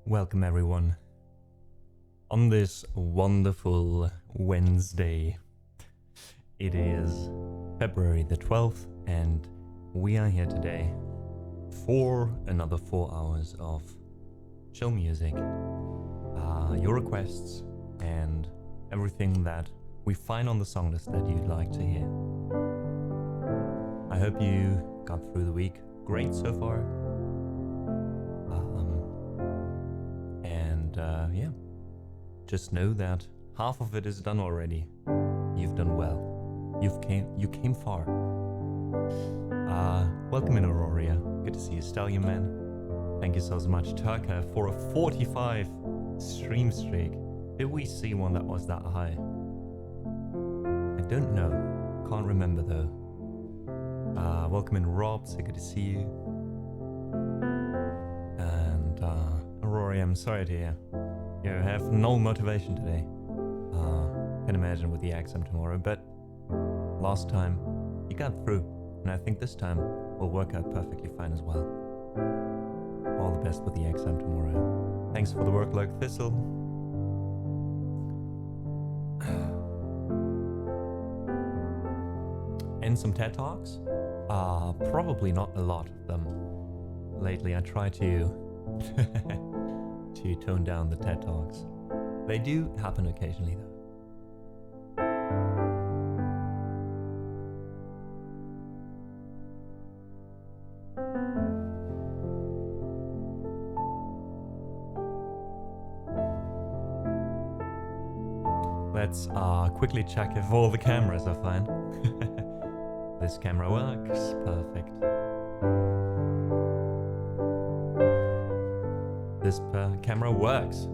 Welcome everyone on this wonderful Wednesday. It is February the 12th and we are here today for another 4 hours of chill music, your requests and everything that we find on the song list that you'd like to hear. I hope you got through the week great so far. Yeah, just know that half of it is done already. You've done well. You came far. Welcome in Aurora. Good to see you, Stallion Man. Thank you so much, Turka, for a 45 stream streak. Did we see one that was that high? I don't know. Can't remember though. Welcome in, Rob. So good to see you. And Aurora, I'm sorry to hear. You have no motivation today. Can imagine with the exam tomorrow, but last time you got through, and I think this time will work out perfectly fine as well. All the best with the exam tomorrow. Thanks for the work, like Thistle. And some TED Talks? Probably not a lot of them. Lately I try to to tone down the TED Talks. They do happen occasionally though. Let's quickly check if all the cameras are fine. This camera works, perfect. This camera works.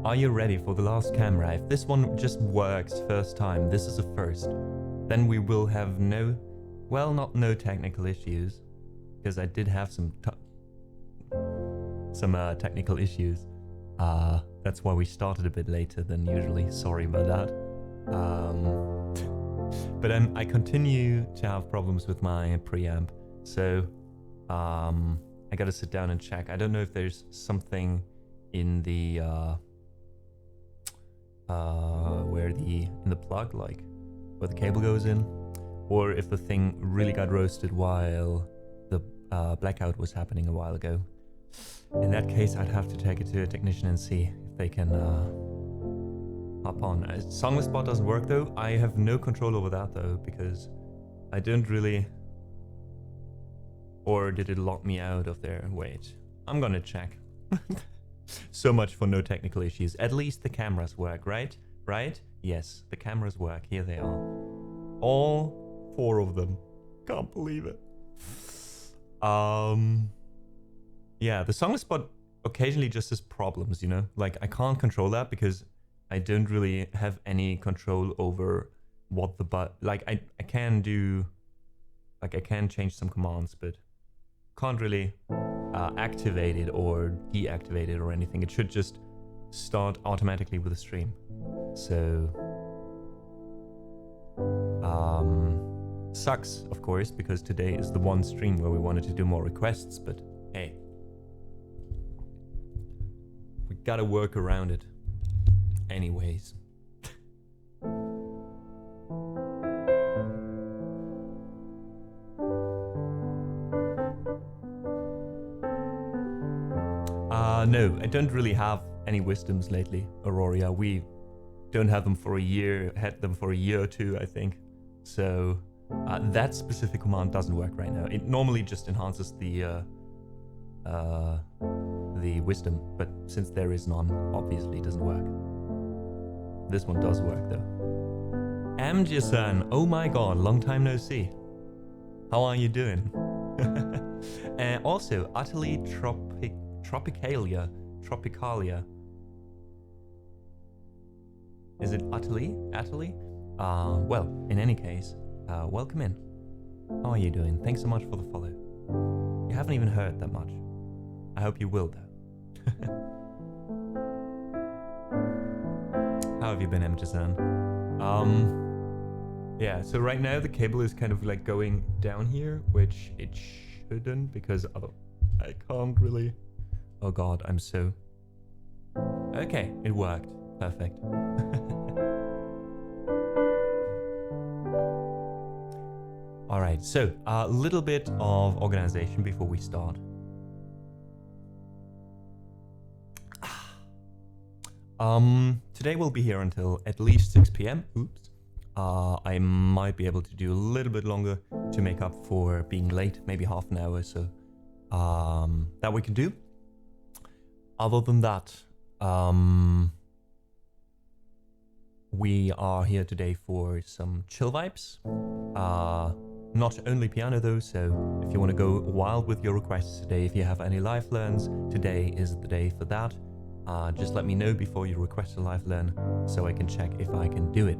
Are you ready for the last camera? If this one just works first time, this is a first, then we will have no technical issues, because I did have some technical issues. That's why we started a bit later than usually. Sorry about that. But I continue to have problems with my preamp, so I gotta sit down and check. I don't know if there's something in the in the plug, like where the cable goes in, or if the thing really got roasted while the blackout was happening a while ago. In that case, I'd have to take it to a technician and see if they can hop on. Songless bot doesn't work though. I have no control over that though, because I don't really... Or did it lock me out of there? Wait, I'm gonna check. So much for no technical issues. At least the cameras work, right? Right? Yes, the cameras work. Here they are. All 4 of them. Can't believe it. Yeah, the songless bot occasionally just has problems, you know? Like, I can't control that because I don't really have any control over what the like, I can do... Like, I can change some commands, but can't really activate it or deactivate it or anything. It should just start automatically with the stream. So sucks, of course, because today is the one stream where we wanted to do more requests, but hey, we gotta work around it anyways. No, I don't really have any wisdoms lately, Aurora. We don't have them for a year, had them for a year or 2, I think. So that specific command doesn't work right now. It normally just enhances the wisdom, but since there is none, obviously it doesn't work. This one does work though. Amji-san, oh my god, long time no see. How are you doing? Also, Utterly Tropicalia. Is it utterly? Utterly? Well, in any case, welcome in. How are you doing? Thanks so much for the follow. You haven't even heard that much. I hope you will, though. How have you been, Emjazan? Yeah, so right now the cable is kind of like going down here, which it shouldn't, because I can't really... Oh god, I'm so... Okay, it worked. Perfect. Alright, so a little bit of organization before we start. Today we'll be here until at least 6 p.m. Oops. I might be able to do a little bit longer to make up for being late, maybe half an hour, so that we can do. Other than that, we are here today for some chill vibes. Not only piano though, so if you want to go wild with your requests today, if you have any live learns, today is the day for that. Just let me know before you request a live learn so I can check if I can do it.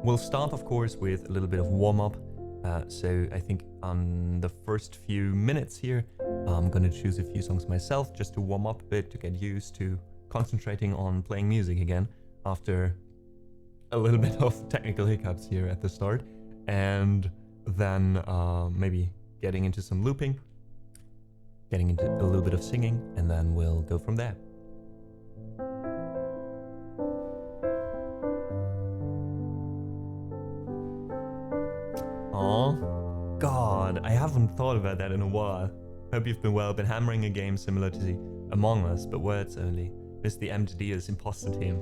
We'll start, of course, with a little bit of warm-up. So I think on the first few minutes here, I'm going to choose a few songs myself just to warm up a bit, to get used to concentrating on playing music again after a little bit of technical hiccups here at the start. And then maybe getting into some looping, getting into a little bit of singing, and then we'll go from there. Oh god, I haven't thought about that in a while. Hope you've been well. Been hammering a game similar to the Among Us, but words only. Missed the MTD's imposter team.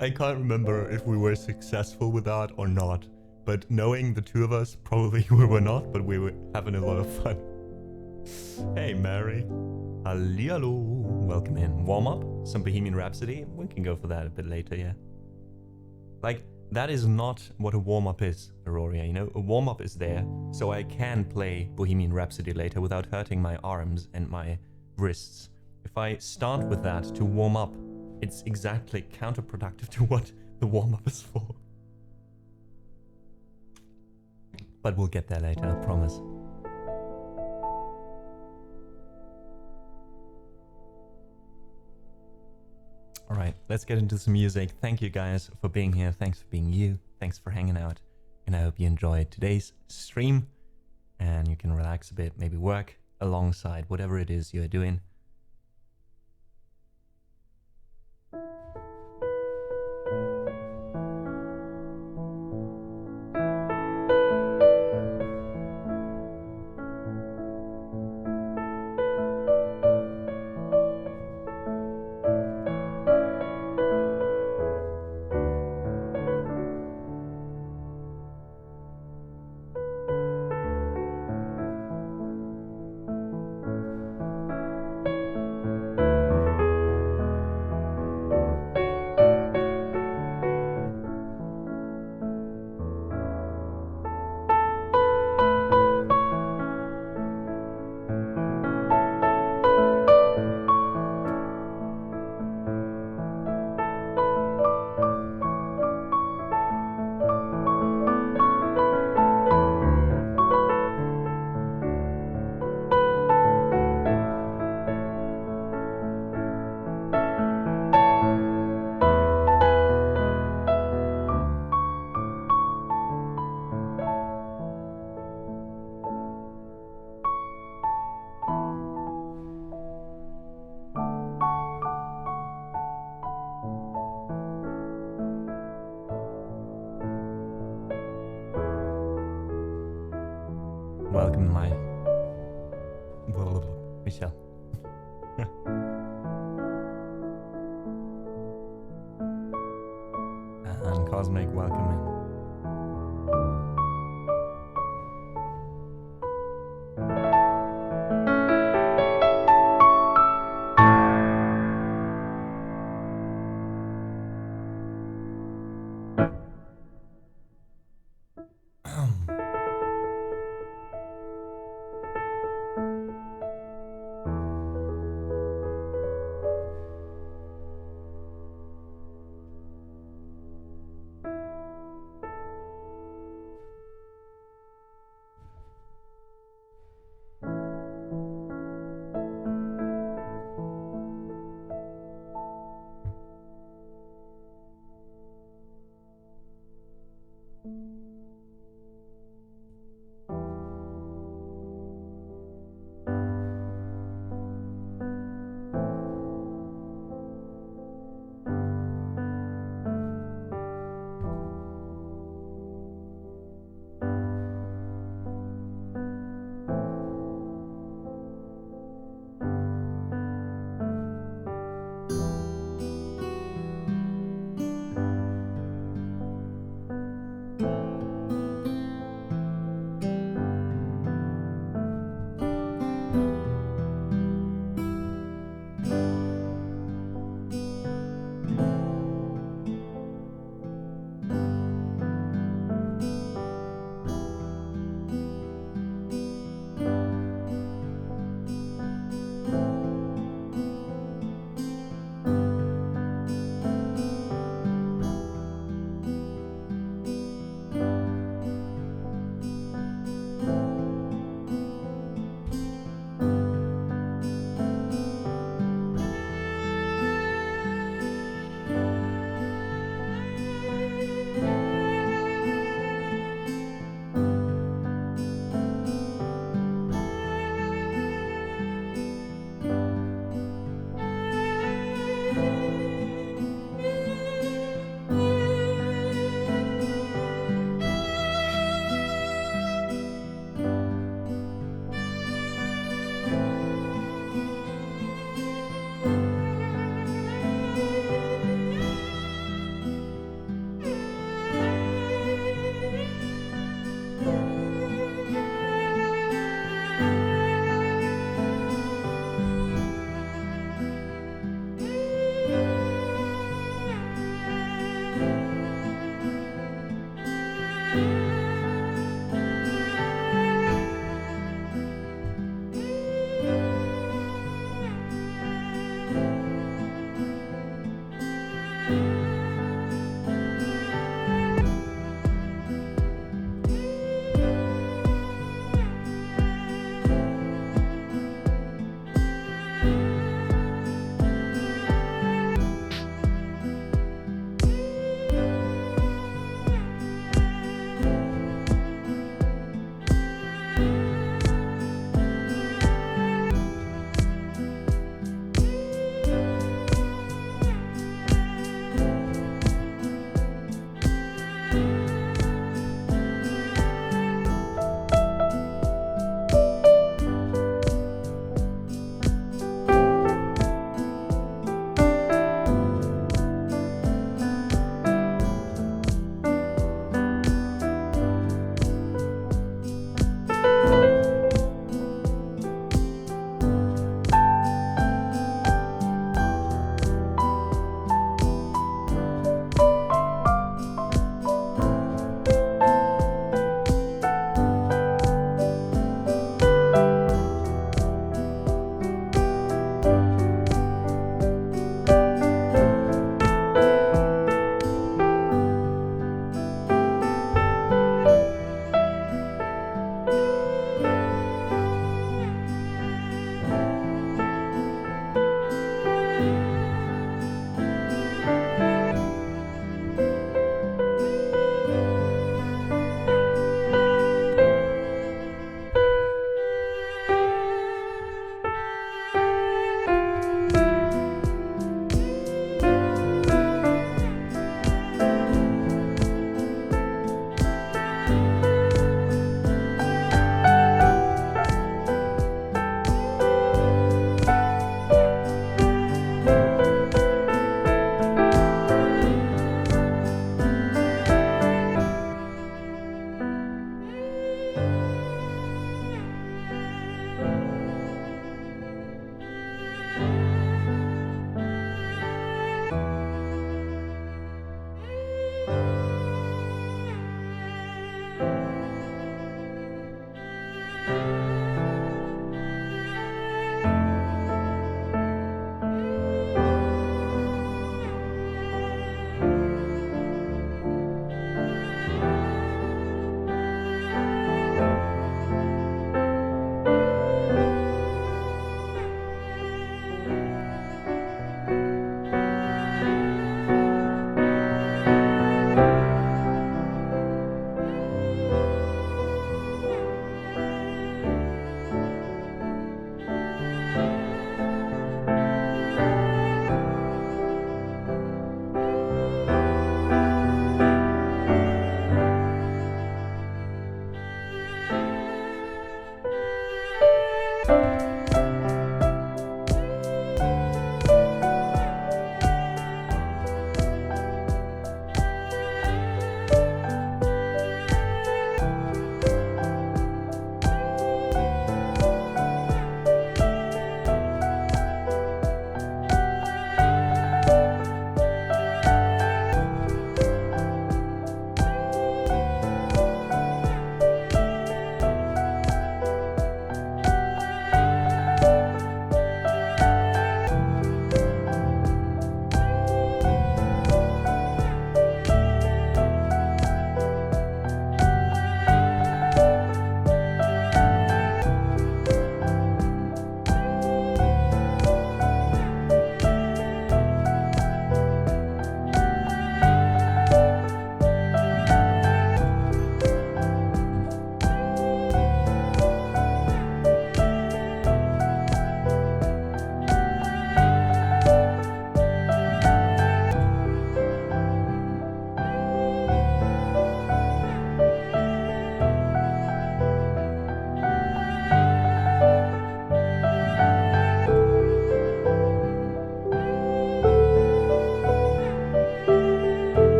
I can't remember if we were successful with that or not, but knowing the two of us, probably we were not, but we were having a lot of fun. Hey Mary. Hallihallo. Welcome in. Warm up? Some Bohemian Rhapsody? We can go for that a bit later, yeah. Like, that is not what a warm-up is, Aurora, you know? A warm-up is there, so I can play Bohemian Rhapsody later without hurting my arms and my wrists. If I start with that to warm up, it's exactly counterproductive to what the warm-up is for. But we'll get there later, I promise. Alright, let's get into some music. Thank you guys for being here. Thanks for being you. Thanks for hanging out. And I hope you enjoyed today's stream. And you can relax a bit, maybe work alongside whatever it is you're doing. Welcome, my Michelle. And Cosmic, welcome in.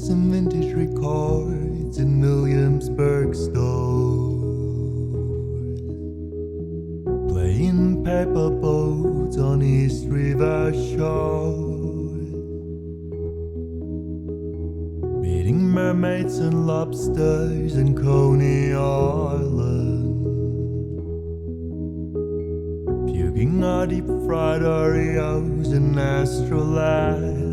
some vintage records in Williamsburg stores, playing paper boats on East River shores, meeting mermaids and lobsters in Coney Island, puking our deep fried Oreos in Astroland,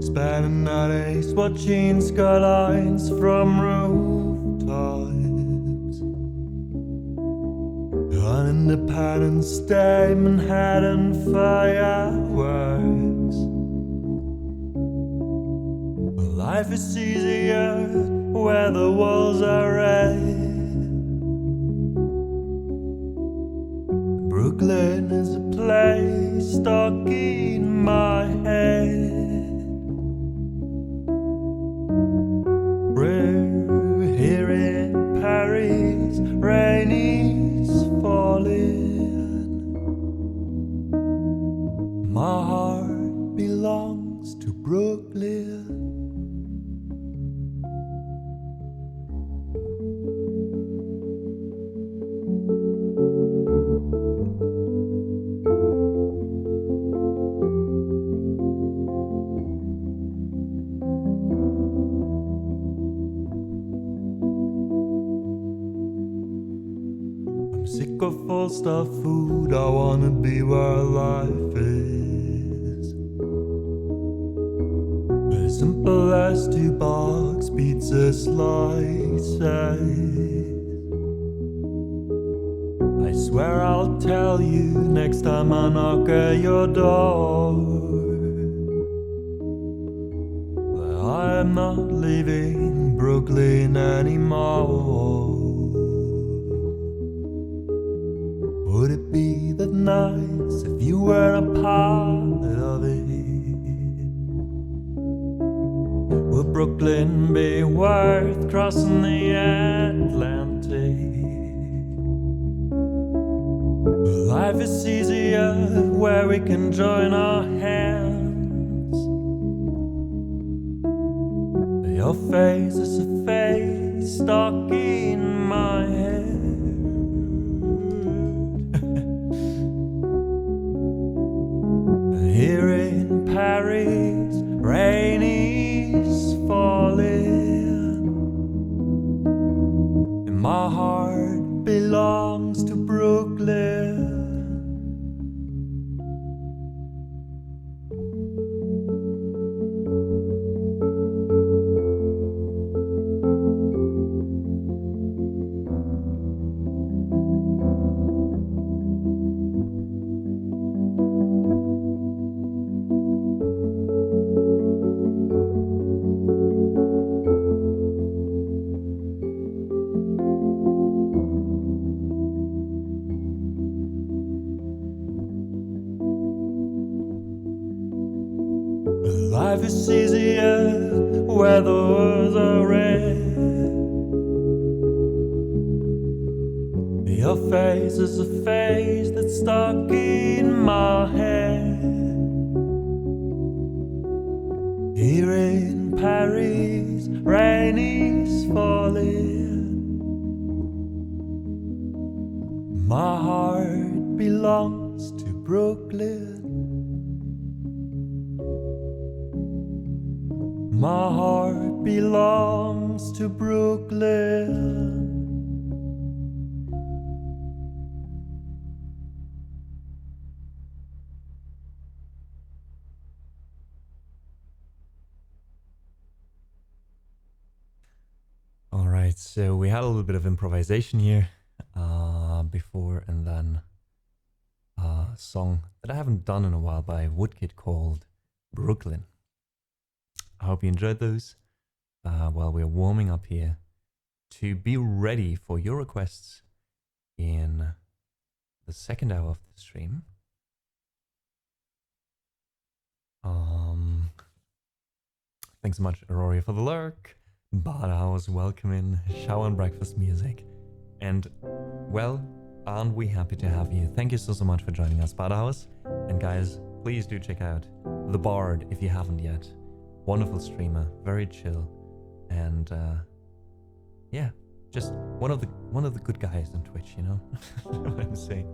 spending our days watching skylines from rooftops on Independence Day, Manhattan fireworks. Life is easier where the walls are red. Brooklyn is a place stuck in my head. We're here in Paris, rain is falling. My heart belongs to Brooklyn. Sick of all stuff food, I wanna be where life is. As simple as 2 box pizza slices. I swear I'll tell you next time I knock at your door that I'm not leaving Brooklyn anymore. Would it be that nice if you were a part of it? Would Brooklyn be worth crossing the Atlantic? Life is easier where we can join our hands. Your face is a face stuck in my head. Here in Paris, rain is falling, and my heart belongs to Brooklyn. Life is easier where the words are red. Your face is a face that's stuck in my head. Here in Paris, rain is falling. My heart belongs to Brooklyn. My heart belongs to Brooklyn. All right, so we had a little bit of improvisation here before, and then a song that I haven't done in a while by Woodkid called Brooklyn. I hope you enjoyed those while we're warming up here to be ready for your requests in the second hour of the stream. Thanks so much, Aurora, for the lurk. Badhouse, welcome in. Shower and breakfast music. And, well, aren't we happy to have you? Thank you so much for joining us, Badhouse. And guys, please do check out The Bard, if you haven't yet. Wonderful streamer, very chill, and yeah, just one of the good guys on Twitch, you know. What I'm saying.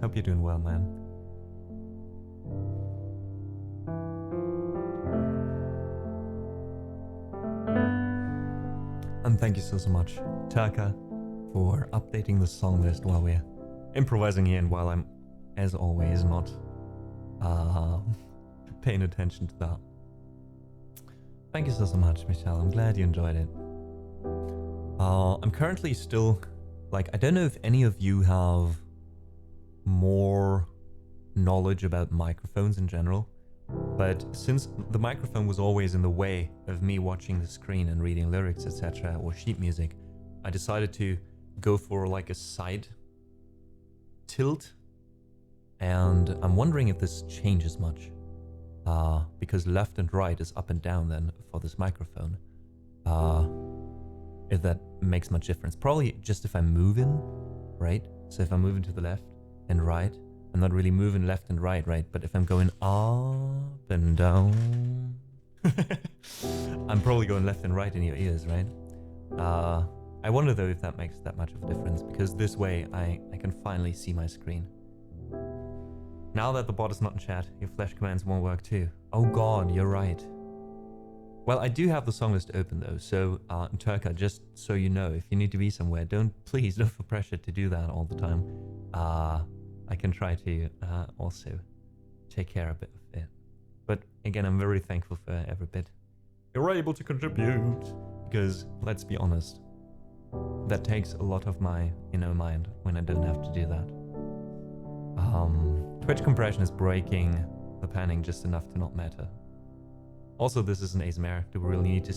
Hope you're doing well, man. And thank you so much, Taka, for updating the song list while we're improvising here and while I'm, as always, not paying attention to that. Thank you so much, Michelle. I'm glad you enjoyed it. I'm currently still, like, I don't know if any of you have more knowledge about microphones in general, but since the microphone was always in the way of me watching the screen and reading lyrics, etc., or sheet music, I decided to go for like a side tilt, and I'm wondering if this changes much, because left and right is up and down then for this microphone. If that makes much difference. Probably just if I'm moving, right? So if I'm moving to the left and right, I'm not really moving left and right, right? But if I'm going up and down, I'm probably going left and right in your ears, right? I wonder though if that makes that much of a difference, because this way I can finally see my screen. Now that the bot is not in chat, your flash commands won't work too. Oh god, you're right. Well, I do have the song list open though, so Turka, just so you know, if you need to be somewhere, please don't feel pressure to do that all the time. I can try to also take care a bit of it. But again, I'm very thankful for every bit you're able to contribute, because let's be honest, that takes a lot of my mind when I don't have to do that. Twitch compression is breaking the panning just enough to not matter. Also, this is an ASMR. Do we really need to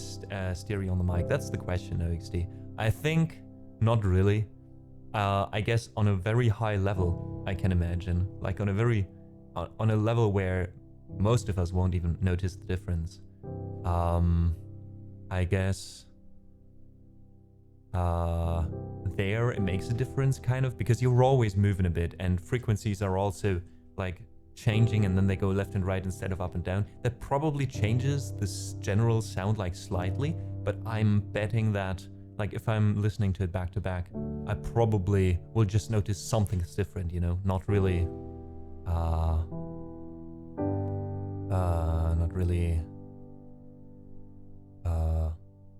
stereo on the mic? That's the question, OXD. I think not really. I guess on a very high level, I can imagine. Like on a level where most of us won't even notice the difference. I guess there it makes a difference, kind of, because you're always moving a bit, and frequencies are also like changing, and then they go left and right instead of up and down. That probably changes this general sound like slightly, but I'm betting that like if I'm listening to it back to back, I probably will just notice something's different, you know, not really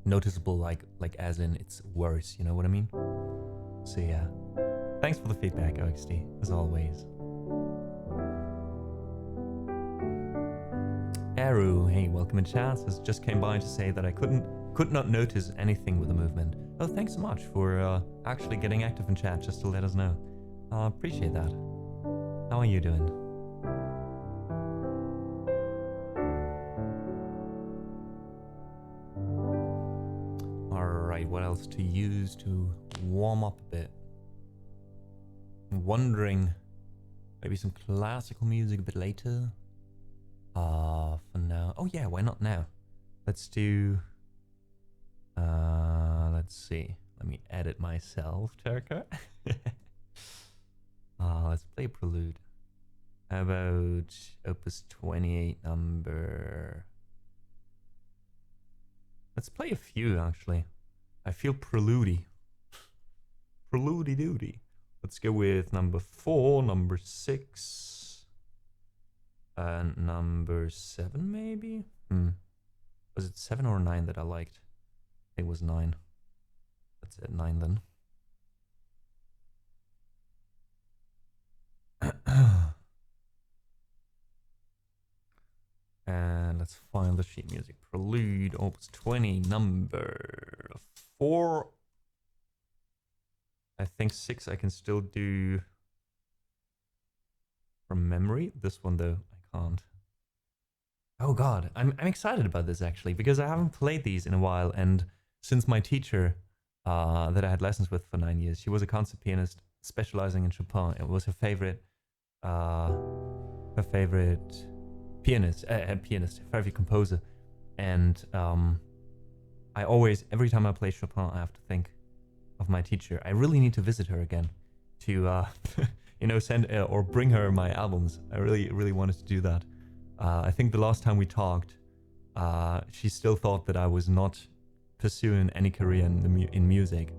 noticeable, like as in it's worse, you know what I mean? So yeah, thanks for the feedback, OXD, as always. Aru, hey, welcome in chat. Just came by to say that I could not notice anything with the movement. Oh, thanks so much for actually getting active in chat just to let us know. Appreciate that. How are you doing? Alright, what else to use to warm up a bit? I'm wondering, maybe some classical music a bit later? For now. Oh yeah, why not now? Let's do... let's see. Let me edit myself, Turka. Let's play Prelude. How about Opus 28 number... Let's play a few, actually. I feel prelude-y. Prelude-y doody. Let's go with number 4, number 6, and number 7, maybe? Was it 7 or 9 that I liked? I think it was 9. That's it, 9 then. And let's find the sheet music. Prelude, Opus 20, number 4. I think 6 I can still do from memory. This one though, I can't. Oh god, I'm excited about this actually, because I haven't played these in a while, and since my teacher that I had lessons with for 9 years, she was a concert pianist specializing in Chopin. It was her favorite pianist, her favorite composer, and I always, every time I play Chopin, I have to think of my teacher. I really need to visit her again to you know, send or bring her my albums. I really wanted to do that. I think the last time we talked, she still thought that I was not pursuing any career in music,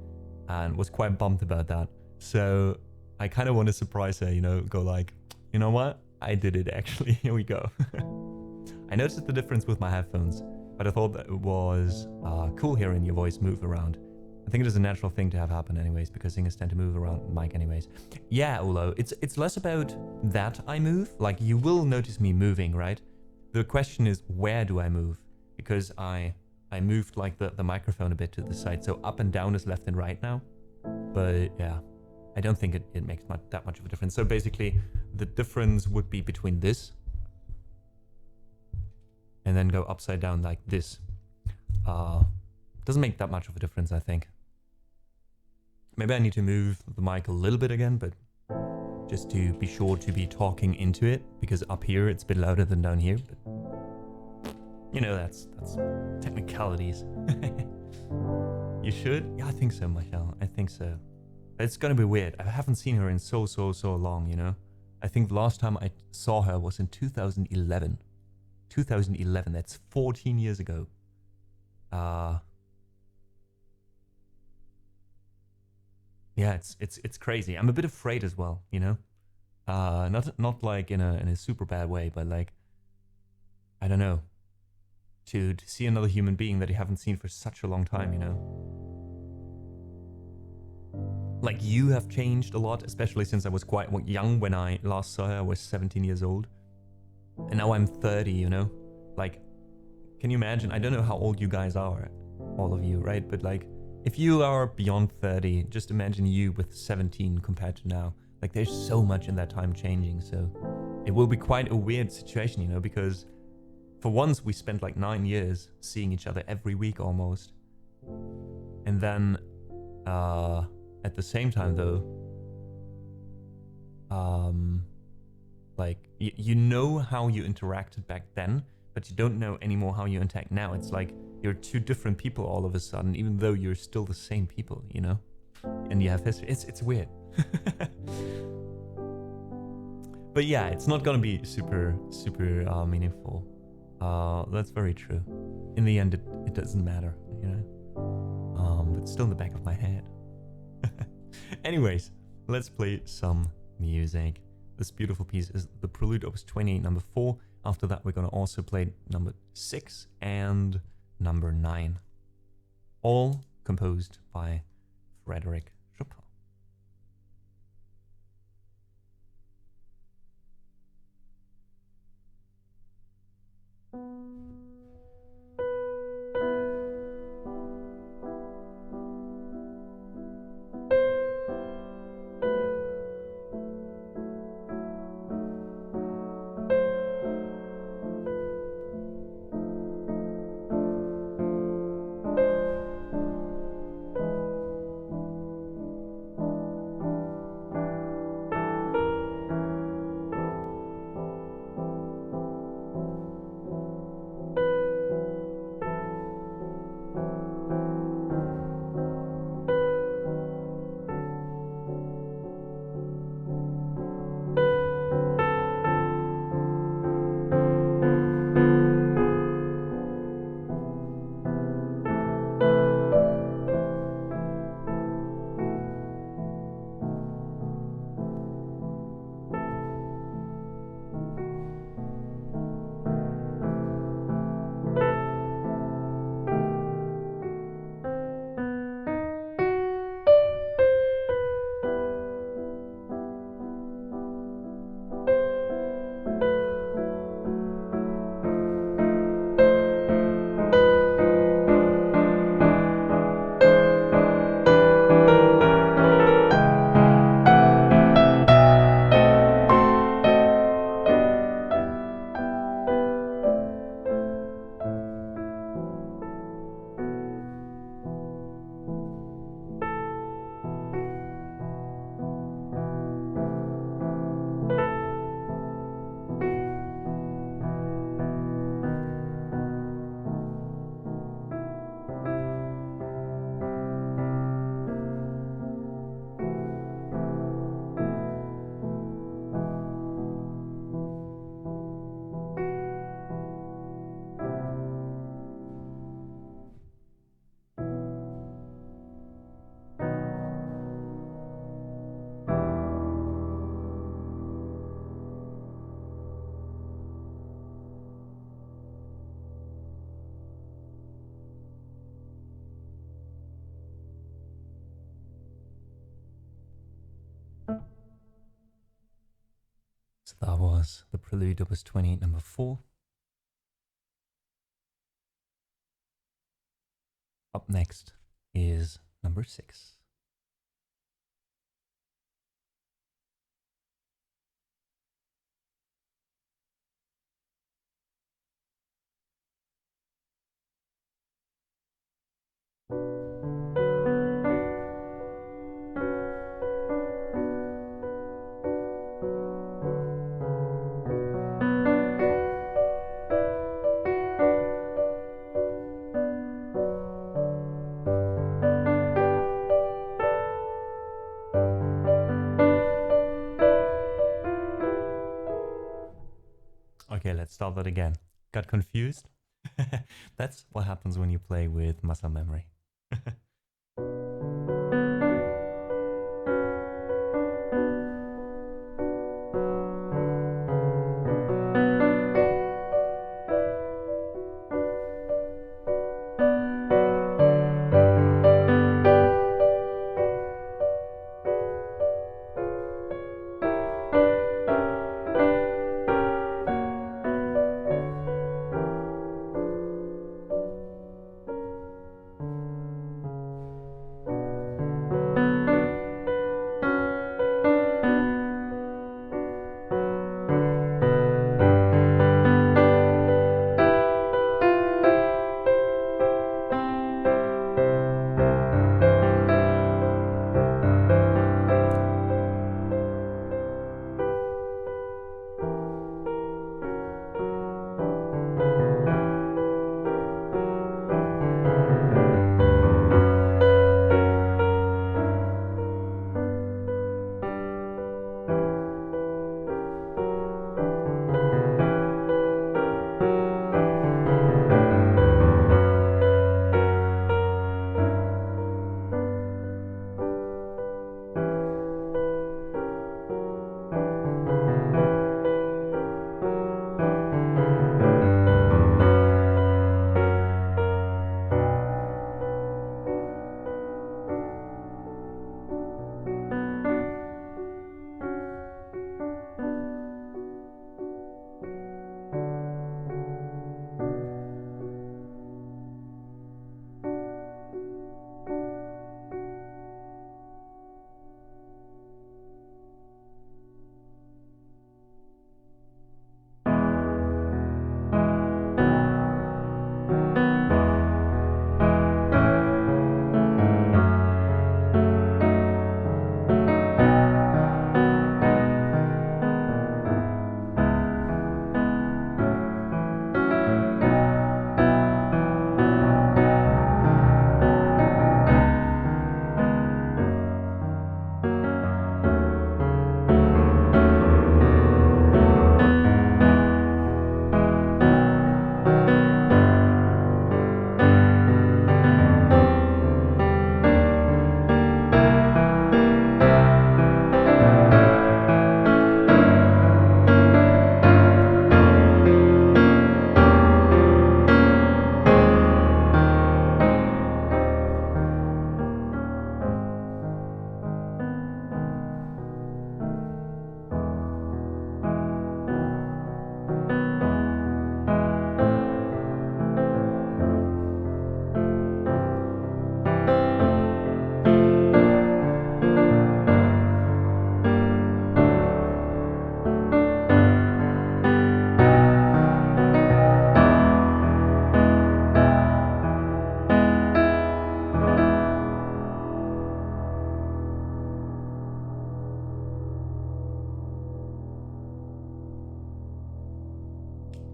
and was quite bummed about that. So I kind of want to surprise her, you know, go like, you know what? I did it actually. Here we go. I noticed the difference with my headphones, but I thought that it was cool hearing your voice move around. I think it is a natural thing to have happen anyways, because singers tend to move around the mic anyways. Yeah, Ulo, it's less about that I move. Like, you will notice me moving, right? The question is, where do I move? Because I moved like the microphone a bit to the side, so up and down is left and right now. But yeah, I don't think it makes that much of a difference. So basically, the difference would be between this and then go upside down like this. Doesn't make that much of a difference, I think. Maybe I need to move the mic a little bit again, but just to be sure to be talking into it, because up here it's a bit louder than down here. But you know, that's technicalities. You should? Yeah, I think so, Michelle. I think so. It's gonna be weird. I haven't seen her in so long, you know? I think the last time I saw her was in 2011. 2011, that's 14 years ago. Yeah, it's crazy. I'm a bit afraid as well, you know? Not like in a super bad way, but like, I don't know. To see another human being that you haven't seen for such a long time, you know? Like, you have changed a lot, especially since I was quite young when I last saw her. I was 17 years old. And now I'm 30, you know? Like, can you imagine? I don't know how old you guys are, all of you, right? But like, if you are beyond 30, just imagine you with 17 compared to now. Like, there's so much in that time changing, so it will be quite a weird situation, you know, because for once we spent like 9 years seeing each other every week almost. And then, at the same time though, like, you know how you interacted back then, but you don't know anymore how you interact now. It's like you're two different people all of a sudden, even though you're still the same people, you know? And you have history. It's weird. But yeah, it's not gonna be super meaningful. That's very true. In the end, it doesn't matter, you know? But still in the back of my head. Anyways, let's play some music. This beautiful piece is the Prelude Opus 28, number 4. After that, we're going to also play number 6 and number 9. All composed by Frédéric Chopin. That was the Prelude Opus 28 number 4. Up next is number 6. Okay, let's start that again. Got confused? That's what happens when you play with muscle memory.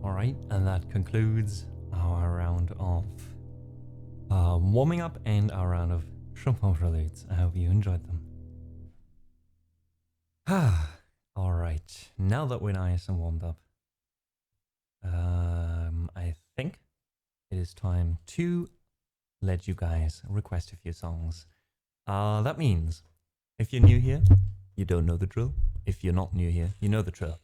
Alright, and that concludes our round of warming up and our round of Chopin preludes. I hope you enjoyed them. Alright, now that we're nice and warmed up, I think it is time to let you guys request a few songs. That means, if you're new here, you don't know the drill. If you're not new here, you know the drill.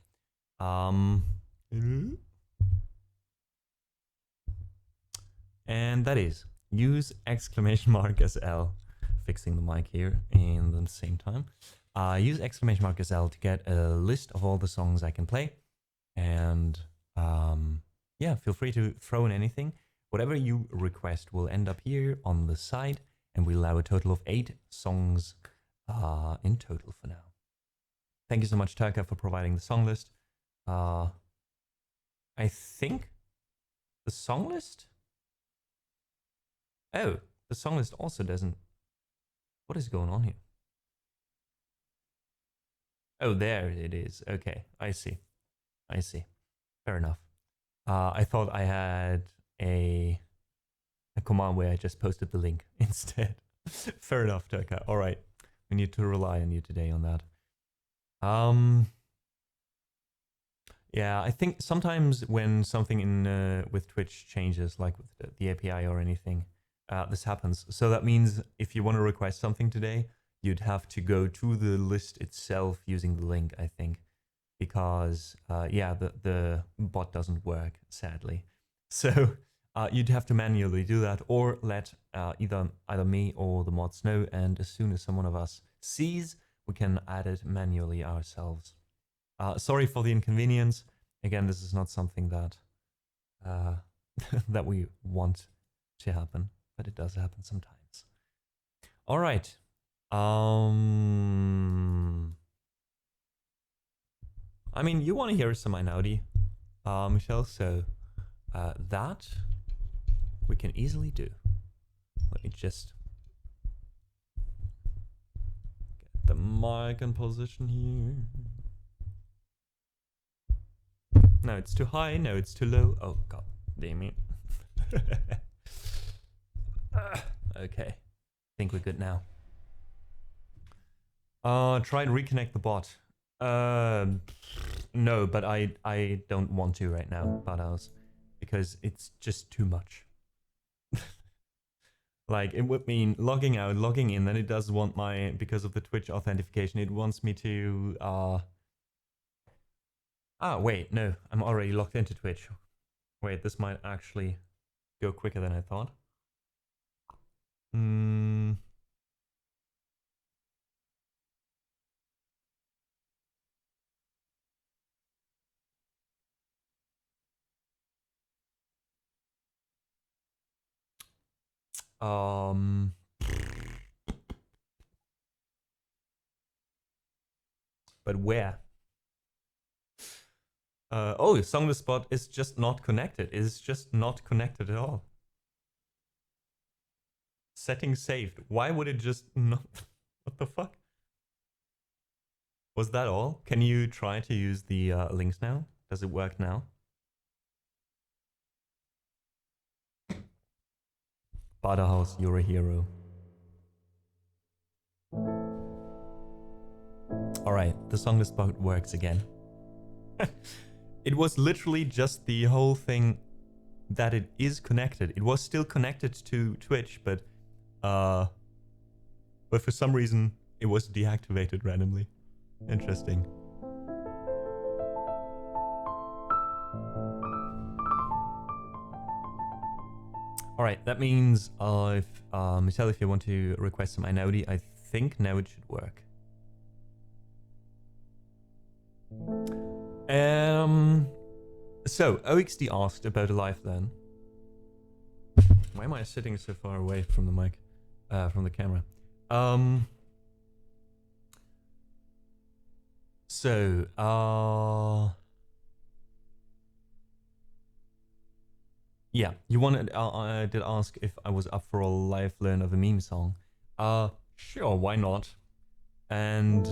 And that is, use !SL, fixing the mic here in the same time. use !SL to get a list of all the songs I can play. And yeah, feel free to throw in anything. Whatever you request will end up here on the side, and we allow a total of 8 songs in total for now. Thank you so much, Turka, for providing the song list. I think the song list? Oh, the song list also doesn't... What is going on here? Oh, there it is. Okay, I see. I see. Fair enough. I thought I had a command where I just posted the link instead. Fair enough, Turka. All right. We need to rely on you today on that. Yeah, I think sometimes when something in with Twitch changes, like with the API or anything, this happens. So that means if you want to request something today, you'd have to go to the list itself using the link, I think, because yeah, the bot doesn't work, sadly. So you'd have to manually do that, or let either me or the mods know, and as soon as someone of us sees, we can add it manually ourselves. Sorry for the inconvenience. Again, this is not something that that we want to happen, but it does happen sometimes. All right. I mean, you want to hear some Einaudi, Michelle, so that we can easily do. Let me just get the mic in position here. No, it's too high. No, it's too low. Oh, god damn it. Okay. I think we're good now. Try and reconnect the bot. No, but I don't want to right now, Badaus, because it's just too much. Like, it would mean logging out, logging in, then it does want my, because of the Twitch authentication, it wants me to, wait, no, I'm already logged into Twitch. Wait, this might actually go quicker than I thought. But where? Oh, Song the Spot is just not connected. It's just not connected at all. Settings saved. Why would it just not? What the fuck? Was that all? Can you try to use the links now? Does it work now? Baderhaus, you're a hero. Alright, the Song the Spot works again. It was literally just the whole thing that it is connected. It was still connected to Twitch, but for some reason it was deactivated randomly. Interesting. Alright, that means if Michelle, if you want to request some Einaudi, I think now it should work. So OXD asked about a live then. Why am I sitting so far away from the mic, from the camera? Yeah, you wanted, did ask if I was up for a live learn of a meme song. Sure, why not? And,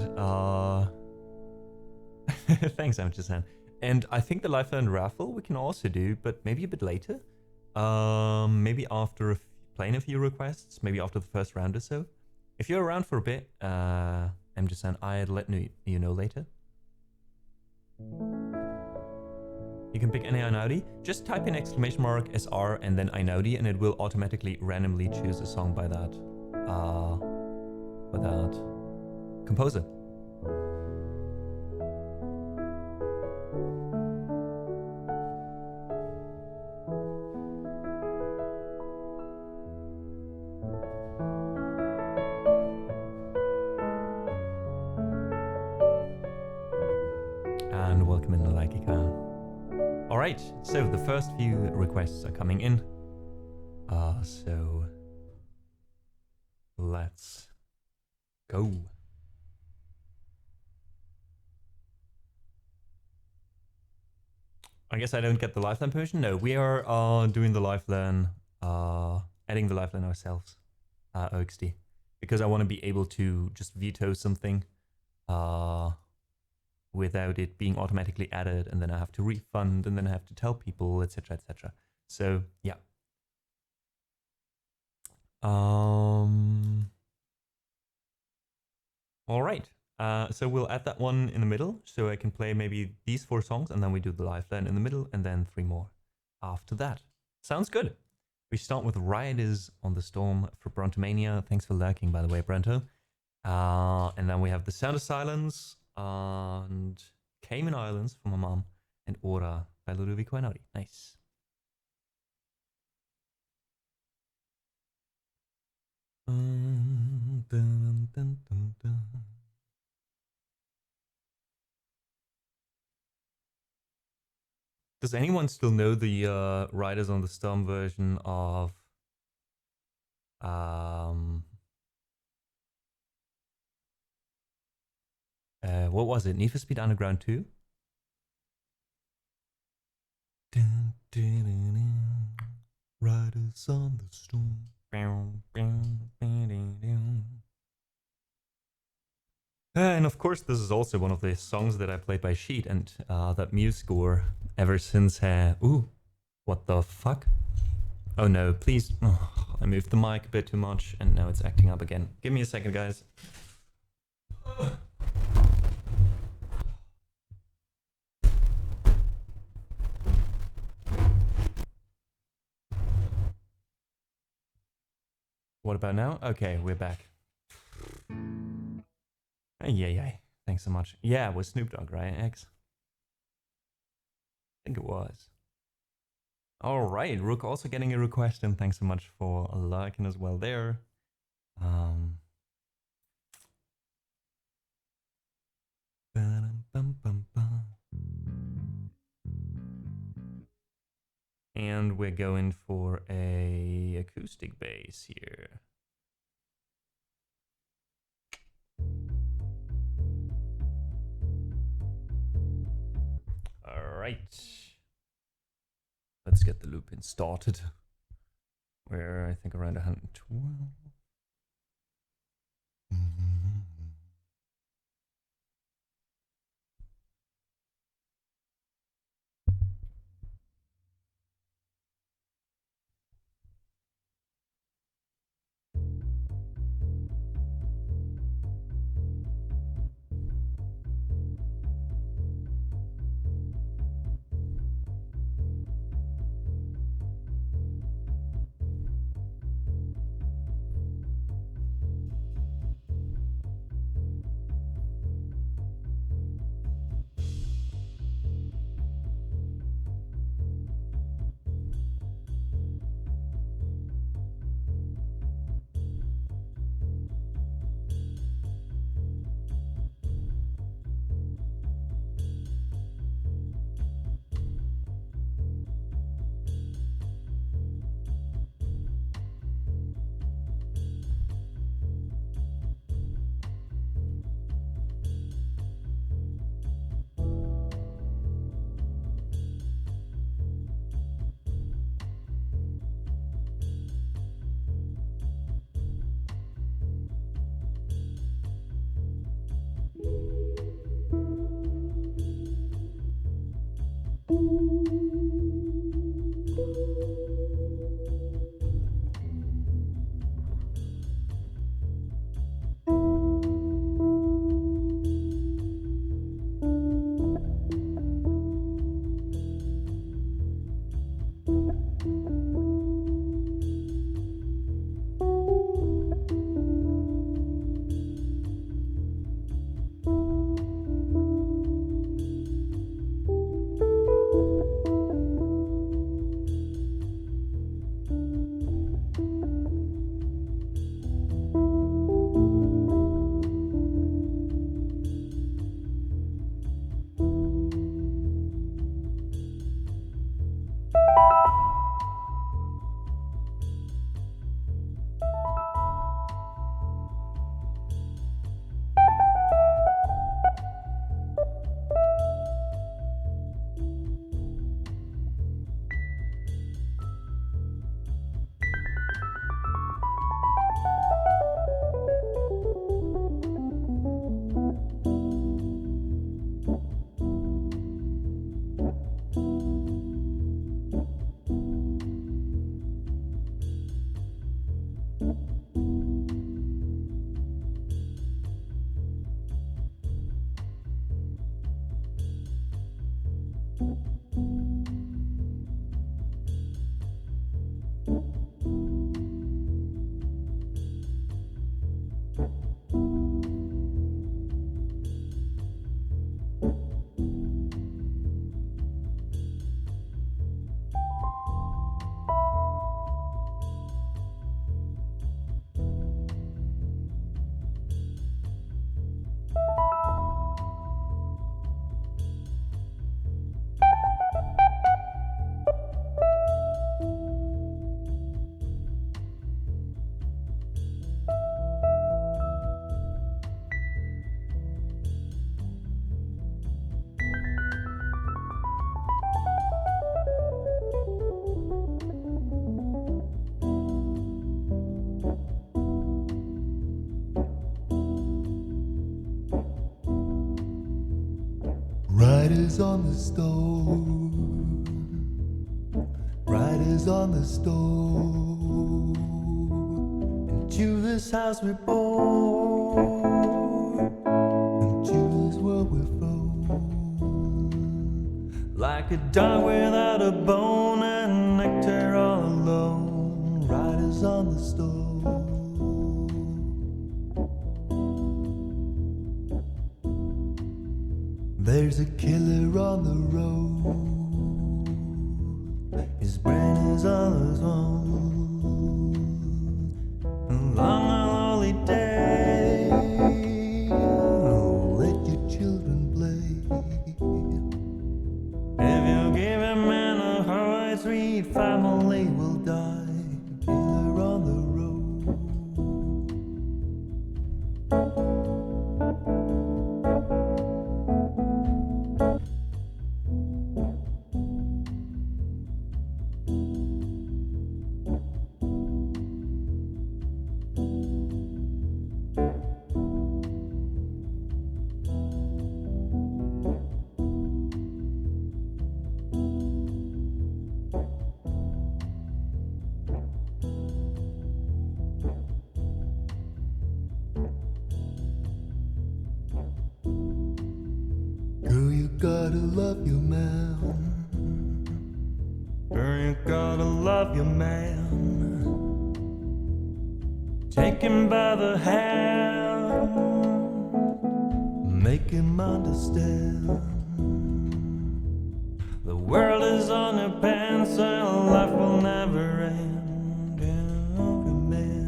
thanks, Amchisan. And I think the live learn raffle we can also do, but maybe a bit later. Maybe after playing a few requests, maybe after the first round or so. If you're around for a bit, Amchisan, I'd let you know later. You can pick any Einaudi. Just type in !SR and then Einaudi, and it will automatically randomly choose a song by that composer. welcome in, Malaikika. Alright, so the first few requests are coming in. So let's go. I guess I don't get the lifeline permission? No, we are doing the lifeline, adding the lifeline ourselves, OXD. Because I want to be able to just veto something without it being automatically added, and then I have to refund, and then I have to tell people, etc, etc. So, yeah. Alright. So we'll add that one in the middle, so I can play maybe these 4 songs, and then we do the lifeline in the middle, and then 3 more after that. Sounds good. We start with Rioters on the Storm for Brontomania. Thanks for lurking, by the way, Brento. And then we have The Sound of Silence and Cayman Islands for my mom, and Ora by Ludovico Einaudi. Nice. Dun, dun, dun, dun, dun. Does anyone still know the Riders on the Storm version of what was it? Need for Speed Underground 2? Dun, dun, dun, dun. Riders on the Storm. And of course, this is also one of the songs that I played by Sheet, and that Muse score ever since. Ooh, what the fuck? Oh no, please. Oh, I moved the mic a bit too much, and now it's acting up again. Give me a second, guys. What about now? Okay, we're back. Yeah. Thanks so much. Yeah, it was Snoop Dogg, right, X? I think it was. Alright, Rook also getting a request, and thanks so much for liking as well there. And we're going for a acoustic bass here. Alright. Let's get the loop in started. We're, I think, around 112. Riders on the stove, riders on the stove. Into this house we're born, into this world we're thrown. Like a dog without a bone and nectar all alone. Riders on the stove. There's a killer on the road. His brain is on his own. Long and lonely day. Let your children play. If you give a man a heart, 3 family will die. Killer on the road. Girl, you gotta love your man. Girl, you gotta love your man. Take him by the hand, make him understand. The world is on your pants and life will never end. Love your man.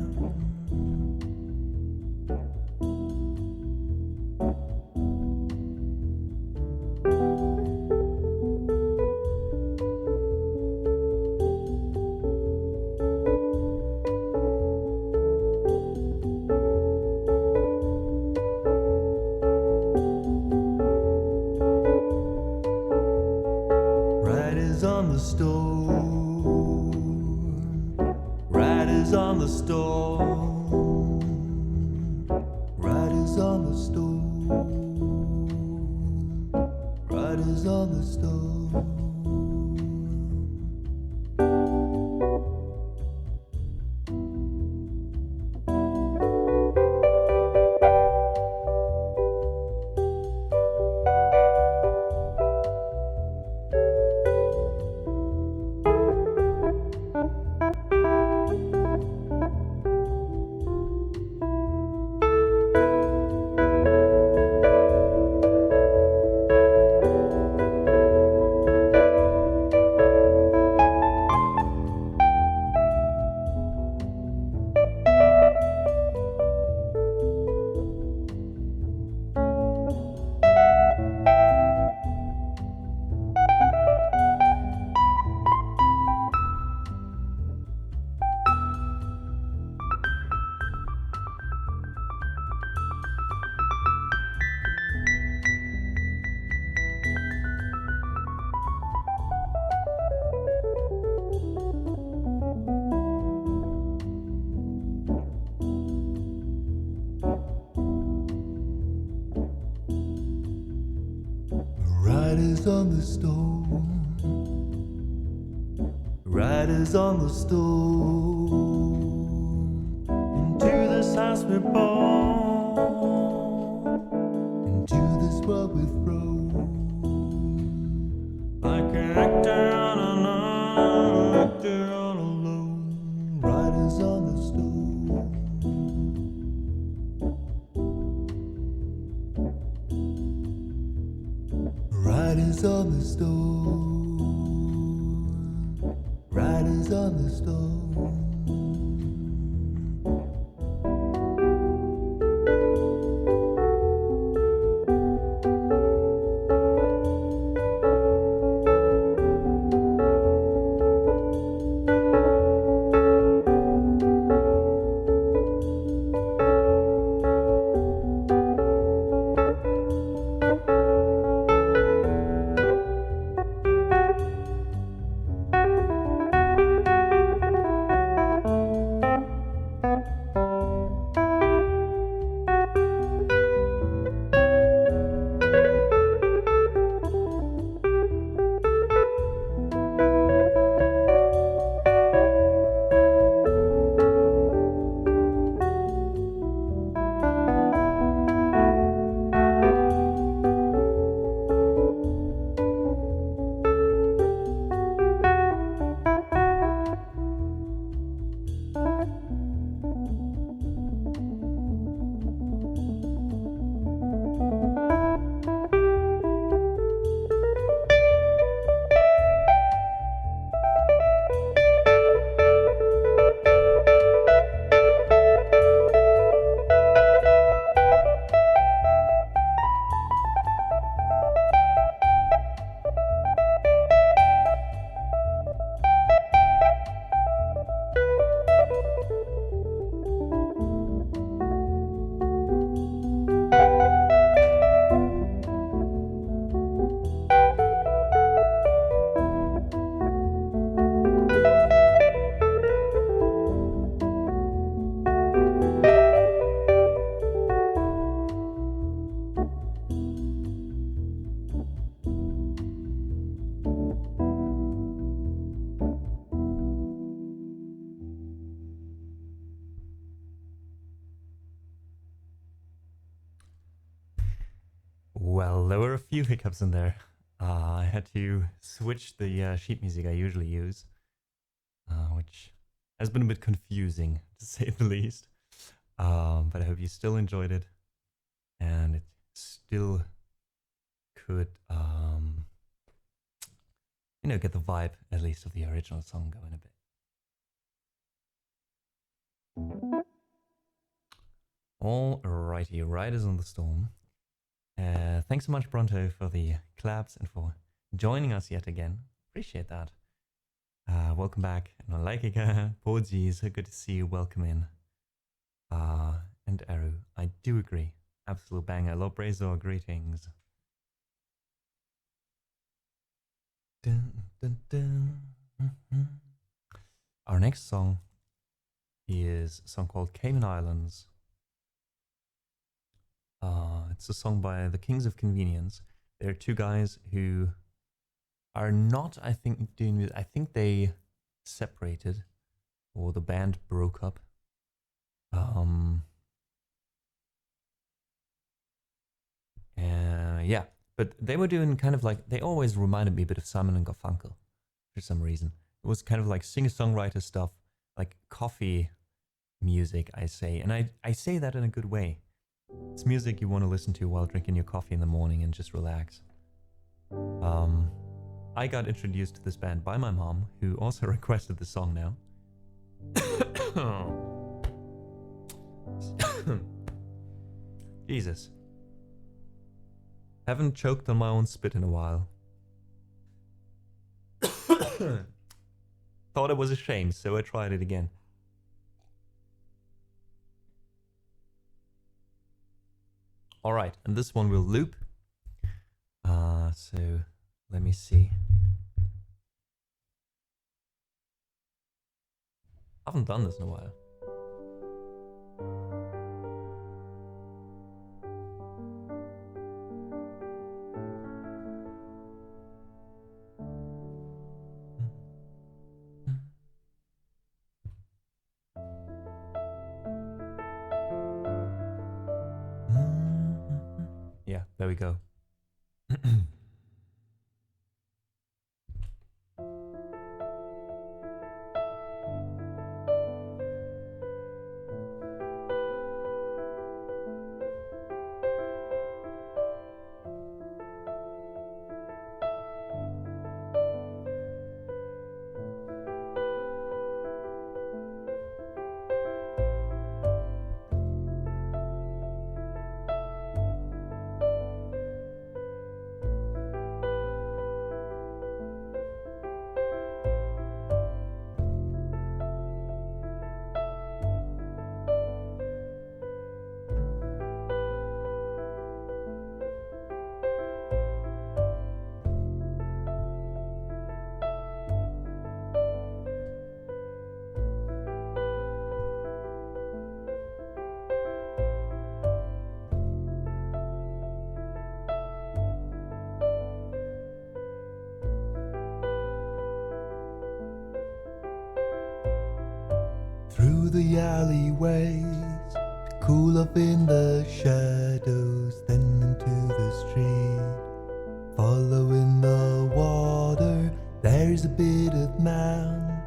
Riders on the storm, riders on the storm, riders on the storm, riders on the storm. Riders on the storm, riders on the storm. Into this house we're born, into this world we're thrown. Riders on the storm, riders on the storm. Well, there were a few hiccups in there. I had to switch the sheet music I usually use, which has been a bit confusing, to say the least. But I hope you still enjoyed it, and it still could, you know, get the vibe, at least, of the original song going a bit. Alrighty, Riders on the Storm. Thanks so much, Bronto, for the claps and for joining us yet again. Appreciate that. Welcome back. And Laikika, Porgies, good to see you. Welcome in. And Eru, I do agree. Absolute banger. Lobrazor, greetings. Dun, dun, dun. Our next song is a song called Cayman Islands. It's a song by the Kings of Convenience. They're two guys who are not, I think, doing it. I think they separated, or the band broke up. Yeah, but they were doing kind of like, they always reminded me a bit of Simon and Garfunkel for some reason. It was kind of like singer-songwriter stuff, like coffee music, I say. And I say that in a good way. It's music you want to listen to while drinking your coffee in the morning and just relax. I got introduced to this band by my mom, who also requested the song now. Jesus. Haven't choked on my own spit in a while. Thought it was a shame, so I tried it again. Alright, and this one will loop. So let me see. I haven't done this in a while. Yeah, there we go. through the alleyways, cool up in the shadows, then into the street. Following the water, there's a bearded man,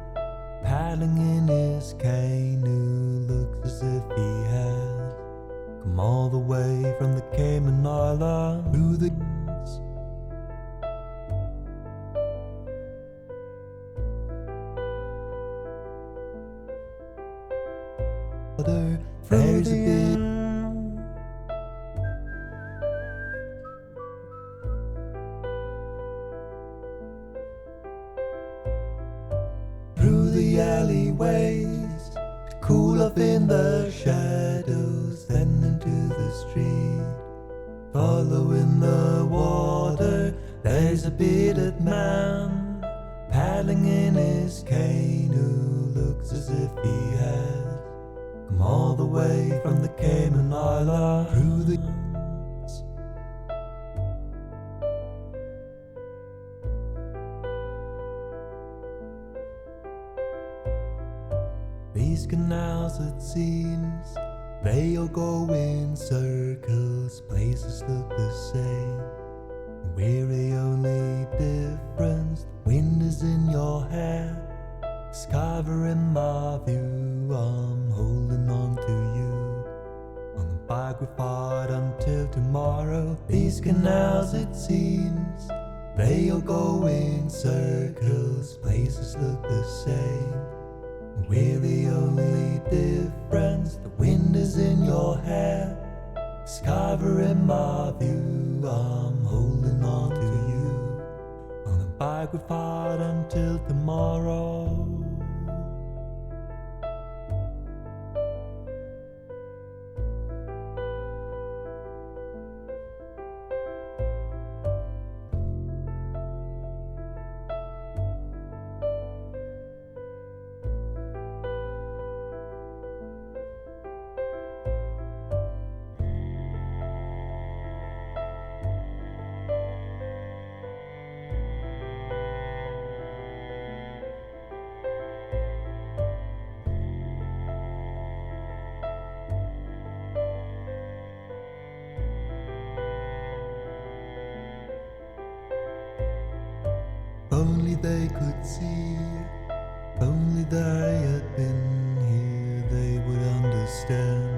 paddling in his canoe, looks as if he has come all the way from the Cayman Islands. Through the water, there's a bit through the alleyways, cool up in the shadows, then into the street. Following the water, there's a bearded man, paddling in his canoe, looks as if he has come all the way from the Cayman Islands. Through the these canals, it seems, they all go in circles, places look the same. We're the only difference, the wind is in your hair, it's covering my view, I'm holding on to you. On the bike we fight until tomorrow. These canals, it seems, they all go in circles, places look the same. We're the only difference, the wind is in your hair, it's covering my view, I'm holding on to you. On the bike we fight until tomorrow. Only they could see, only they had been here, they would understand.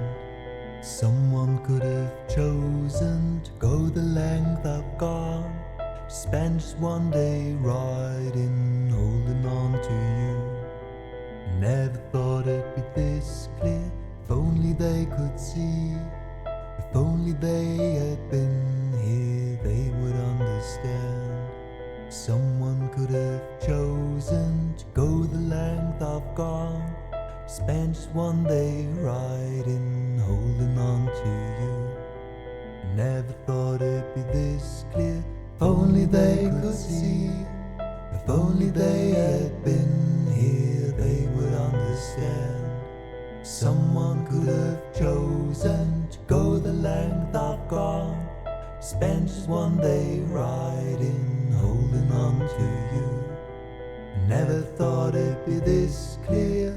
Someone could have chosen to go the length I've gone, to spend just one day riding, holding on to you. Never thought it'd be this clear, if only they could see, if only they had been here, they would understand. Someone could have chosen to go the length I've gone, spend just one day riding, holding on to you. Never thought it'd be this clear, if only they could see, if only they had been here, they would understand. Someone could have chosen to go the length I've gone, spend just one day riding, holding on to you. Never thought it'd be this clear.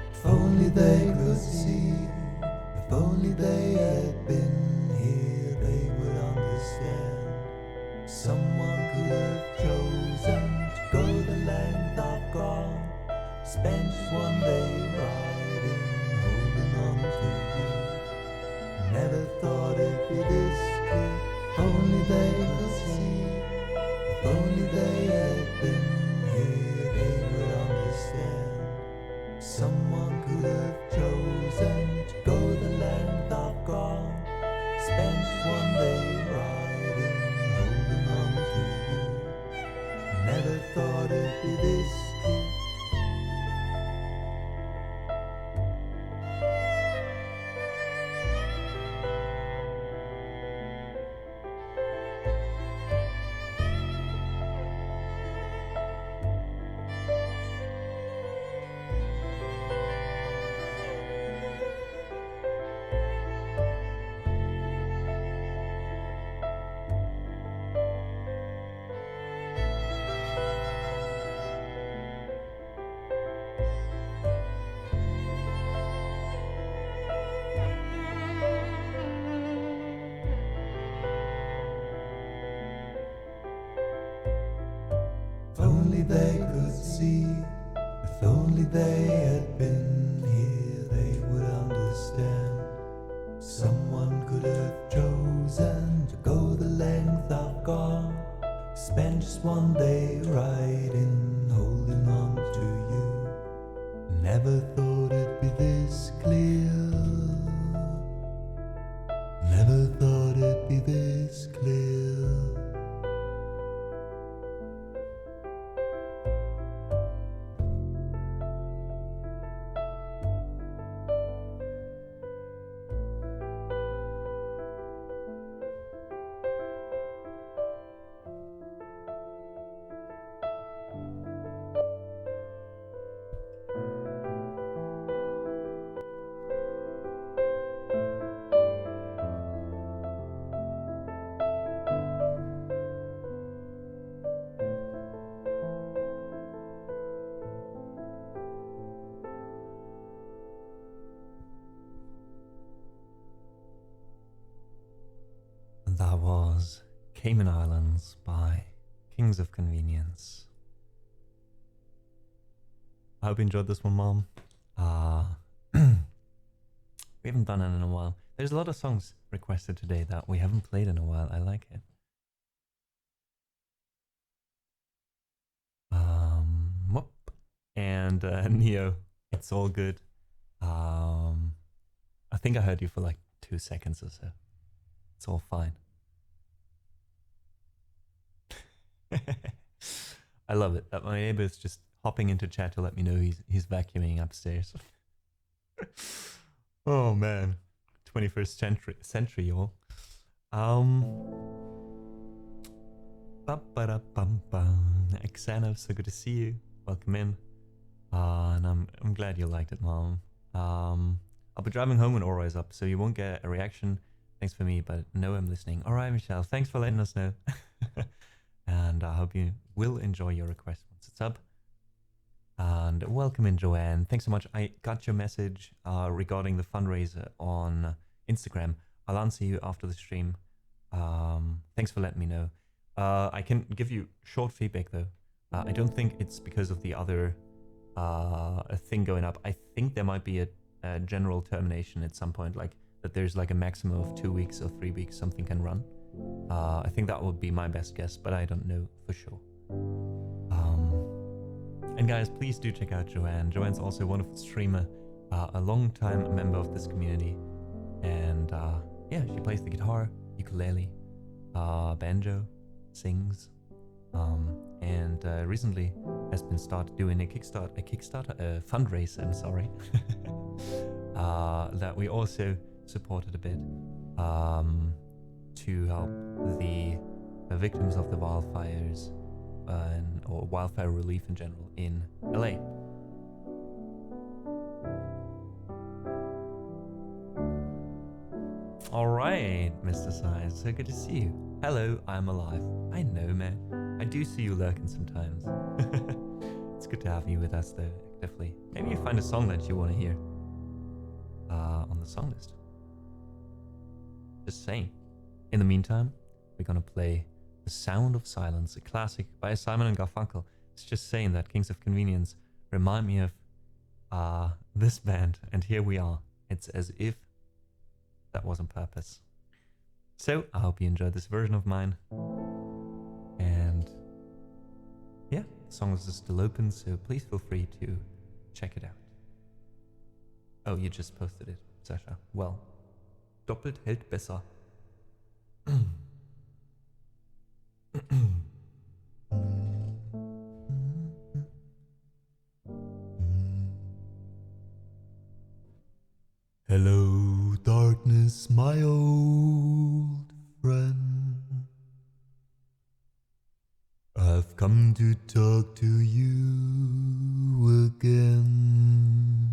If only they could see, if only they had been here, they would understand. Someone could have chosen to go the length I've gone, spend just one day riding, holding on to you. Never thought it'd be this clear, if only they could see, if only they had been here, they would understand. Someone could have chosen to go the length of this clear. If only they could see, if only they had been here, they would understand. Someone could have chosen to go the length I've gone, spend just one day riding, holding on to you. Never thought it'd be this clear. Never thought it'd be this clear. That was Cayman Islands by Kings of Convenience. I hope you enjoyed this one, Mom. We haven't done it in a while. There's a lot of songs requested today that we haven't played in a while. I like it. Whoop. And Neo, it's all good. I think I heard you for like 2 seconds or so. It's all fine. I love it that my neighbor is just hopping into chat to let me know he's vacuuming upstairs. Oh man, 21st century, y'all. Xana, so good to see you. Welcome in. And I'm glad you liked it, Mom. I'll be driving home when Aura is up, so you won't get a reaction. Thanks for me, but no, I'm listening. All right, Michelle, thanks for letting us know. And I hope you will enjoy your request once it's up. And welcome in, Joanne. Thanks so much. I got your message regarding the fundraiser on Instagram. I'll answer you after the stream. Thanks for letting me know. I can give you short feedback though. I don't think it's because of the other thing going up. I think there might be a general termination at some point, like that there's like a maximum of 2 weeks or 3 weeks something can run. I think that would be my best guess, but I don't know for sure. And guys, please do check out Joanne. Joanne's also a wonderful streamer, a long-time member of this community, and yeah, she plays the guitar, ukulele, banjo, sings, and recently has been started doing a fundraiser, I'm sorry, that we also supported a bit, to help the victims of the wildfires, or wildfire relief in general in LA. All right, Mr. Science, so good to see you. Hello, I'm alive. I know, man. I do see you lurking sometimes. It's good to have you with us, though, definitely. Maybe you find a song that you want to hear on the song list. Just saying. In the meantime, we're gonna play The Sound of Silence, a classic by Simon and Garfunkel. It's just saying that Kings of Convenience remind me of this band, and here we are. It's as if that was on purpose. So I hope you enjoyed this version of mine. And yeah, the song is still open, so please feel free to check it out. Oh, you just posted it, Sasha. Well, doppelt hält besser. Hello, darkness, my old friend. I've come to talk to you again,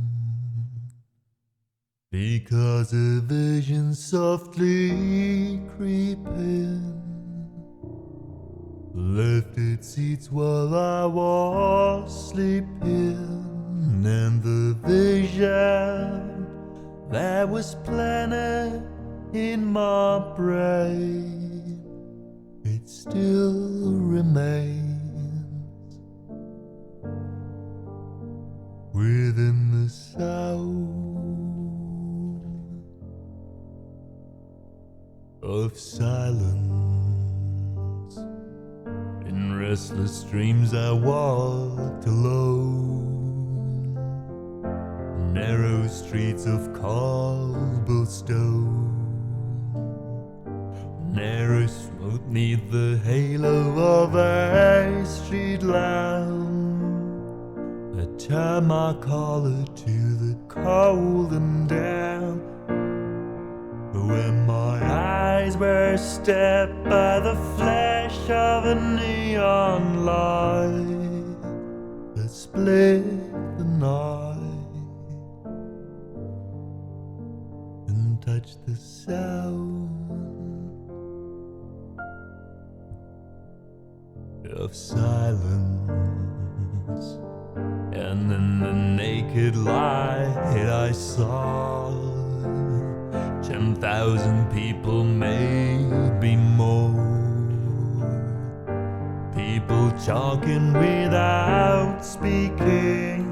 because a vision softly creeping lifted seats while I was sleeping, and the vision that was planted in my brain, it still remains within the sound of silence. In restless dreams I walked alone, narrow streets of cobblestone, narrow smoke neath the halo of a street lamp. I turn my collar to the cold and damp, but when my eyes were stabbed by the flash of a neon light that split the night and touched the sound of silence, and in the naked light I saw 10,000 people, maybe more. People talking without speaking,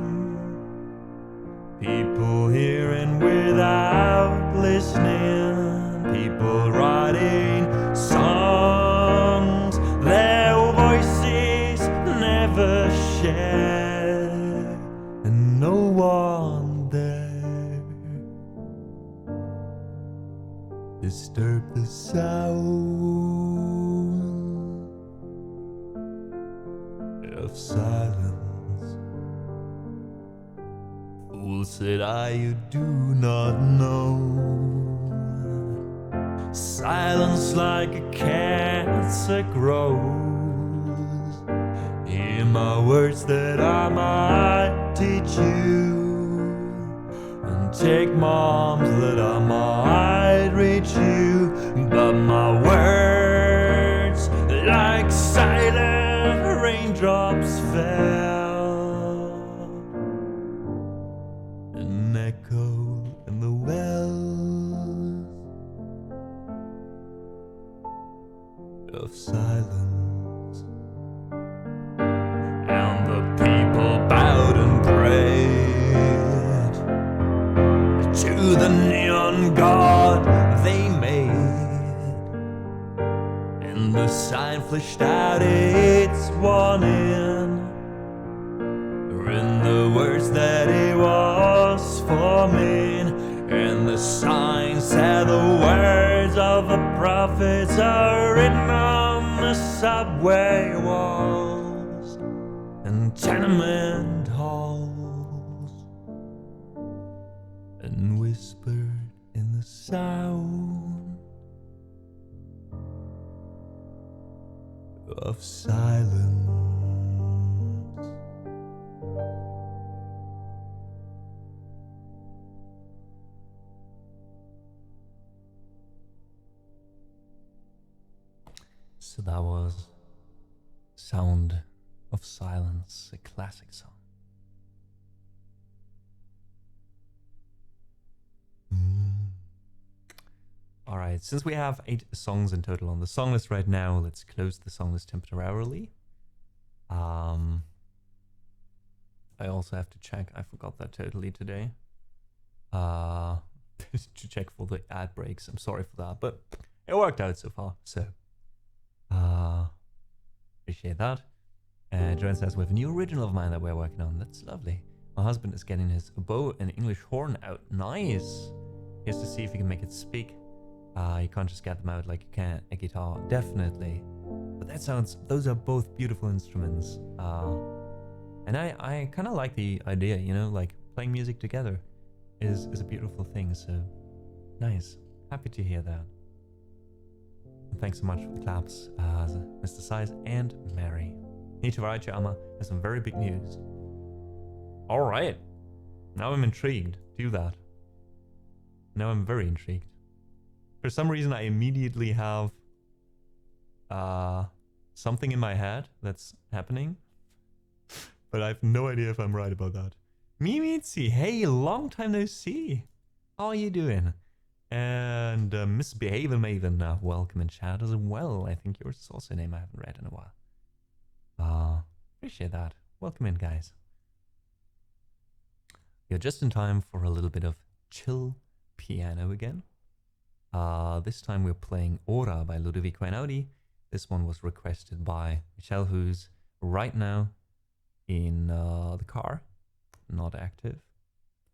people hearing without listening, people writing songs their voices never share, and no one there disturbed the sound of silence. Fool, said I, you do not know. Silence like a cancer grows. Hear my words that I might teach you, and take my arms that I might reach you. But my words, like silent raindrops, fell and echoed in the wells of silence. And the people bowed and prayed to the neon god they made, and the sign flashed out its warning in the words that it was forming, and the sign said the words of the prophets are written on the subway walls and tenement halls, and whispered in the sound of silence. So that was Sound of Silence, a classic song. Alright, since we have 8 songs in total on the song list right now, let's close the song list temporarily. I also have to check, I forgot that totally today. To check for the ad breaks, I'm sorry for that, but it worked out so far, so appreciate that. Joanne says, we have a new original of mine that we're working on. That's lovely. My husband is getting his oboe and English horn out. Nice. He has to see if he can make it speak. You can't just get them out like you can a guitar. Definitely. But that sounds, those are both beautiful instruments. And I kind of like the idea, you know, like playing music together. is a beautiful thing, so nice. Happy to hear that. And thanks so much for the claps, Mr. Size and Mary. Nichivaraichi-ama has some very big news. Alright. Now I'm intrigued. Do that. Now I'm very intrigued. For some reason I immediately have something in my head that's happening. But I have no idea if I'm right about that. Mimitsi, hey, long time no see. How are you doing? And Miss Behavior Maven, welcome in chat as well. I think yours is also a name I haven't read in a while. Appreciate that. Welcome in, guys. You're just in time for a little bit of chill piano again. This time we're playing Ora by Ludovico Einaudi. This one was requested by Michelle, who's right now in the car, not active.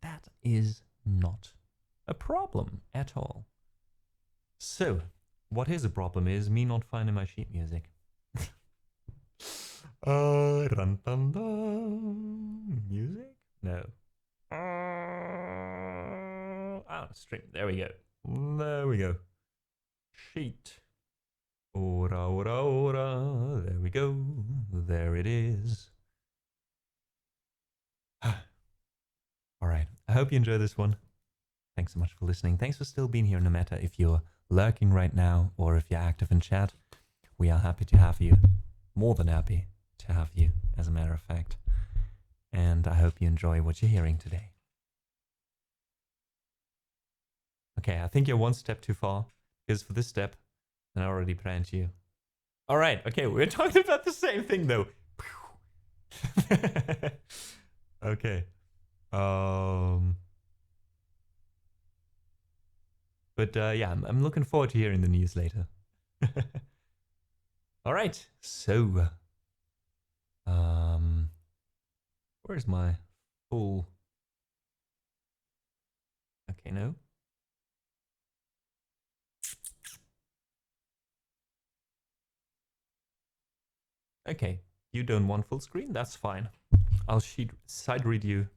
That is not a problem at all. So, what is a problem is me not finding my sheet music. Dun, dun, dun. Music? No. Stream. There we go. There we go. Sheet. Ora, ora, ora. There we go. There it is. Alright. I hope you enjoy this one. Thanks so much for listening. Thanks for still being here no matter if you're lurking right now or if you're active in chat. We are happy to have you. More than happy to have you, as a matter of fact. And I hope you enjoy what you're hearing today. Okay, I think you're one step too far, because for this step, I already planned you. Alright, okay, we're talking about the same thing though. Okay. But yeah, I'm looking forward to hearing the news later. Alright, so where's my full... Okay, no. Okay, you don't want full screen? That's fine. I'll side read you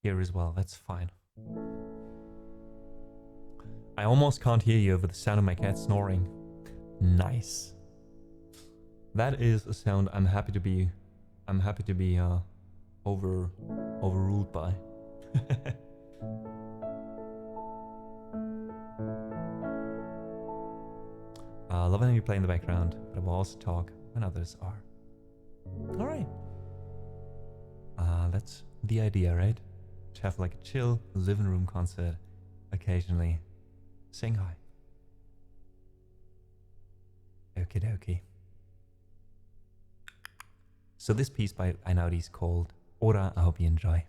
here as well. That's fine. I almost can't hear you over the sound of my cat snoring. Nice. That is a sound I'm happy to be overruled by. Love having you play in the background, but I will also talk when others are. Alright. That's the idea, right? To have like a chill living room concert, occasionally sing hi. Okie dokie. So this piece by Einaudi is called Ora. I hope you enjoy.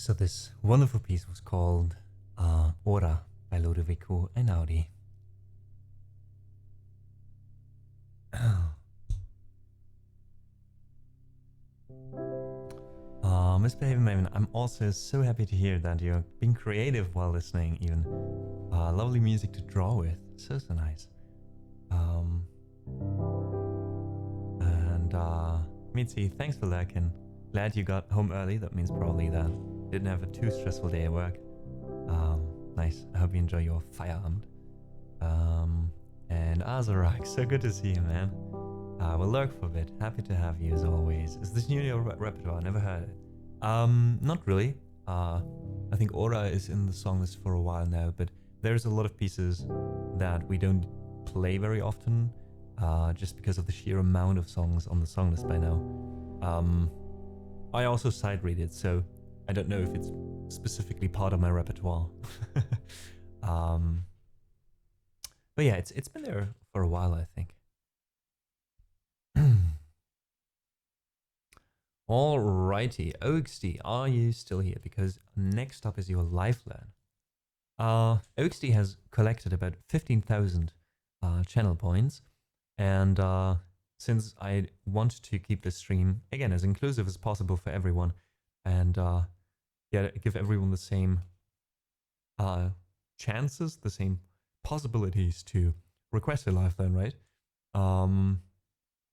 So this wonderful piece was called Ora by Lodovico Einaudi. Misbehaving Maven, I'm also so happy to hear that you're being creative while listening, even. Lovely music to draw with, so nice. And Mitzi, thanks for lurking. Glad you got home early, that means probably that didn't have a too stressful day at work. Nice, I hope you enjoy your firearmed. And Azarak, so good to see you, man. We'll lurk for a bit, happy to have you as always. Is this new in your repertoire? Never heard it. Not really. I think Aura is in the song list for a while now, but there's a lot of pieces that we don't play very often, just because of the sheer amount of songs on the song list by now. I also side read it, so I don't know if it's specifically part of my repertoire. But yeah, it's been there for a while, I think. Alrighty, OXD, are you still here? Because next up is your life learn. OXD has collected about 15,000 channel points, and since I want to keep the stream again as inclusive as possible for everyone, and give everyone the same chances, the same possibilities to request a life learn, right?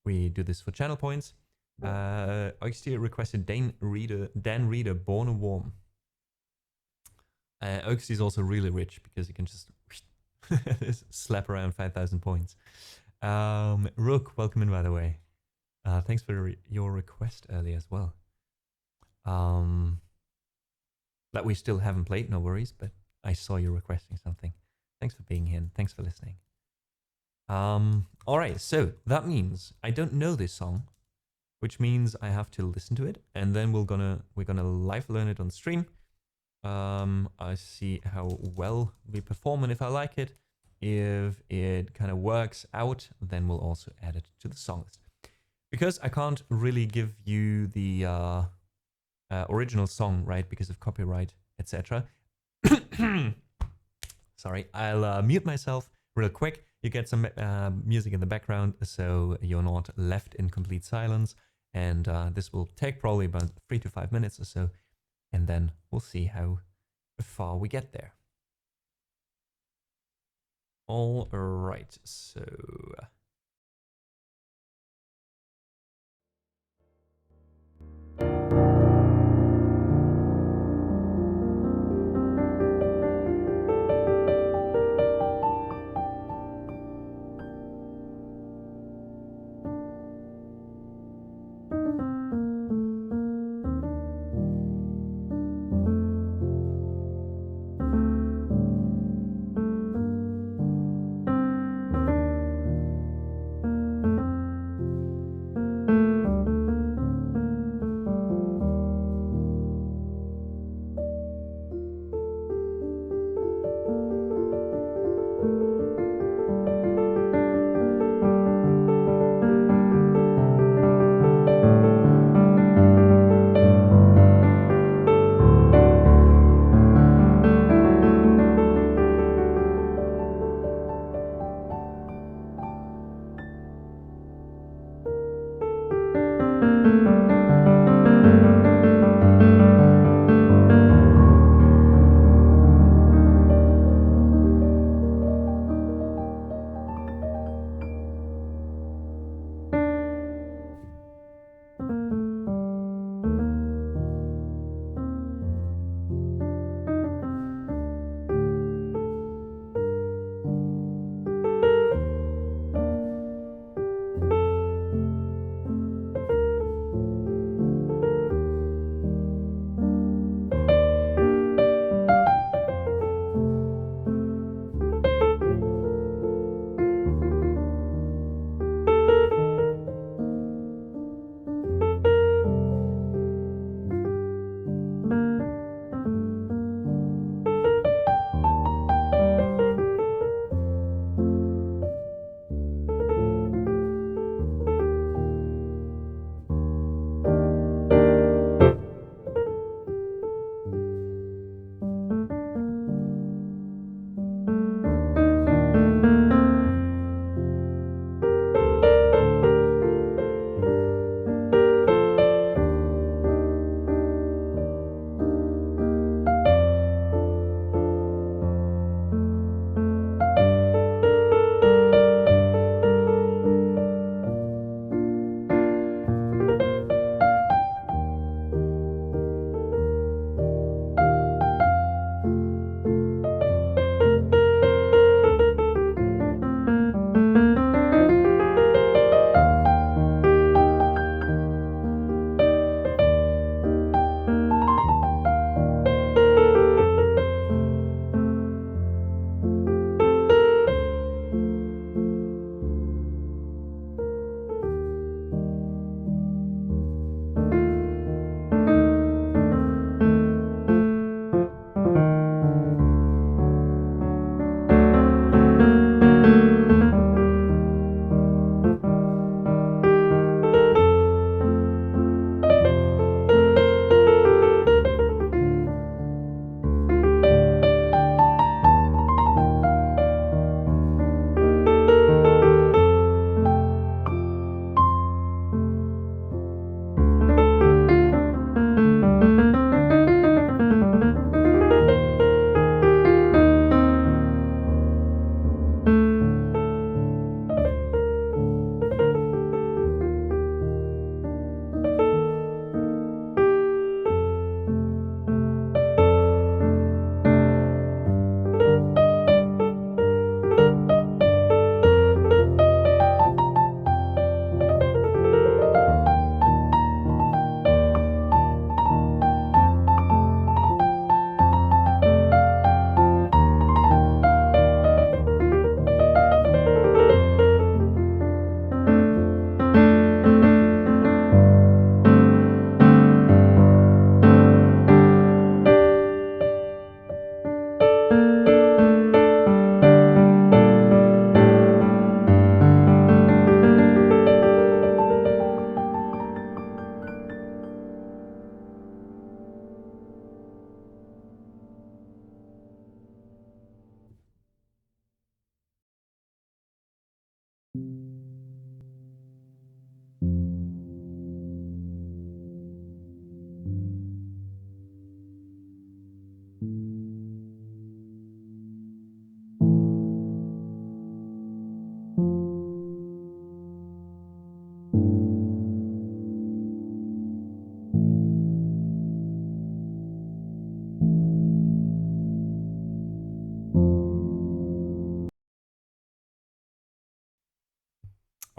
We do this for channel points. OXD requested Dan Reader, Born a Worm. OXD is also really rich because he can just slap around 5,000 points. Rook, welcome in, by the way. Thanks for your request earlier as well. That we still haven't played, no worries, but I saw you requesting something. Thanks for being here and thanks for listening. Alright, so that means I don't know this song, which means I have to listen to it, and then we're gonna live learn it on stream. I see how well we perform, and if I like it, if it kind of works out, then we'll also add it to the song list. Because I can't really give you the original song, right, because of copyright, etc. Sorry, I'll mute myself real quick. You get some music in the background, so you're not left in complete silence. And this will take probably about 3 to 5 minutes or so, and then we'll see how far we get there. All right, so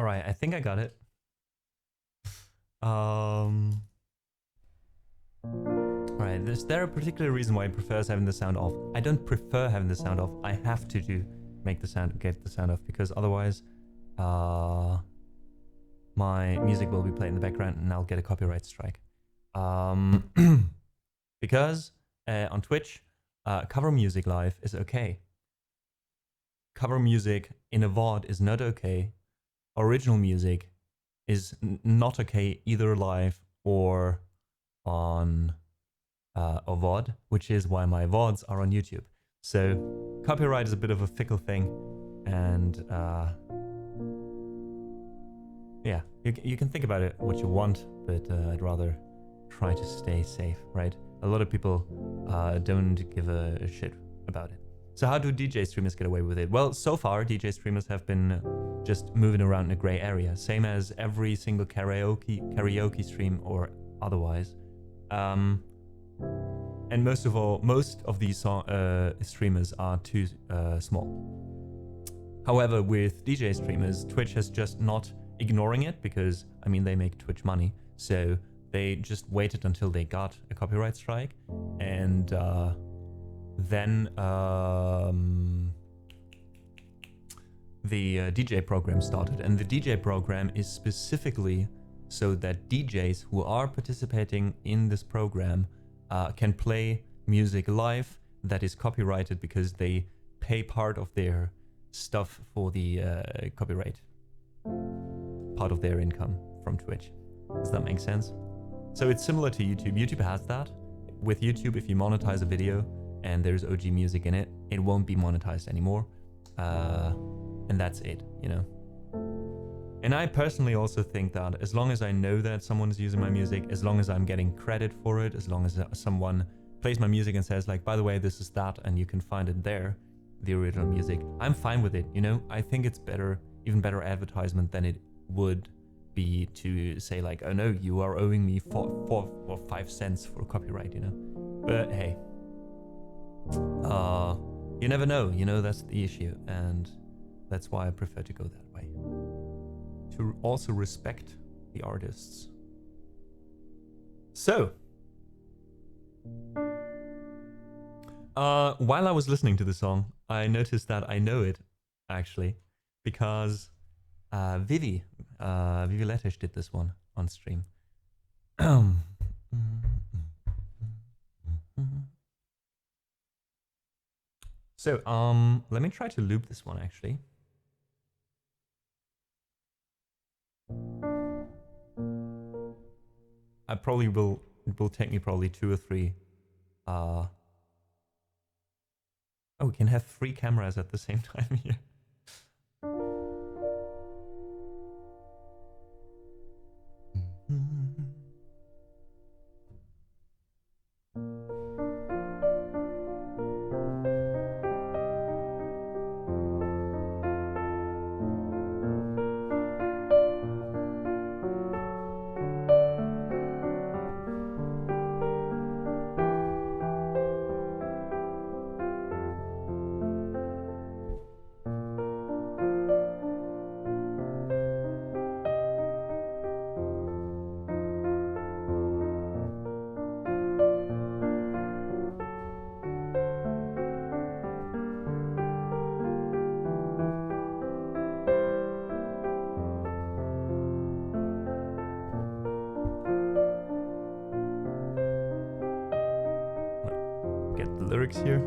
All right, I think I got it. Right, is there a particular reason why I prefer having the sound off? I don't prefer having the sound off. I have to get the sound off, because otherwise, my music will be played in the background and I'll get a copyright strike. Because on Twitch, cover music live is okay. Cover music in a VOD is not okay. Original music is not okay either live or on a VOD, which is why my VODs are on YouTube. So copyright is a bit of a fickle thing, and yeah, you can think about it what you want, but I'd rather try to stay safe, right? A lot of people don't give a shit about it. So how do DJ streamers get away with it? Well, so far DJ streamers have been just moving around in a gray area, same as every single karaoke stream or otherwise. And most of these streamers are too small. However, with DJ streamers, Twitch has just not ignoring it, because I mean they make Twitch money, so they just waited until they got a copyright strike, and then the DJ program started. And the DJ program is specifically so that DJs who are participating in this program can play music live that is copyrighted, because they pay part of their stuff for the copyright, part of their income from Twitch. Does that make sense? So it's similar to YouTube. YouTube has that. With YouTube, if you monetize a video and there's OG music in it, it won't be monetized anymore. And that's it, you know? And I personally also think that as long as I know that someone is using my music, as long as I'm getting credit for it, as long as someone plays my music and says like, by the way, this is that, and you can find it there, the original music, I'm fine with it, you know? I think it's better, even better advertisement than it would be to say like, oh no, you are owing me 4 or 5 cents for copyright, you know? But hey, you never know, you know, that's the issue, and that's why I prefer to go that way. To also respect the artists. So, while I was listening to the song, I noticed that I know it, actually, because Vivi Lettish did this one on stream. So, let me try to loop this one, actually. It will take me probably 2 or 3. Oh, we can have 3 cameras at the same time here. Lyrics here.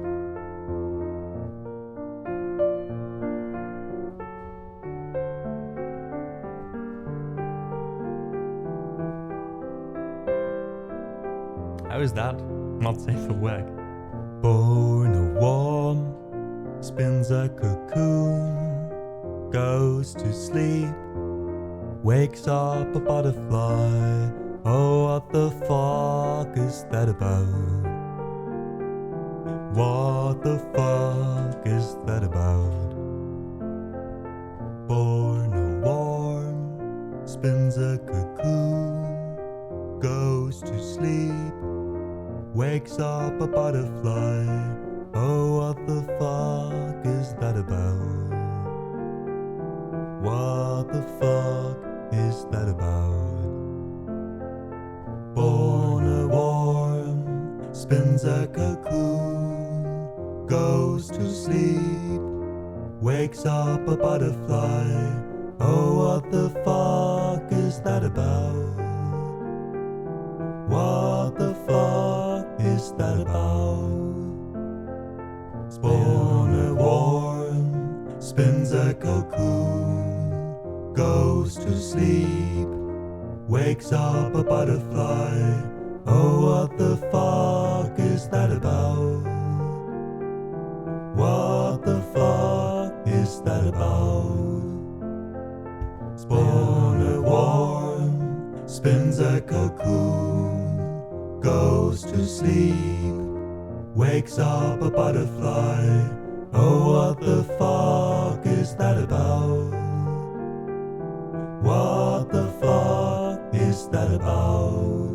How is that not safe for work? Born a worm, spins a cocoon, goes to sleep, wakes up a butterfly. Oh, what the fuck is that about? What the fuck is that about? Born a worm, spins a cocoon, goes to sleep, wakes up a butterfly. Oh, what the fuck is that about? What the fuck is that about? Born a worm, spins a cocoon, goes to sleep, wakes up a butterfly. Oh, what the fuck is that about? What the fuck is that about? Born a worm, spins a cocoon, goes to sleep, wakes up a butterfly. Oh, what the fuck is that about? What the fuck is that about? Born a worm, spins a cocoon, goes to sleep, wakes up a butterfly. Oh, what the fuck is that about? What the fuck is that about?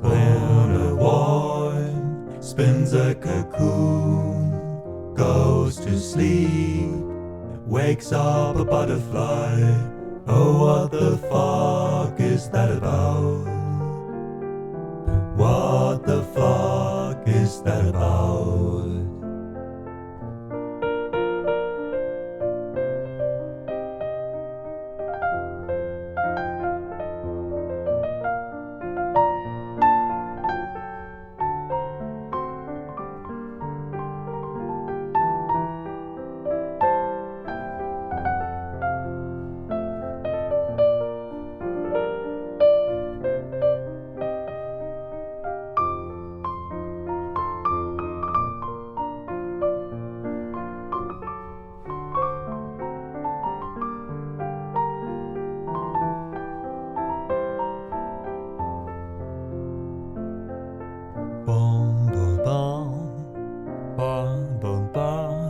Born a worm, spins a cocoon, goes to sleep, wakes up a butterfly. Oh, what the fuck is that about? What the fuck is that about? Bum bum bum bum bum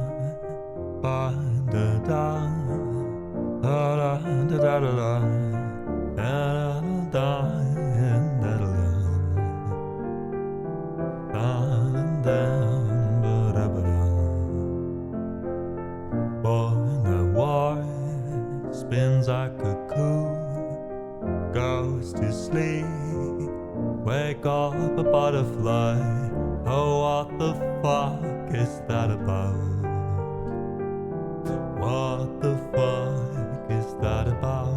ba da da da da da da da da da da da da da. Born a war, spins a cocoon, goes to sleep, wake up a butterfly. Oh, what the fuck is that about? What the fuck is that about?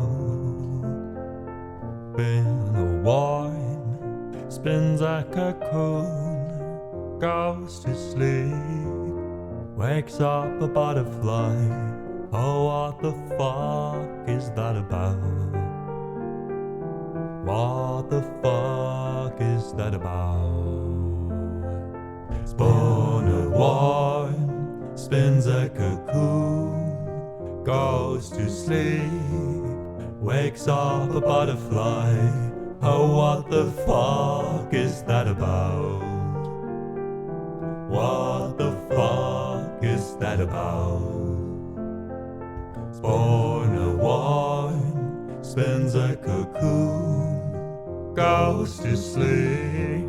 Been a worm, spins a cocoon, goes to sleep, wakes up a butterfly. Oh, what the fuck is that about? What the fuck is that about? Born a worm, spins a cocoon, goes to sleep, wakes up a butterfly. Oh, what the fuck is that about? What the fuck is that about? Born a worm, spins a cocoon, goes to sleep,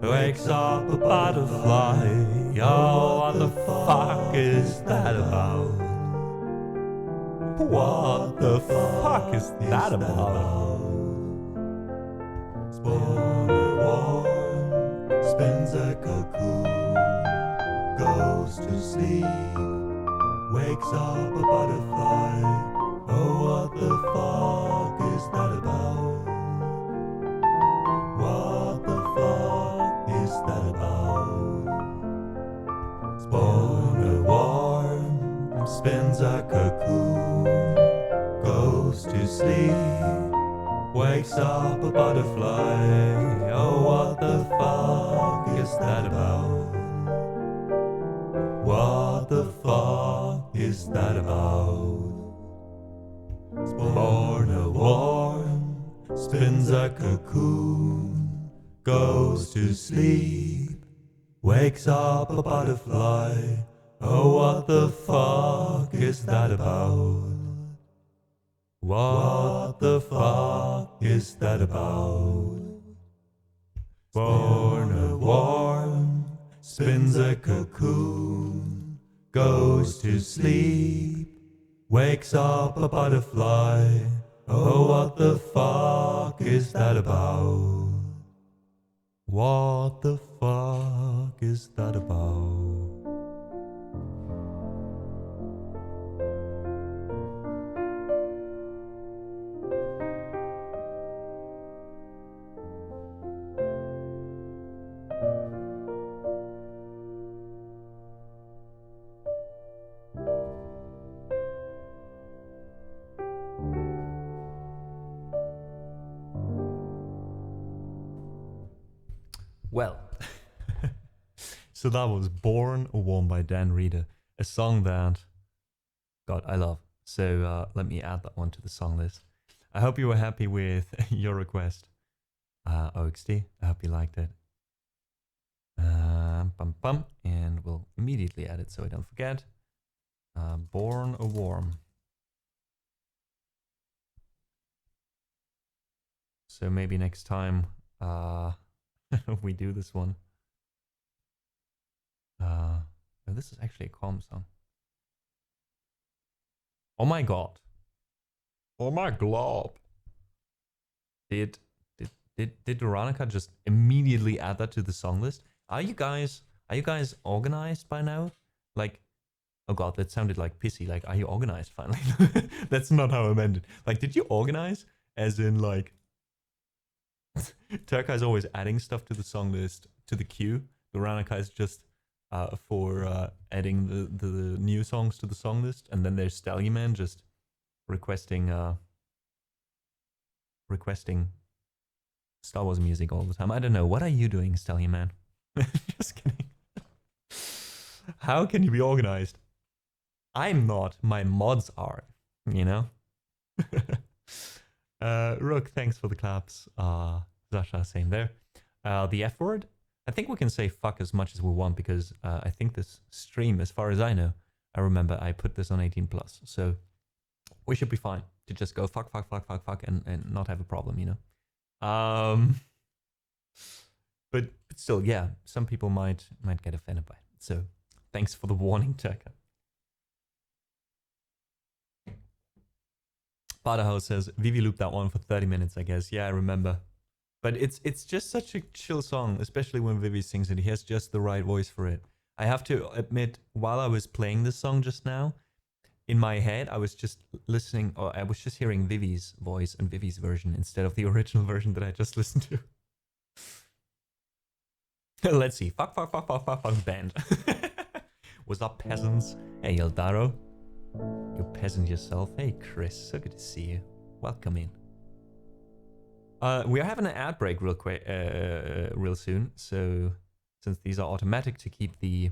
wakes up a butterfly. Oh, what the fuck is that about? What the fuck is that about? Born a worm, spins a cocoon, goes to sleep, wakes up a butterfly. Oh, what the fuck is that about? What the fuck is that about? Born a worm, spins a cocoon, goes to sleep, wakes up a butterfly. Oh, what the fuck is that about? What the fuck is that about? Born a worm, spins a cocoon, goes to sleep, wakes up a butterfly. Oh, what the fuck is that about? What the fuck is that about? Born a worm, spins a cocoon, goes to sleep, wakes up a butterfly. Oh, what the fuck is that about? What the fuck is that about? Well, so that was Born a Warm by Dan Reeder, a song that, God, I love. So let me add that one to the song list. I hope you were happy with your request, OXD. I hope you liked it. Bum bum, and we'll immediately add it so I don't forget. Born a Warm. So maybe next time we do this one. Oh, this is actually a calm song. Oh my god. Oh my glob. Did Veronica just immediately add that to the song list? Are you guys organized by now? Like, oh god, that sounded like pissy. Like, are you organized finally? That's not how I meant it. Like, did you organize? As in, like, Turka is always adding stuff to the song list, to the queue. Veronica is just for adding the new songs to the song list. And then there's Stallion Man just requesting Star Wars music all the time. I don't know. What are you doing, Stallion Man? Just kidding. How can you be organized? I'm not. My mods are, you know? Rook, thanks for the claps. Zasha, same there. The F word? I think we can say fuck as much as we want because I think this stream, as far as I know, I remember I put this on 18 plus. So we should be fine to just go fuck, fuck, fuck, fuck, fuck and not have a problem, you know? But still, yeah, some people might get offended by it. So thanks for the warning, Turka. Badahouse says, Vivi looped that one for 30 minutes, I guess. Yeah, I remember. But it's just such a chill song, especially when Vivi sings it. He has just the right voice for it. I have to admit, while I was playing this song just now, in my head, I was just listening, or I was just hearing Vivi's voice and Vivi's version instead of the original version that I just listened to. Let's see. Fuck, fuck, fuck, fuck, fuck, fuck, band. What's up, peasants? Hey, Eldaro. You peasant yourself. Hey, Chris. So good to see you. Welcome in. We are having an ad break real quick, real soon. So, since these are automatic to keep the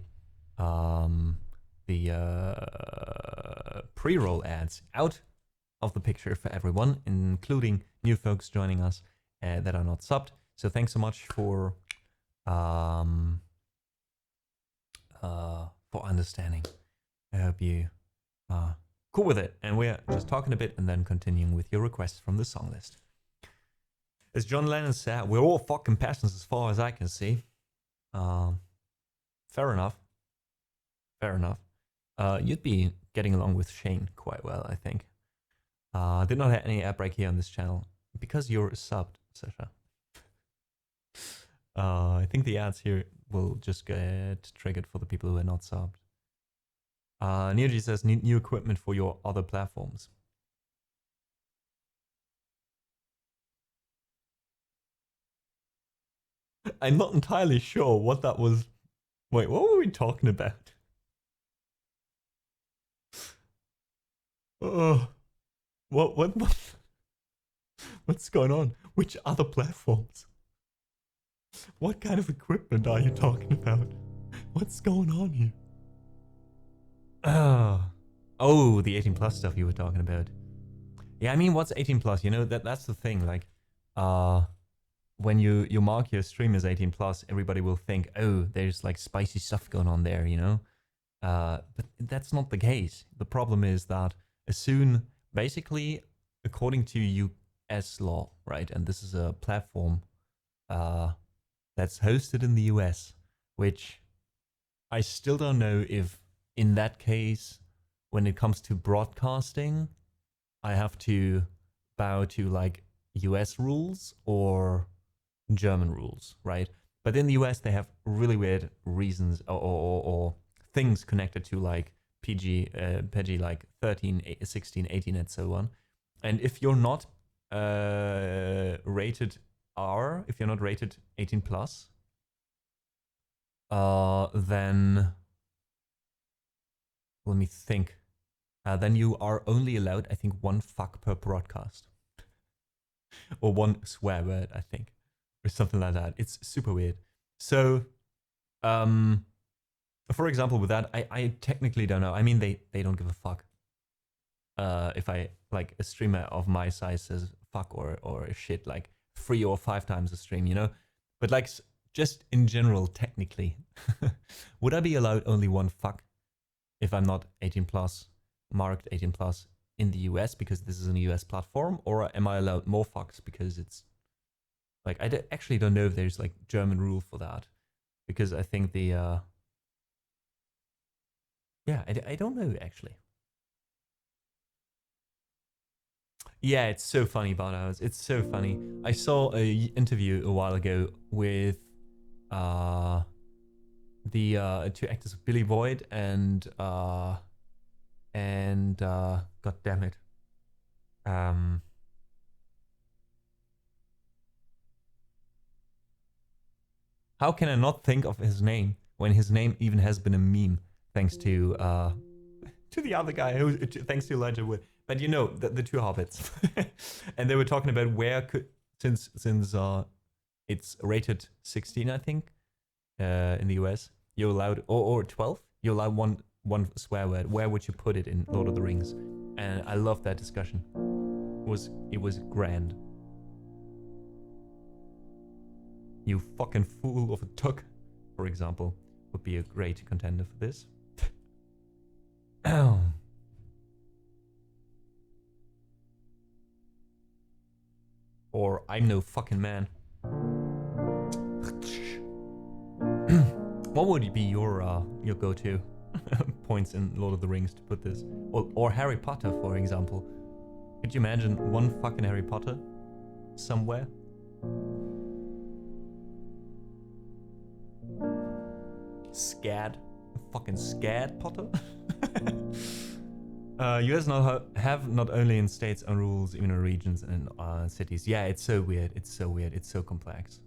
pre-roll ads out of the picture for everyone, including new folks joining us that are not subbed. So thanks so much for understanding. I hope you are cool with it. And we're just talking a bit and then continuing with your requests from the song list. As John Lennon said, we're all fucking peasants as far as I can see. Fair enough. Fair enough. You'd be getting along with Shane quite well, I think. Did not have any ad break here on this channel because you're subbed, Sasha. I think the ads here will just get triggered for the people who are not subbed. Neoji says, need new equipment for your other platforms. I'm not entirely sure what that was. Wait, what were we talking about? What's going on? Which other platforms? What kind of equipment are you talking about? What's going on here? Oh, the 18 plus stuff you were talking about. Yeah, I mean, what's 18 plus? You know, that's the thing. Like, when you mark your stream as 18 plus, everybody will think, oh, there's like spicy stuff going on there, you know? But that's not the case. The problem is that as soon, basically, according to US law, right? And this is a platform that's hosted in the US, which I still don't know if in that case when it comes to broadcasting, I have to bow to like US rules or German rules, right? But in the US, they have really weird reasons or things connected to like PG like 13, 16, 18, and so on. And if you're not rated R, if you're not rated 18 plus, then let me think. Then you are only allowed, I think, 1 fuck per broadcast. Or 1 swear word, I think. Or something like that. It's super weird. So, for example, with that, I technically don't know. I mean, they don't give a fuck. If I, like, a streamer of my size says fuck or shit, like 3 or 5 times a stream, you know? But, like, just in general, technically, would I be allowed only 1 fuck if I'm not 18 plus, marked 18 plus in the US because this is a US platform? Or am I allowed more fucks because it's, like, I actually don't know if there's, like, German rule for that. Because I think the, yeah, I don't know, actually. Yeah, it's so funny, Barnhouse. It's so funny. I saw a interview a while ago with the 2 actors of Billy Boyd and god damn it. How can I not think of his name when his name even has been a meme thanks to the other guy who thanks to Elijah Wood. But you know, the 2 hobbits. And they were talking about where could, since it's rated 16, I think, in the US, you're allowed, or 12, you're allowed one swear word. Where would you put it in Lord of the Rings? And I love that discussion. It was grand. You fucking fool of a tuck, for example, would be a great contender for this. Or I'm no fucking man. What would be your go-to points in Lord of the Rings to put this? Or Harry Potter, for example. Could you imagine 1 fucking Harry Potter somewhere? Scared? Fucking scared Potter? US have not only in states and rules, even in regions and cities. Yeah, it's so weird. It's so weird. It's so complex.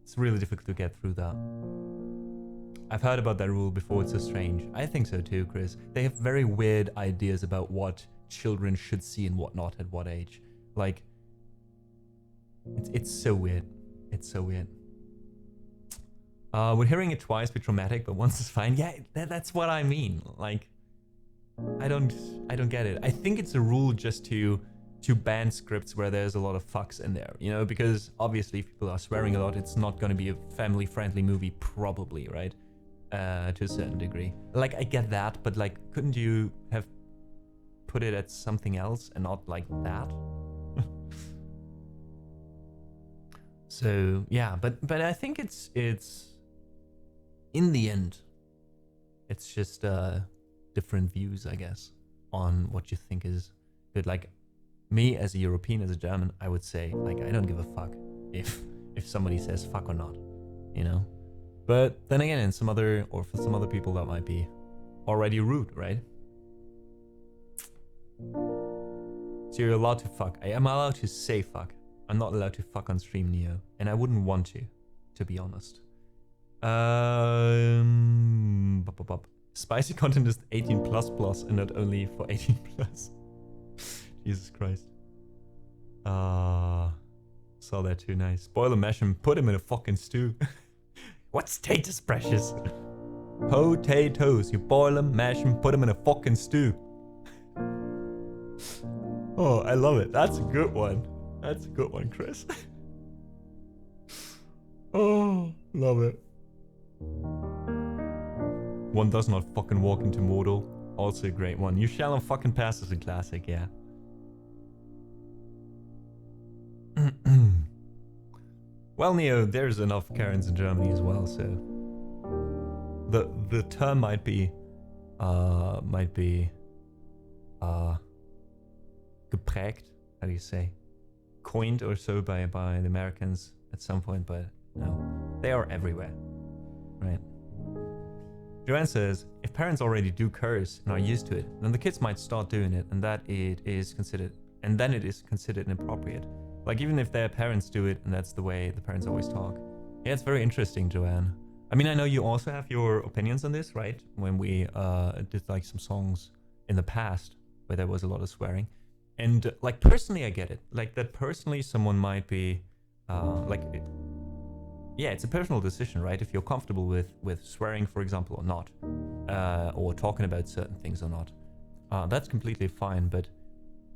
It's really difficult to get through that. I've heard about that rule before. It's so strange. I think so too, Chris. They have very weird ideas about what children should see and what not at what age. Like, it's so weird. It's so weird. Would hearing it twice be traumatic, but once is fine? Yeah, that's what I mean. Like, I don't get it. I think it's a rule just to ban scripts where there's a lot of fucks in there, you know, because obviously if people are swearing a lot, it's not going to be a family-friendly movie, probably, right? To a certain degree. Like, I get that, but like, couldn't you have put it at something else and not like that? So yeah, but I think it's in the end, it's just different views, I guess, on what you think is good. Like, me as a European, as a German, I would say, like, I don't give a fuck if somebody says fuck or not, you know? But then again, for some other people, that might be already rude, right? So you're allowed to fuck. I am allowed to say fuck. I'm not allowed to fuck on stream, Neo. And I wouldn't want to be honest. Spicy content is 18 plus and not only for 18 plus. Jesus Christ. Saw that too, nice. Boil and mash him, put him in a fucking stew. What status, precious? Potatoes, you boil them, mash them, put them in a fucking stew. Oh, I love it. That's a good one. That's a good one, Chris. Oh, love it. One does not fucking walk into Mordor. Also a great one. You shall not fucking pass is a classic, yeah. Well, Neo, there's enough Karens in Germany as well, so the term might be geprägt, how do you say, coined or so by the Americans at some point, but no, they are everywhere, right? Joanne says, if parents already do curse and are used to it, then the kids might start doing it, and then it is considered inappropriate. Like, even if their parents do it and that's the way the parents always talk. Yeah, it's very interesting, Joanne. I mean, I know you also have your opinions on this, right? When we did like some songs in the past where there was a lot of swearing. And like, personally, I get it. Like, that personally someone might be yeah, it's a personal decision, right? If you're comfortable with swearing, for example, or not, or talking about certain things or not, that's completely fine. But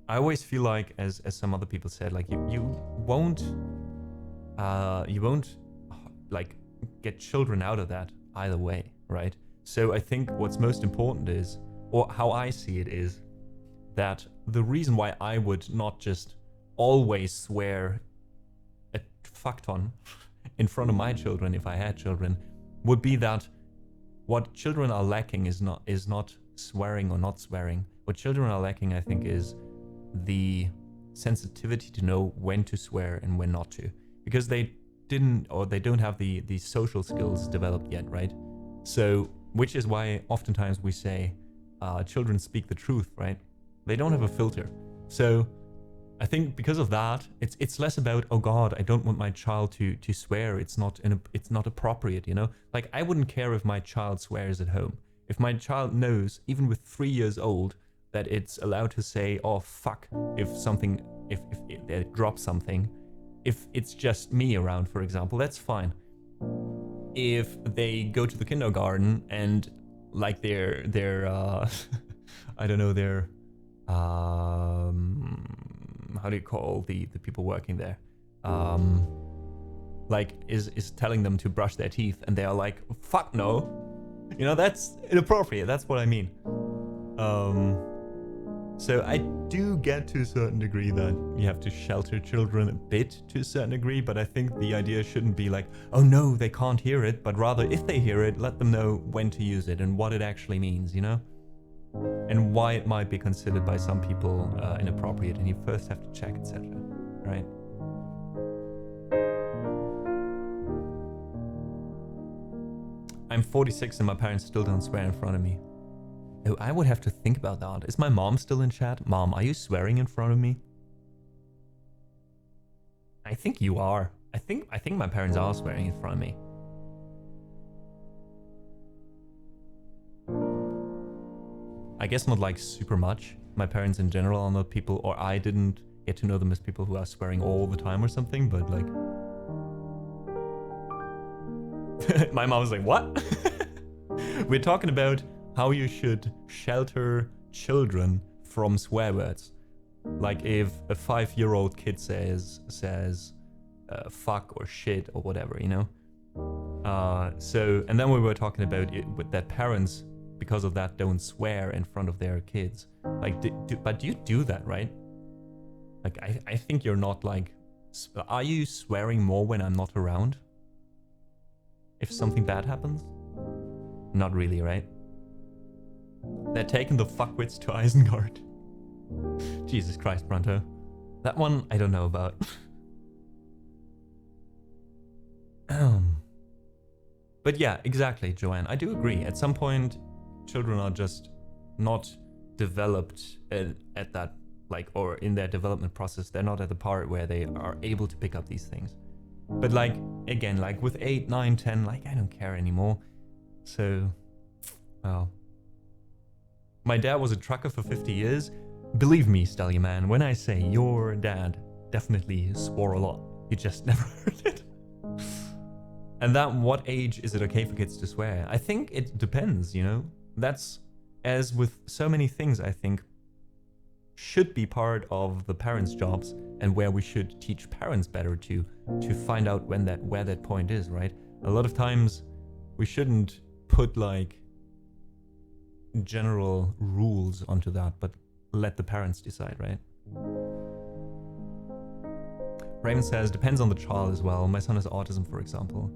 I always feel like, as some other people said, like you won't like get children out of that either way, right? So I think what's most important is, or how I see it is, that the reason why I would not just always swear a fuck ton in front of my children, if I had children, would be that what children are lacking is not swearing or not swearing. What children are lacking, I think, is the sensitivity to know when to swear and when not to, because they don't have the social skills developed yet, right? So, which is why oftentimes we say children speak the truth, right? They don't have a filter. So I think because of that, it's less about, oh God, I don't want my child to swear. It's not appropriate, you know? Like, I wouldn't care if my child swears at home. If my child knows, even with 3 years old, that it's allowed to say, oh fuck, if they drop something, if it's just me around, for example, that's fine. If they go to the kindergarten and like they're I don't know, they're how do you call the people working there? Like is telling them to brush their teeth and they are like, fuck no. You know, that's inappropriate. That's what I mean. So I do get to a certain degree that you have to shelter children a bit to a certain degree, but I think the idea shouldn't be like, oh no, they can't hear it, but rather if they hear it, let them know when to use it and what it actually means, you know? And why it might be considered by some people inappropriate, and you first have to check, etc. Right? I'm 46 and my parents still don't swear in front of me. Oh, I would have to think about that. Is my mom still in chat? Mom, are you swearing in front of me? I think you are. I think my parents are swearing in front of me. I guess not like super much. My parents in general are not people, or I didn't get to know them as people who are swearing all the time or something, but like... My mom was like, what? We're talking about how you should shelter children from swear words. Like if a 5-year-old kid says fuck or shit or whatever, you know? So, and then we were talking about it with that parents, because of that, don't swear in front of their kids. Like, but do you do that, right? Like, I think you're not like... Are you swearing more when I'm not around? If something bad happens? Not really, right? They're taking the fuckwits to Isengard. Jesus Christ, Brunto. That one, I don't know about. But yeah, exactly, Joanne. I do agree. At some point, children are just not developed at that, like, or in their development process, they're not at the part where they are able to pick up these things. But like, again, like with 8, 9, 10, like, I don't care anymore. So, well. My dad was a trucker for 50 years. Believe me, Stallion Man, when I say your dad definitely swore a lot, you just never heard it. And that, what age is it okay for kids to swear? I think it depends, you know? That's, as with so many things, I think, should be part of the parents' jobs, and where we should teach parents better to find out where that point is, right? A lot of times, we shouldn't put like general rules onto that, but let the parents decide, right? Raven says, depends on the child as well. My son has autism, for example.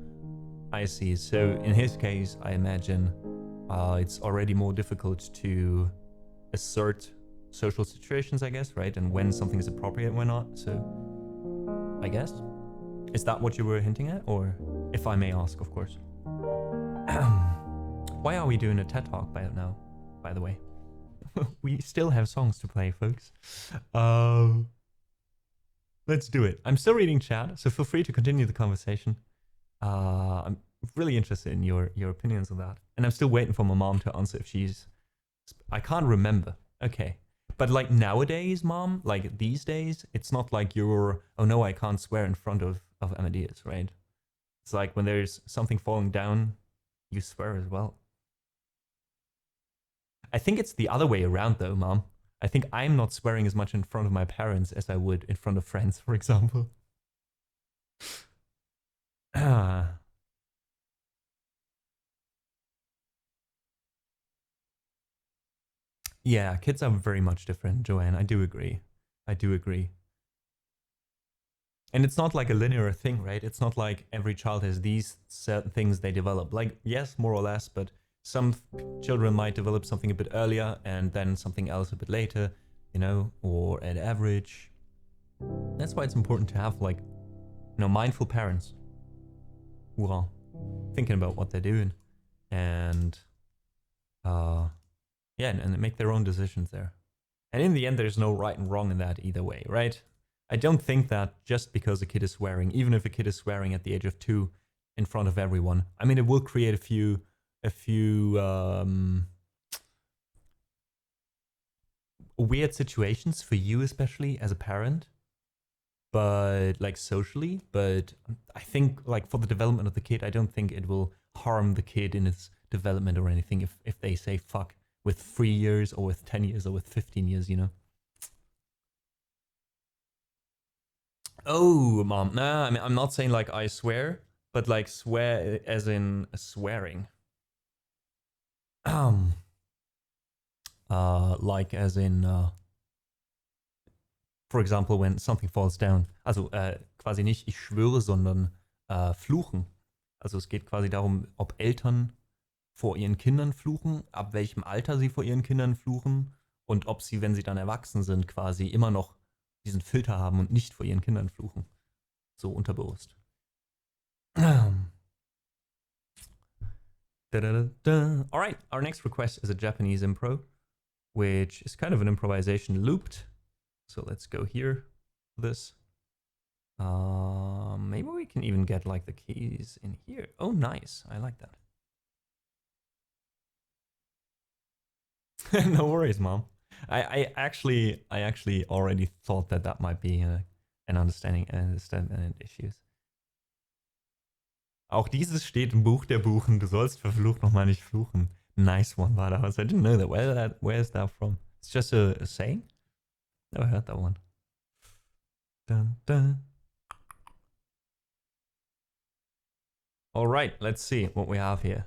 I see. So in his case, I imagine it's already more difficult to assert social situations, I guess, right? And when something is appropriate and when not. So, I guess. Is that what you were hinting at? Or, if I may ask, of course. Why are we doing a TED Talk now, by the way? We still have songs to play, folks. Let's do it. I'm still reading chat, so feel free to continue the conversation. I'm really interested in your opinions on that. And I'm still waiting for my mom to answer if she's... I can't remember. Okay. But like nowadays, mom, like these days, it's not like you're, oh no, I can't swear in front of Amadeus, right? It's like when there's something falling down, you swear as well. I think it's the other way around though, mom. I think I'm not swearing as much in front of my parents as I would in front of friends, for example. Yeah, kids are very much different, Joanne. I do agree. I do agree. And it's not like a linear thing, right? It's not like every child has these certain things they develop. Like, yes, more or less, but some children might develop something a bit earlier and then something else a bit later, you know, or at average. That's why it's important to have, like, you know, mindful parents who are thinking about what they're doing and, yeah, and make their own decisions there. And in the end, there's no right and wrong in that either way, right? I don't think that just because a kid is swearing, even if a kid is swearing at the age of 2 in front of everyone, I mean, it will create a few weird situations for you, especially as a parent, but like socially. But I think like for the development of the kid, I don't think it will harm the kid in its development or anything if they say fuck with 3 years or with 10 years or with 15 years, you know? Oh, mom. Nah, I mean, I'm not saying like I swear, but like swear as in swearing. Like as in, for example, when something falls down. Also quasi nicht ich schwöre, sondern fluchen. Also es geht quasi darum, ob Eltern vor ihren Kindern fluchen, ab welchem Alter sie vor ihren Kindern fluchen und ob sie, wenn sie dann erwachsen sind, quasi immer noch diesen Filter haben und nicht vor ihren Kindern fluchen. So unterbewusst. All right, our next request is a Japanese impro, which is kind of an improvisation looped. So let's go here for this. Maybe we can even get like the keys in here. Oh, nice. I like that. No worries, mom. I actually already thought that might be an understanding issues. Auch dieses steht im Buch der Buchen. Du sollst verflucht nochmal nicht fluchen. Nice one, Vadawas. I didn't know that. Where is that from? It's just a saying? Never heard that one. Dun, dun. All right, let's see what we have here.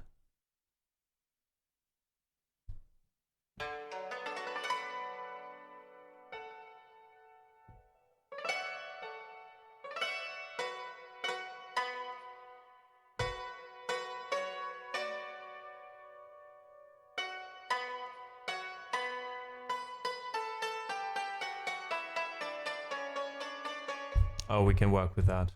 Oh, we can work with that.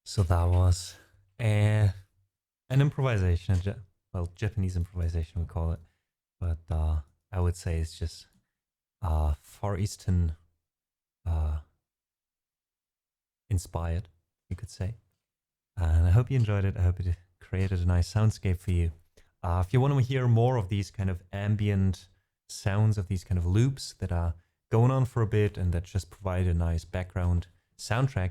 So that was an improvisation, well, Japanese improvisation we call it, but I would say it's just Far Eastern inspired, you could say. And I hope you enjoyed it. I hope it created a nice soundscape for you. If you want to hear more of these kind of ambient sounds, of these kind of loops that are going on for a bit and that just provide a nice background soundtrack,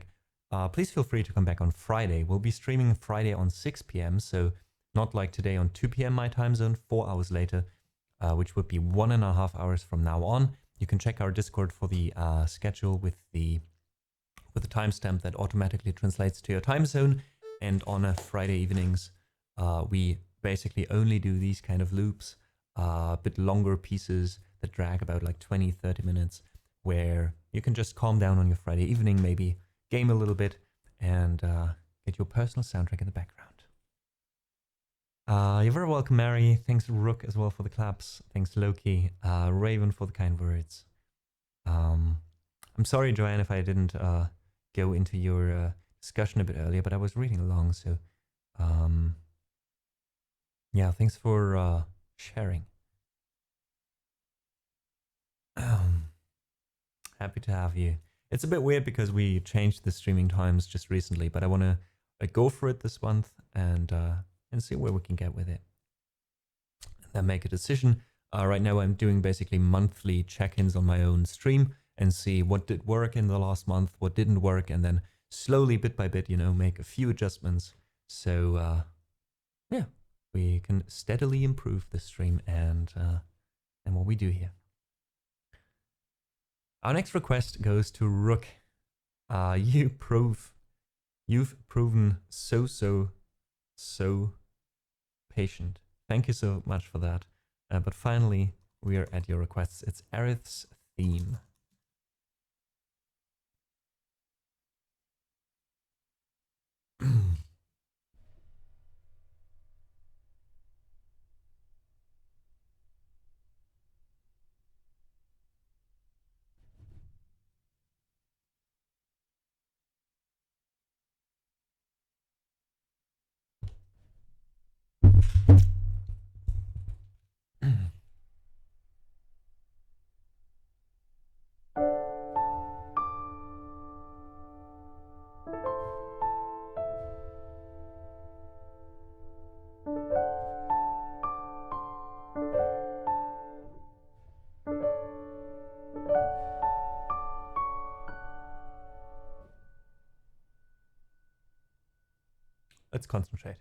please feel free to come back on Friday. We'll be streaming Friday on 6 p.m. So not like today on 2 p.m. my time zone, 4 hours later, which would be 1.5 hours from now on. You can check our Discord for the schedule with the timestamp that automatically translates to your time zone. And on Friday evenings, we basically only do these kind of loops, a bit longer pieces that drag about like 20-30 minutes, where you can just calm down on your Friday evening, maybe game a little bit, and get your personal soundtrack in the background. You're very welcome, Mary. Thanks, Rook, as well for the claps. Thanks, Loki. Raven for the kind words. I'm sorry, Joanne, if I didn't go into your discussion a bit earlier, but I was reading along, so yeah, thanks for sharing. Happy to have you. It's a bit weird because we changed the streaming times just recently, but I want to go for it this month and see where we can get with it. And then make a decision. Right now I'm doing basically monthly check-ins on my own stream and see what did work in the last month, what didn't work, and then slowly, bit by bit, you know, make a few adjustments. So yeah, we can steadily improve the stream and what we do here. Our next request goes to Rook. You've proven so patient. Thank you so much for that. But finally, we are at your requests. It's Aerith's theme. Let's concentrate.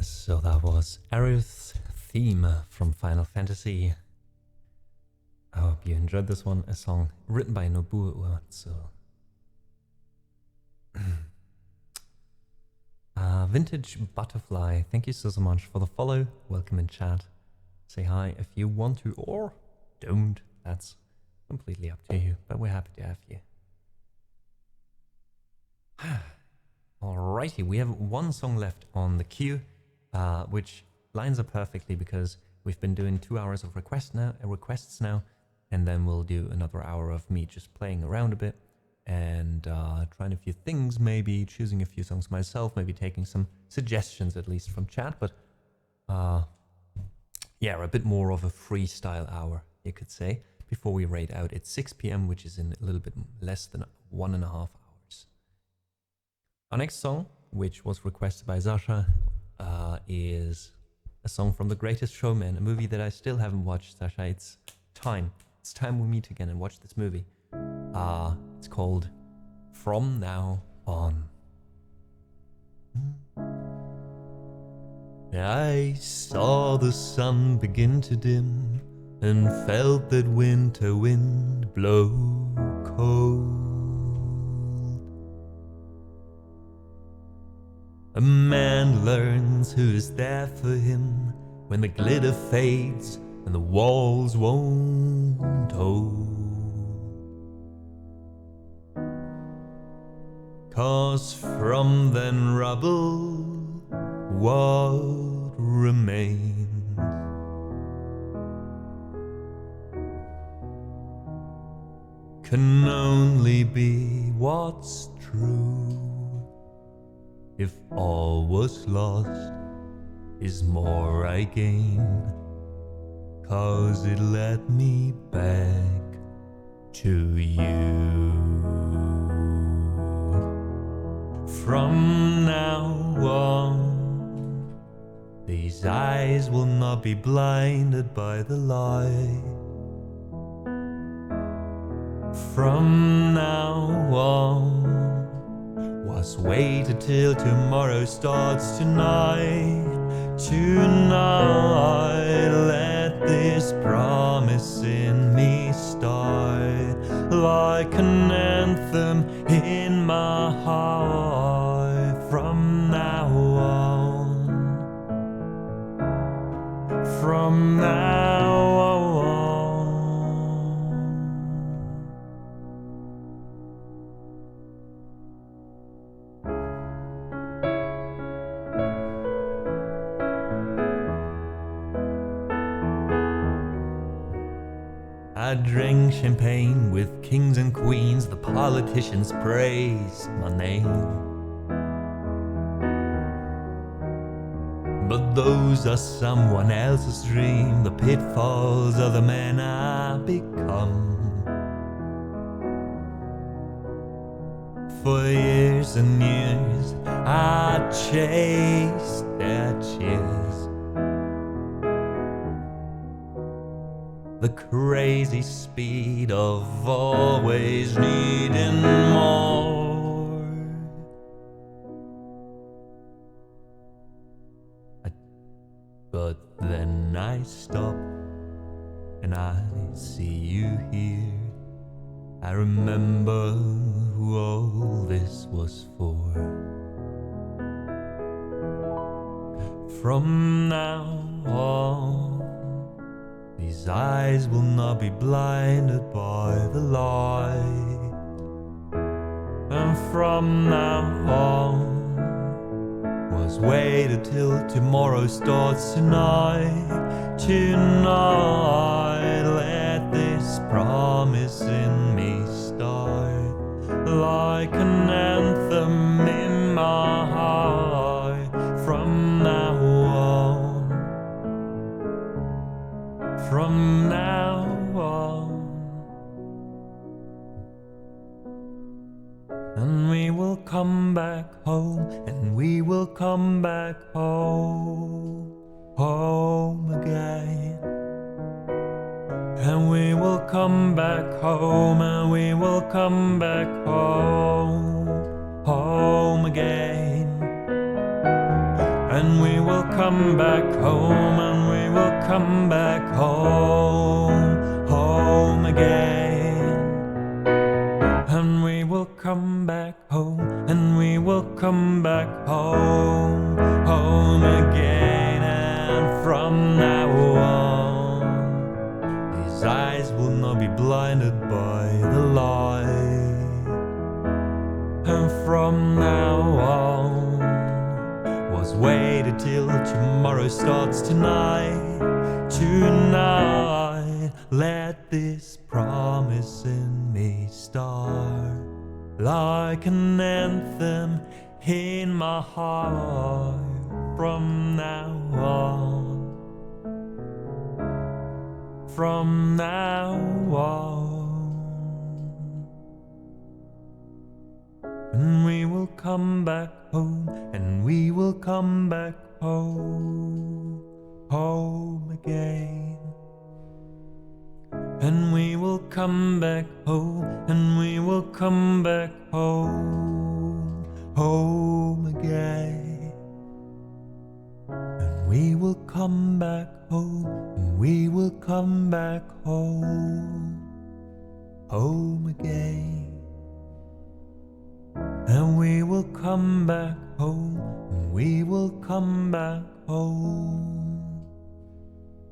So that was Aerith's theme from Final Fantasy. I hope you enjoyed this one, a song written by Nobuo Uematsu. Vintage Butterfly, thank you so much for the follow. Welcome in chat. Say hi if you want to or don't. That's completely up to you, but we're happy to have you. Alrighty, we have one song left on the queue, which lines up perfectly because we've been doing 2 hours of requests now, and then we'll do another hour of me just playing around a bit and trying a few things, maybe choosing a few songs myself, maybe taking some suggestions at least from chat, but yeah, a bit more of a freestyle hour, you could say, before we raid out at 6 p.m, which is in a little bit less than 1.5 hours. Our next song, which was requested by Sasha, is a song from The Greatest Showman, a movie that I still haven't watched, Sasha. It's time. It's time we meet again and watch this movie. It's called From Now On. I saw the sun begin to dim and felt that winter wind blow cold. A man learns who is there for him when the glitter fades and the walls won't hold. 'Cause from then rubble what remains can only be what's true. If all was lost is more I gain, 'cause it led me back to you. From now on, these eyes will not be blinded by the light. From now on, was waited till tomorrow starts tonight. Tonight, let this promise in me start like an anthem in my heart. From now on, from now on. I drank champagne with kings and queens, the politicians praised my name. But those are someone else's dream, the pitfalls of the man I become. For years and years I chased their cheers, the crazy speed of always needing more. But then I stop and I see you here. I remember who all this was for. From now on, these eyes will not be blinded by the light. And from now on, was waited till tomorrow starts tonight. Tonight, let this promise in me start like an anthem in my heart. From now on, from now on, and we will come back home, and we will come back home, home again. And we will come back home, and we will come back home, home again. and we will come back home, and we will come back home, home again. And we will come back home, and we will come back home, home again. And from now on, these eyes will not be blinded by the light. And from now on, was waited till tomorrow starts tonight. Tonight, let this promise in me start like an anthem in my heart. From now on, from now on, and we will come back home, and we will come back home, home again. And we will come back home, and we will come back home, home again. And we will come back home, and we will come back home, home again. And we will come back home, and we will come back home,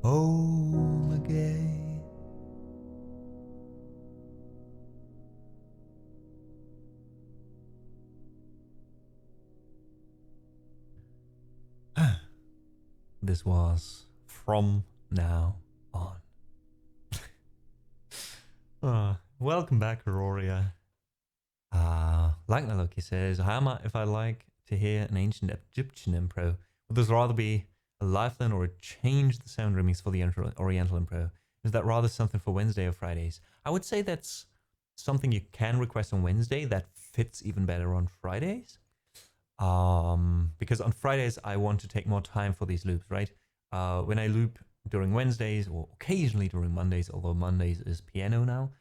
home again. This was From Now On. Welcome back, Auroria. Like Naloki says, how am I if I like to hear an ancient Egyptian impro? Would this rather be a lifeline or a change the sound remix for the Oriental impro? Is that rather something for Wednesday or Fridays? I would say that's something you can request on Wednesday that fits even better on Fridays. Because on Fridays I want to take more time for these loops, right? When I loop during Wednesdays or occasionally during Mondays, although Mondays is piano now,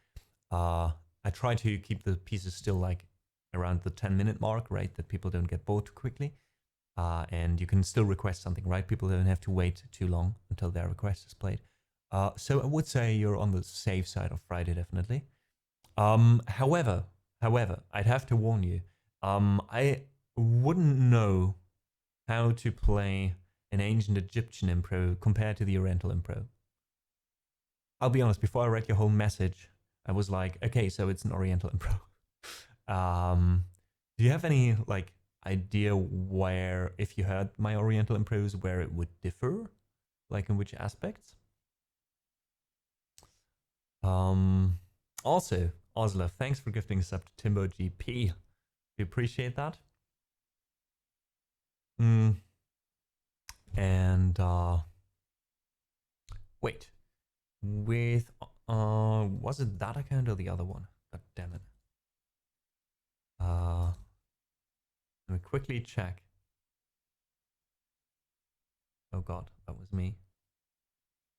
I try to keep the pieces still like around the 10-minute mark, right? That people don't get bored too quickly. And you can still request something, right? People don't have to wait too long until their request is played. So I would say you're on the safe side of Friday, definitely. However, I'd have to warn you, I wouldn't know how to play an ancient Egyptian impro compared to the Oriental impro. I'll be honest, before I read your whole message, I was like, okay, so it's an Oriental impro. Do you have any like idea where, if you heard my Oriental impros, where it would differ? Like in which aspects? Also, Osler, thanks for gifting us up to Timbo GP. We appreciate that. And wait, with was it that account or the other one? God damn it. Let me quickly check. Oh god, that was me.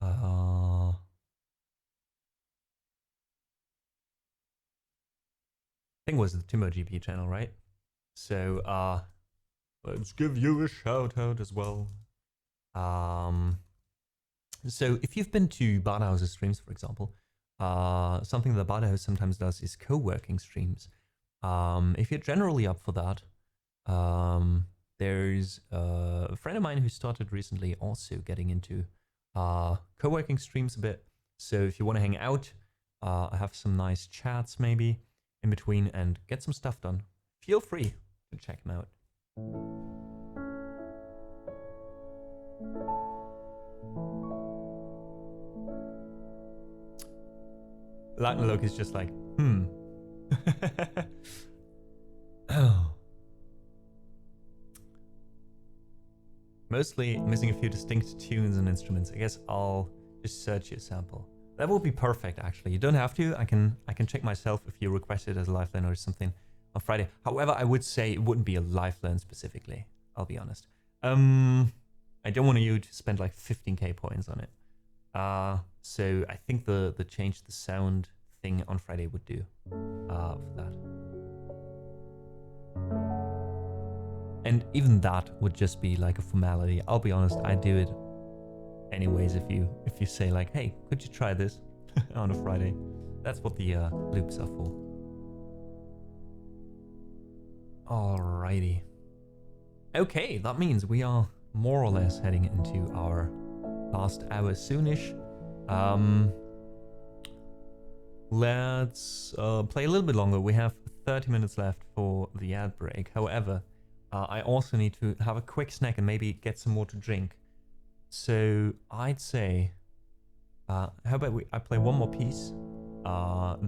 I think it was the Timbo GP channel, right? So let's give you a shout out as well. So if you've been to Badhouse's streams, for example, something that Badhouse sometimes does is co-working streams. If you're generally up for that, there's a friend of mine who started recently also getting into co-working streams a bit. So if you want to hang out, have some nice chats maybe in between and get some stuff done, feel free to check him out. Lagnalok is just like, Oh. Mostly missing a few distinct tunes and instruments. I guess I'll just search your sample. That would be perfect, actually. You don't have to. I can check myself if you request it as a lifeline or something on Friday. However, I would say it wouldn't be a lifeline specifically. I'll be honest. I don't want you to spend like 15k points on it. So I think the change the sound thing on Friday would do for that. And even that would just be like a formality. I'll be honest, I do it anyways if you say like, hey, could you try this on a Friday? That's what the loops are for. Alrighty. Okay, that means we are more or less heading into our last hour soonish. Let's play a little bit longer. We have 30 minutes left for the ad break. However, I also need to have a quick snack and maybe get some more to drink. So I'd say, how about I play one more piece,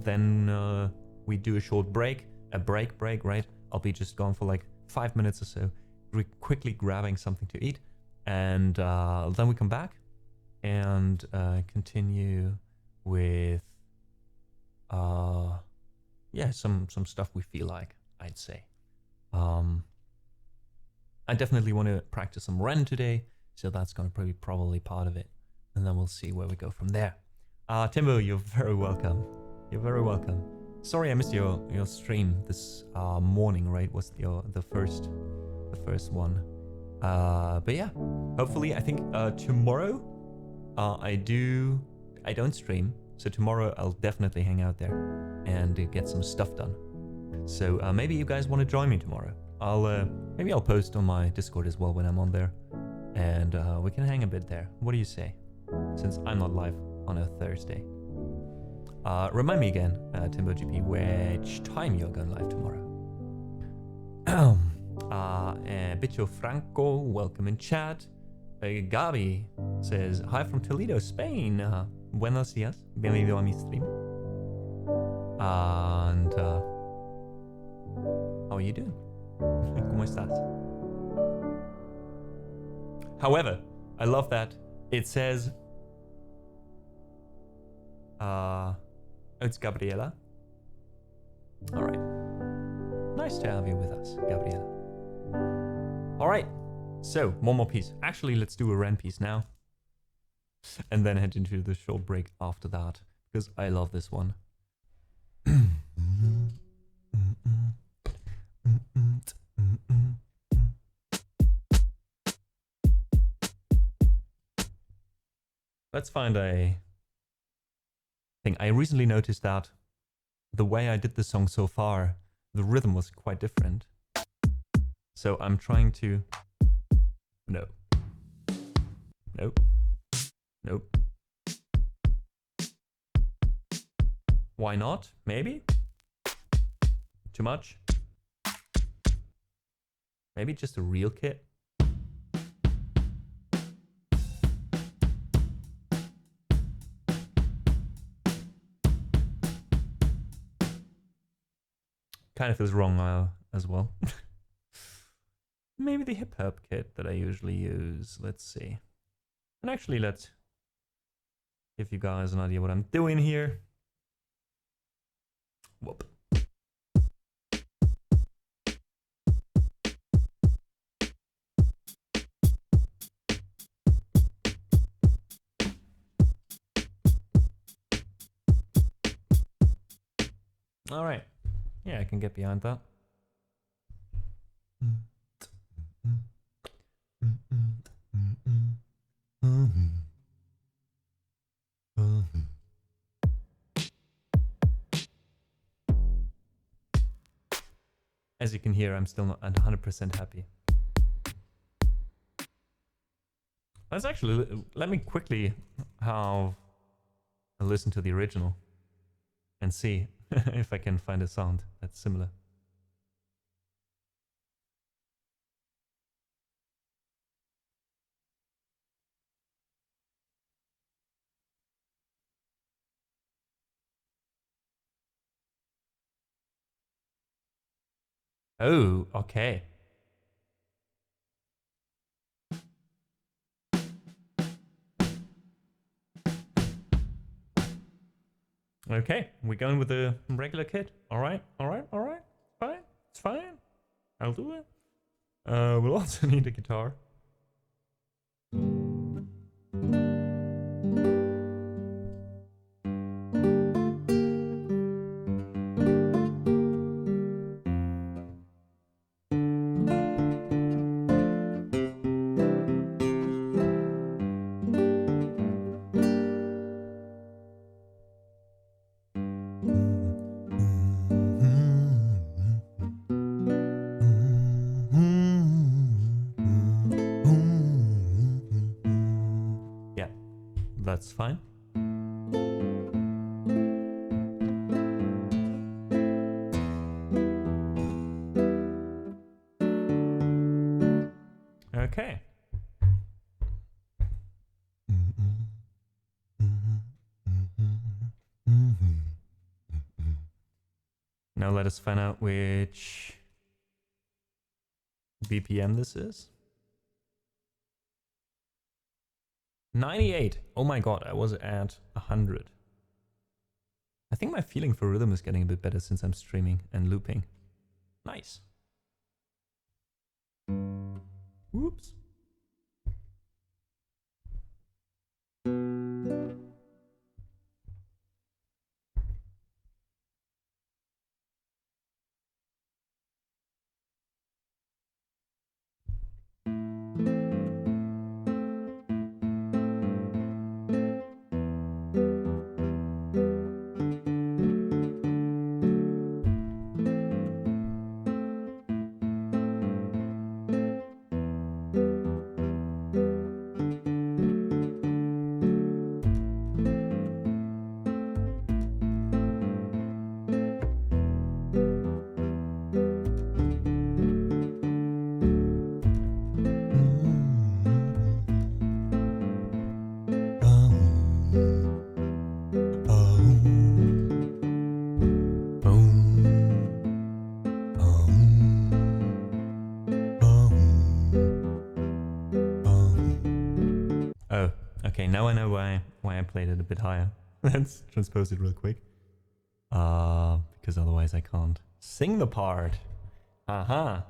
then we do a short break, break, right? I'll be just gone for like 5 minutes or so, quickly grabbing something to eat, and then we come back and continue with, yeah, some stuff we feel like, I'd say. I definitely want to practice some Ren today, so that's going to be probably part of it. And then we'll see where we go from there. Timbo, you're very welcome. You're very welcome. Sorry I missed your stream this morning, right? Was the first one. But yeah, hopefully I think tomorrow I don't stream, so tomorrow I'll definitely hang out there and get some stuff done. So maybe you guys want to join me tomorrow. Maybe I'll post on my Discord as well when I'm on there, and we can hang a bit there. What do you say? Since I'm not live on a Thursday. Remind me again, TimboGP, which time you're going live tomorrow. Bicho Franco, welcome in chat. Gabi says, hi from Toledo, Spain. Buenos días, bienvenido a mi stream. And how are you doing? ¿Cómo estás? However, I love that it says, it's Gabriela. All right. Nice to have you with us, Gabriela. All right. So, one more piece. Actually, let's do a Ren piece now. And then head into the short break after that, because I love this one. Let's find a thing. I recently noticed that the way I did the song so far, the rhythm was quite different. So I'm trying to... No. Nope. Nope. Why not? Maybe? Too much? Maybe just a real kit? Kind of feels wrong as well. Maybe the hip hop kit that I usually use. Let's see. And actually, let's give you guys an idea what I'm doing here. Whoop. All right. Yeah, I can get behind that. As you can hear, I'm still not 100% happy. Let's actually, let me quickly have a listen to the original and see if I can find a sound that's similar. Oh, okay. Okay, we're going with the regular kit. All right. Fine, it's fine. I'll do it. We'll also need a guitar. That's fine. Okay. Now let us find out which BPM this is. 98. Oh my god, I was at 100. I think my feeling for rhythm is getting a bit better since I'm streaming and looping. Nice. Whoops. Oh, okay, now I know why I played it a bit higher. Let's transpose it real quick. Because otherwise I can't sing the part. Uh-huh.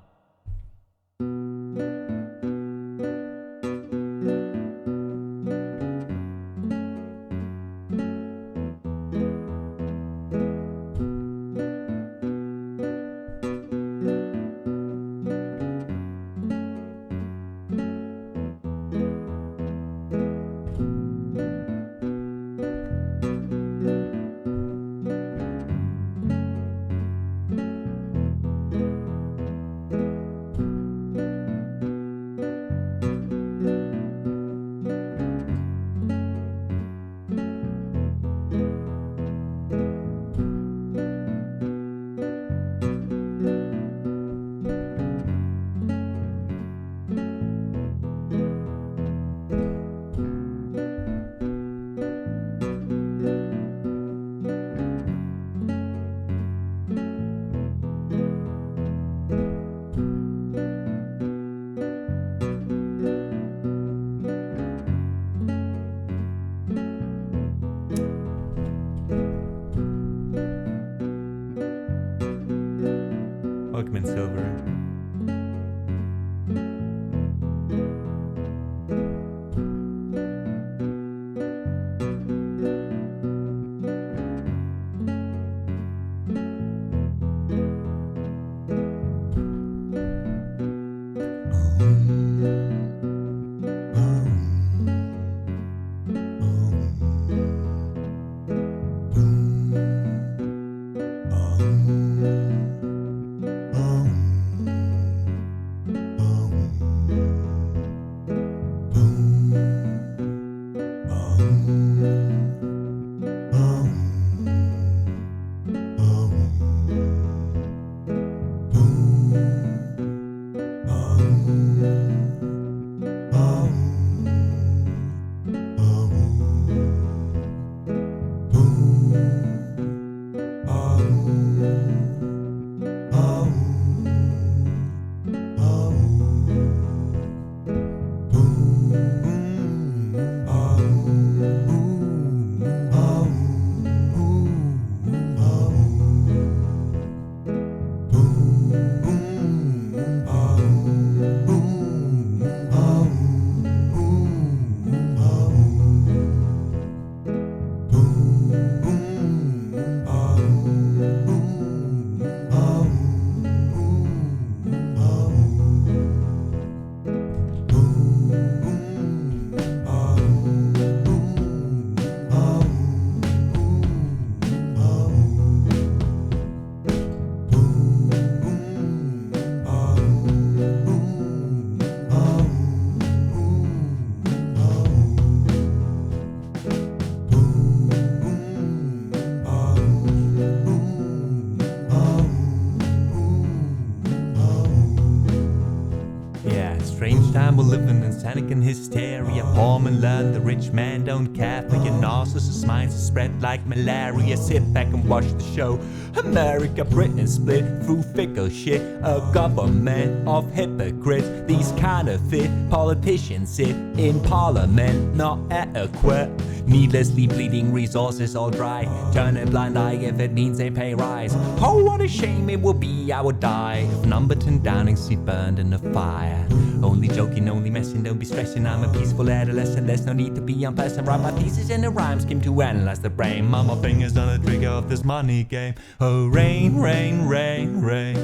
living in panic and hysteria. Poor man learn the rich man don't care for your narcissist minds spread like malaria. Sit back and watch the show. America, Britain split through fickle shit. A government of hypocrites. These counterfeit politicians sit in parliament, not adequate. Needlessly bleeding resources all dry. Turn a blind eye if it means they pay rise. Oh, what a shame it would be, I would die if Numberton Downing Street burned in a fire. Only joking, only messing, don't be stressing. I'm a peaceful adolescent, there's no need to be unpleasant. Write my thesis in a rhyme scheme to analyze the brain. Mama fingers on the trigger of this money game. Oh, rain, rain, rain, rain.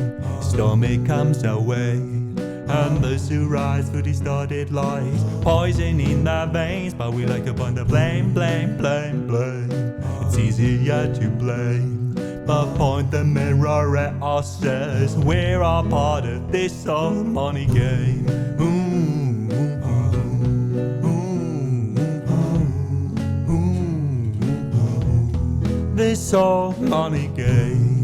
Storm it comes our way. And those who rise for distorted lies, poison in their veins, but we like to point the blame, blame, blame, blame. It's easier to blame, but point the mirror at ourselves. We're all part of this old money game. This old money game.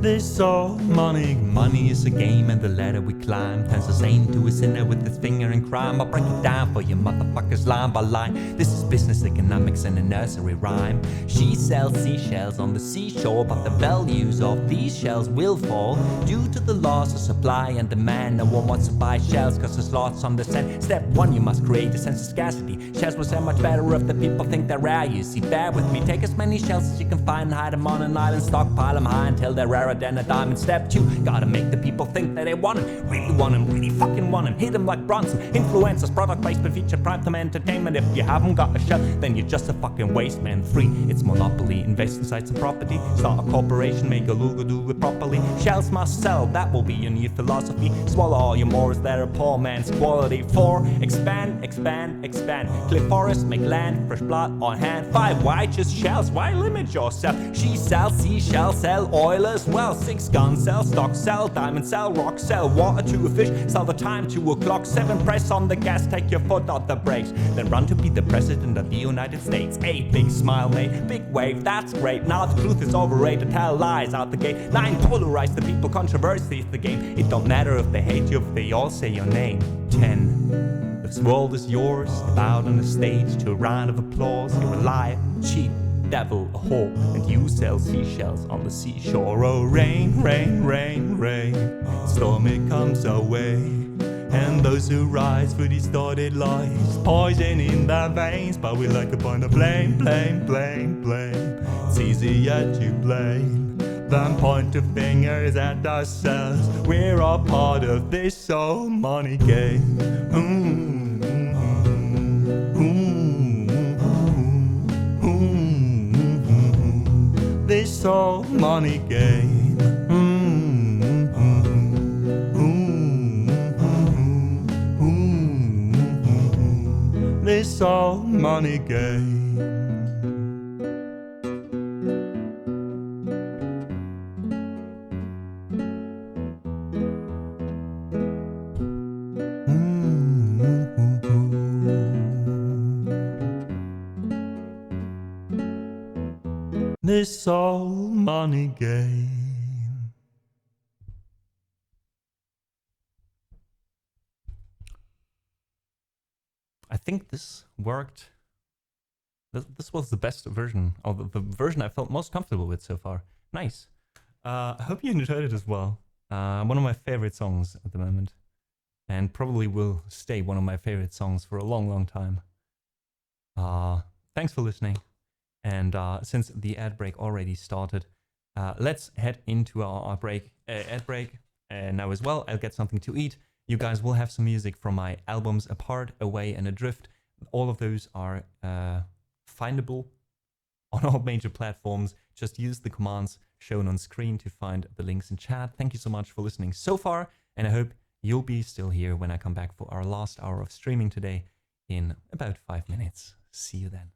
This all money is a game, and the ladder we climb turns a saint to a sinner with his finger in crime. I'll break it down for you motherfuckers line by line. This is business economics in a nursery rhyme. She sells seashells on the seashore, but the values of these shells will fall due to the laws of supply and demand. No one wants to buy shells cause there's lots on the sand. Step 1, you must create a sense of scarcity. Shells will sell much better if the people think they're rare. You see, bear with me, take as many shells as you can find and hide them on an island. Stockpile them high until they're rarer than a diamond. Step 2, gotta make the people think that they want him. Really want him, really fucking want him. Hit him like Bronson. Influencers, product placement, feature primetime entertainment. If you haven't got a shell, then you're just a fucking waste man. 3, it's monopoly. Invest in sites and property. Start a corporation, make a logo, do it properly. Shells must sell, that will be your new philosophy. Swallow all your mores, they're a poor man's quality. 4, expand, expand, expand. Clear forests, make land, fresh blood on hand. 5, why just shells? Why limit yourself? She sells seashells, sell oil as well. 6, guns, sell stock, sell diamond, sell rock, sell water to a fish, sell the time to a clock. 7, press on the gas, take your foot off the brakes, then run to be the president of the United States. 8, big smile, mate, big wave, that's great. Now the truth is overrated, tell lies out the gate. 9, polarize the people, controversy is the game. It don't matter if they hate you, if they all say your name. 10, this world is yours, step out on the stage to a round of applause. You're a liar, cheat, devil, a whore, and you sell seashells on the seashore. Oh, rain, rain, rain, rain, storm it comes our way, and those who rise for distorted lies, poison in their veins, but we like to point the blame, blame, blame, blame. It's easier to blame than point the fingers at ourselves. We're all part of this old money game. This old money game. This old money game. This old money game. I think this worked. This was the best version, or the version I felt most comfortable with so far. Nice. I hope you enjoyed it as well. One of my favorite songs at the moment, and probably will stay one of my favorite songs for a long, long time. Thanks for listening. And since the ad break already started, let's head into our ad break now as well. I'll get something to eat. You guys will have some music from my albums Apart, Away, and Adrift. All of those are findable on all major platforms. Just use the commands shown on screen to find the links in chat. Thank you so much for listening so far, and I hope you'll be still here when I come back for our last hour of streaming today in about 5 minutes. See you then.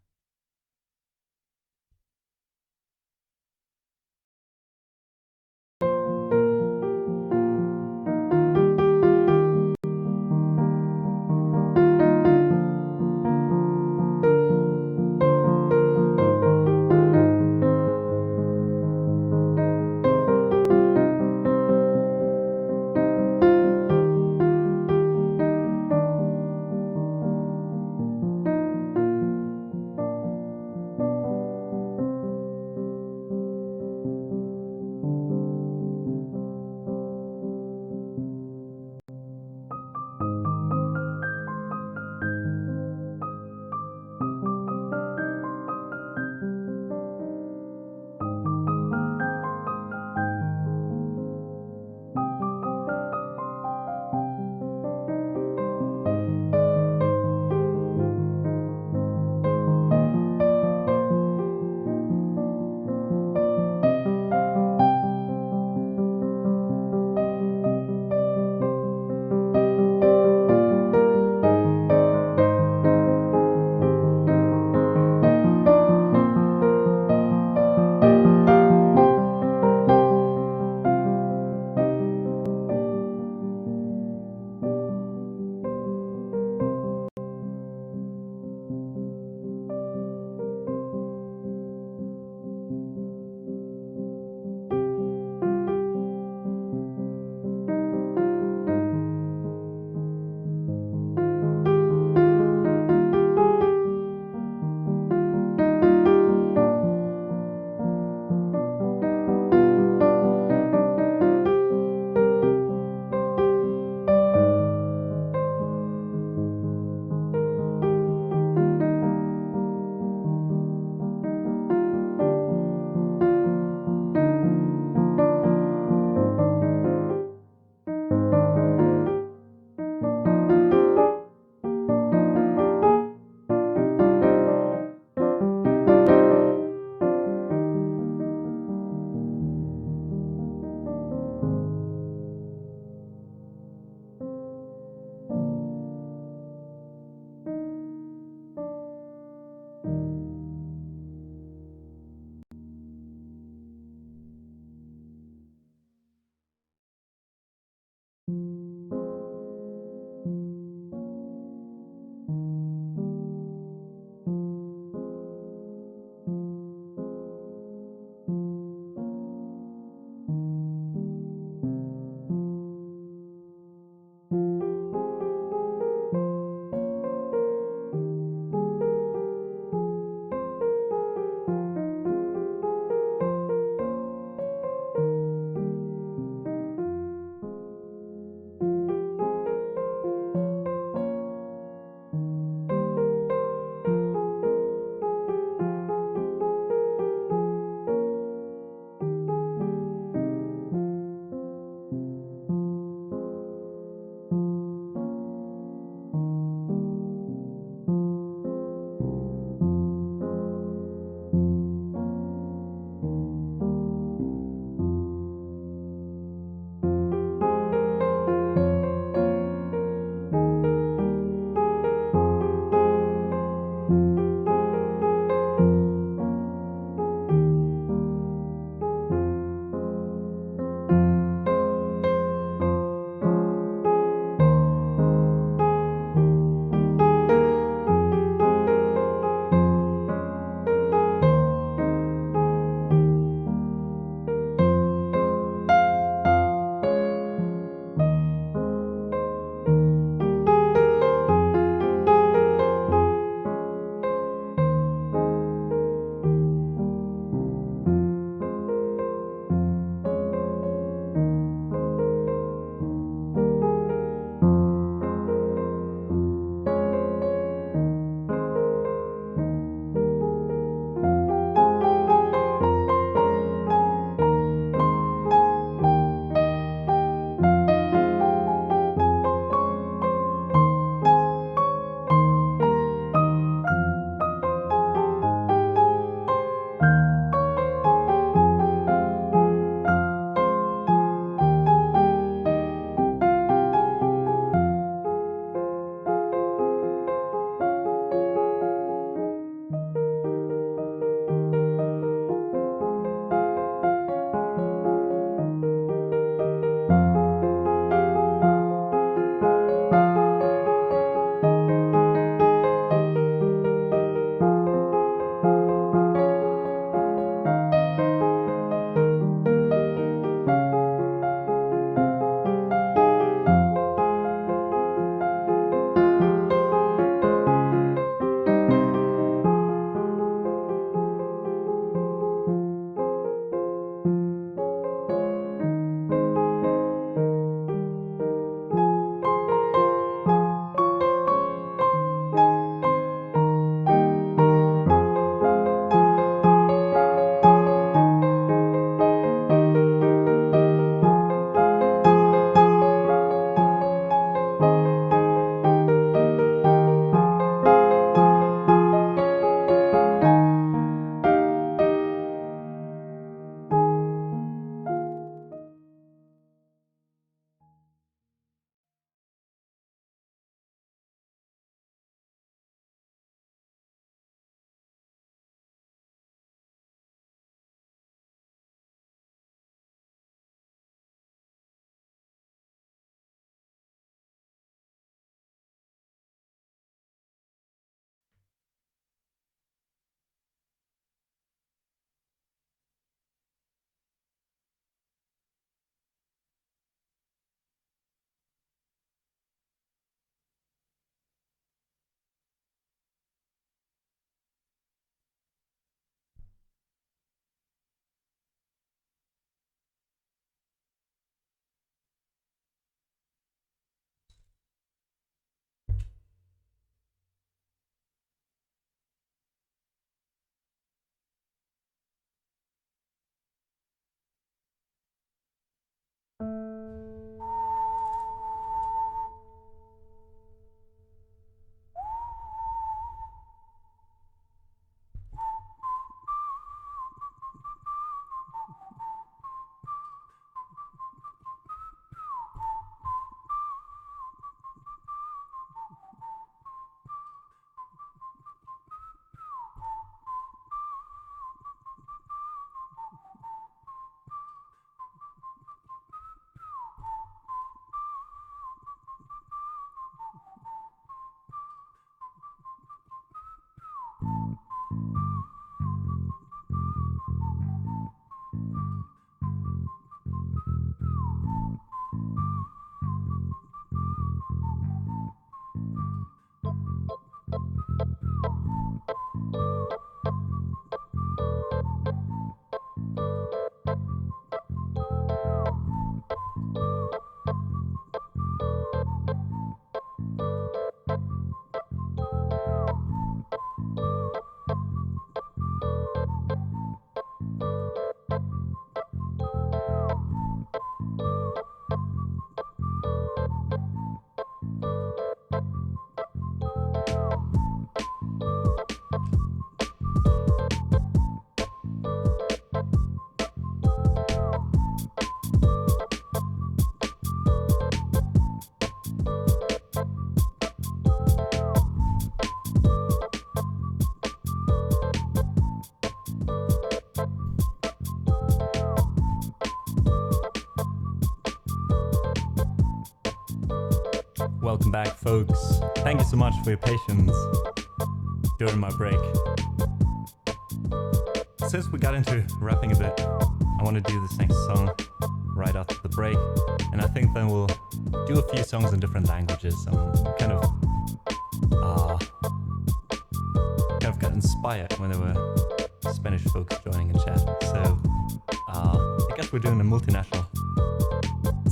Welcome back, folks. Thank you so much for your patience during my break. Since we got into rapping a bit, I want to do this next song right after the break, and I think then we'll do a few songs in different languages. Kind of got inspired when there were Spanish folks joining in chat, so I guess we're doing a multinational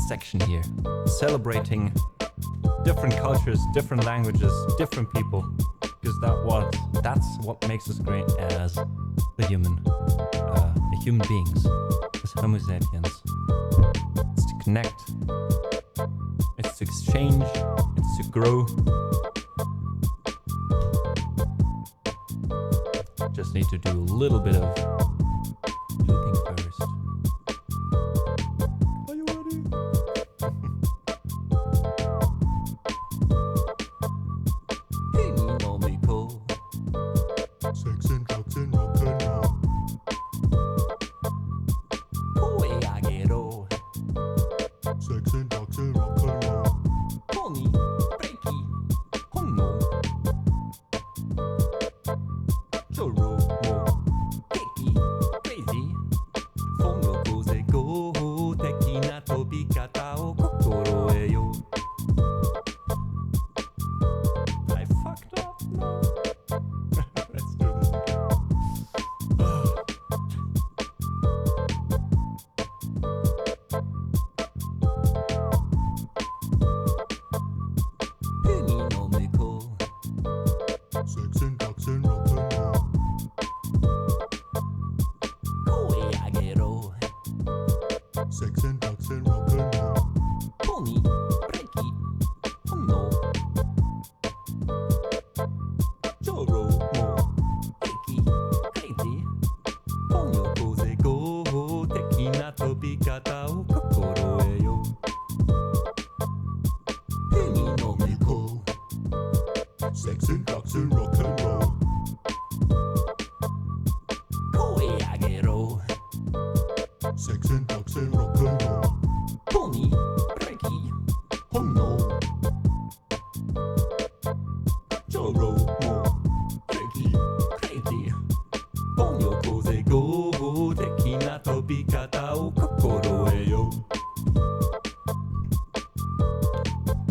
section here, celebrating different cultures, different languages, different people, because that's what makes us great as the human beings, as Homo sapiens. It's to connect, it's to exchange, it's to grow. Just need to do a little bit of looping first. Are you ready? Sex and drugs and rock and roll. Sex and drugs and rock and roll. I fucked up. No. Let's do this again. Sex and drugs and rock and roll. Sex and drugs and rock and roll. Sex and drugs and rock and roll. Sex and drugs and rock and roll.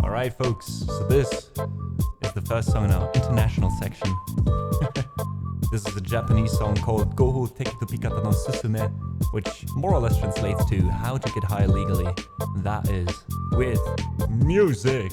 Alright, folks, so this is the first song in our international section. This is a Japanese song called Goho Teki to Pikata no Susume, which more or less translates to how to get high legally. That is with music.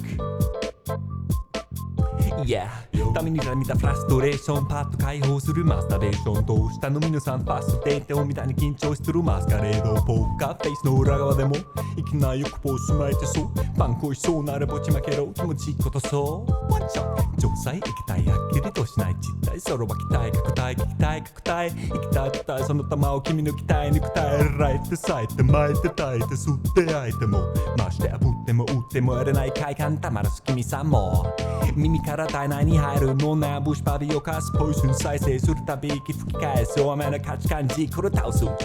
Yeah. ためにから見たフラストレーションパッと解放するマスタベーションどうしたの皆さんファストデートを見たに緊張してるマスカレードポーカーフェイスの裏側でもいきなりよくポーズ巻いてそうパン恋しそうならぼちまけろ気持ちいいことそうワンショット城塞行きたいはっきりとしない実体そろばきたい拡大聞きたい拡大行きたいたいその玉を君抜きたい抜きたいライて咲いて巻いて炊いて吸って焼いてもましてあぶっても打ってもやれない快感たまらす君さんも耳から体内に入る脳内ブシパビをかすポイズン再生するたび息吹き返す弱めな価値観軸を倒すよ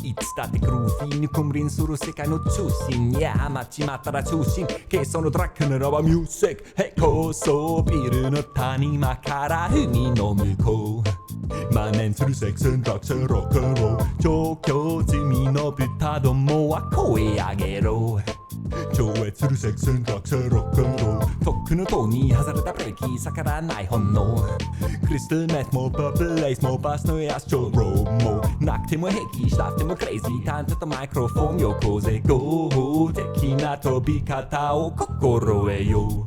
いつだってグルーフィーに君臨する世界の中心いや待ちまったら中心軽装のトラックならばミュージックへ高層ビルの谷間から海の向こう万年するセックス&ドラッグス&ロックンロール調教済みの豚どもは声上げろ超越するセックス&ドラッグス&ロックンロールとっくの塔に外れたブレーキ逆らわない本能クリスタルメットもパブレイスもバスのエアストローもなくても平気したくてもクレイジータントとマイクロフォンよこぜ合法的な飛び方を心得よ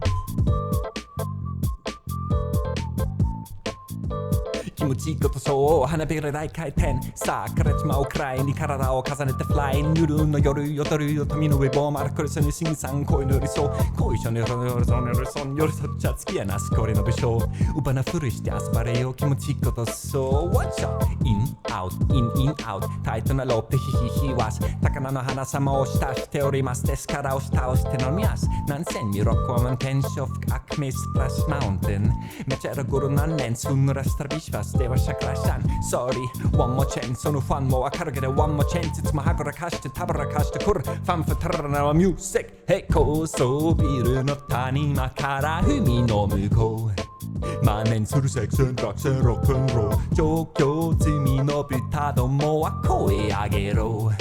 気持ちいいことそう花びら大回転さあからちまうくらいに体を重ねてフライヌルの夜踊るよ富の上棒丸くるそに新さ恋の寄り添う恋所の夜の寄り添う寄り添う寄り添っちゃ付き合いなしこれの武将うばなふりして遊ばれよ気持ちいいことそう Watch out In out In in outタイトなロープでヒヒヒワス高菜の花様を浸しておりますですから押し倒して飲みます何千にロックは満天ショフアクメスプラスマウンテンめちゃらごろ何年すんぬらしたらビシバスではシャクラシャン Sorry one more chance そのファンもわかるけど one more chance いつもはぐらかしてたぶらかしてくるファンフタララはミュージックへ高層ビルの谷間から海の向こう万年するセクションドラッグスロックンロール状況積みの豚どもは声上げろ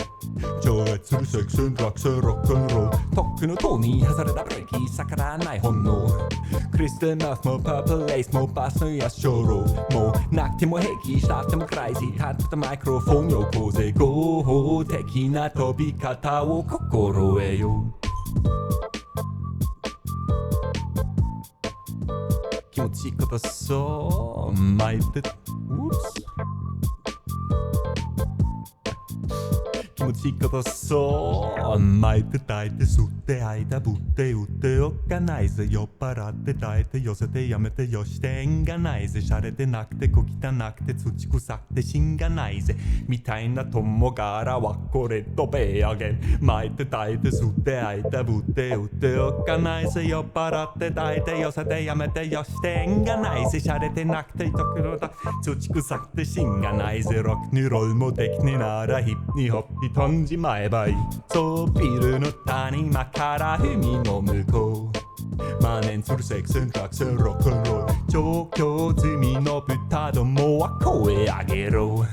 超越するセクションドラッグスロックンロールとっくの塔に外れたブレーキ逆らわない本能クリステルマウスもパープルレースもバスのやしょろもうなくても平気したってもクライジータップとマイクロフォンよこうぜ合法的な飛び方を心得よ気持ちいいことそう巻いて気持ちいいことそう巻いて抱いて吸って間ぶって打っておかないぜ酔っ払って抱いて寄せてやめてよして縁がないぜ洒落てなくて小汚くて土臭くて芯がないぜみたいな友柄はこれとべあげん巻いて抱いて吸って間ぶって打っておかないぜ酔っ払って抱いて寄せてやめてよして縁がないぜ洒落てなくて土臭くて芯がないぜロックンロールもできねえならヒップにホッピ飛んじまえばいいそうビルの谷間から海の向こう万年するセクションドラッグスロックンロール状況済みの豚どもは声上げろ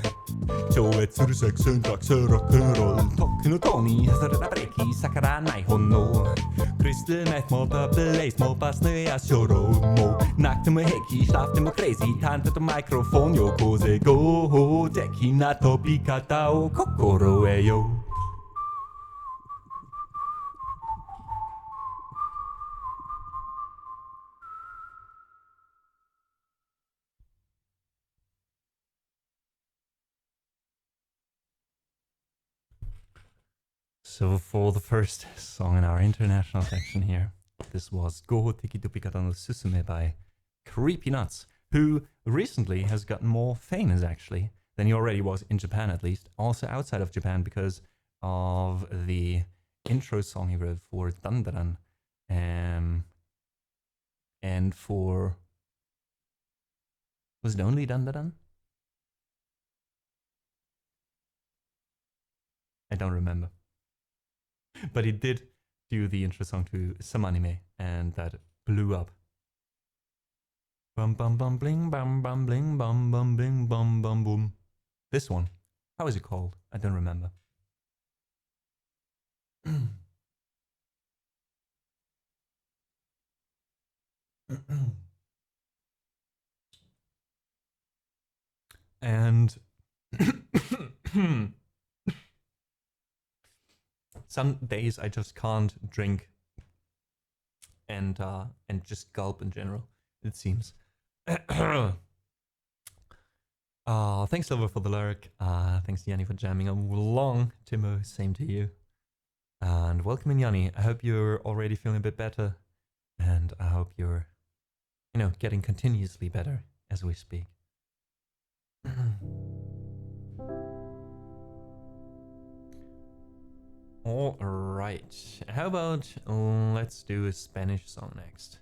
超越するセクションドラッグスロックンロールとっくの塔に外れたブレーキ逆らわない本能クリスタルナイフもパープルレースもバスのエアショロもうなくても平気したくてもクレイジータントとマイクロフォンよこうぜ合法的な飛び方を心得よSo for the first song in our international section here, this was Goho Teki Topikata no Susume by Creepy Nuts, who recently has gotten more famous actually than he already was in Japan at least, also outside of Japan because of the intro song he wrote for Dandaran and for... Was it only Dandaran? I don't remember. But he did do the intro song to some anime, and that blew up. Bum bum bum bling bum bum bling bum bum bling bum bum boom. This one, how is it called? I don't remember. And some days I just can't drink and just gulp in general, it seems. Thanks Silver for the lyric. Thanks Yanni for jamming along. Timo, same to you. And welcome in Yanni. I hope you're already feeling a bit better. And I hope you're, you know, getting continuously better as we speak. All right. How about let's do a Spanish song next.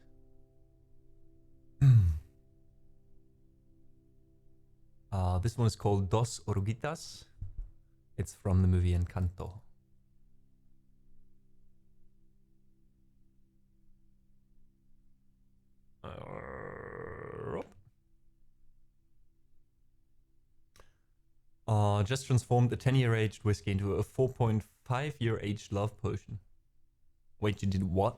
This one is called Dos Oruguitas. It's from the movie Encanto. Just transformed a 10-year aged whiskey into a 4.5-year aged love potion. Wait, you did what?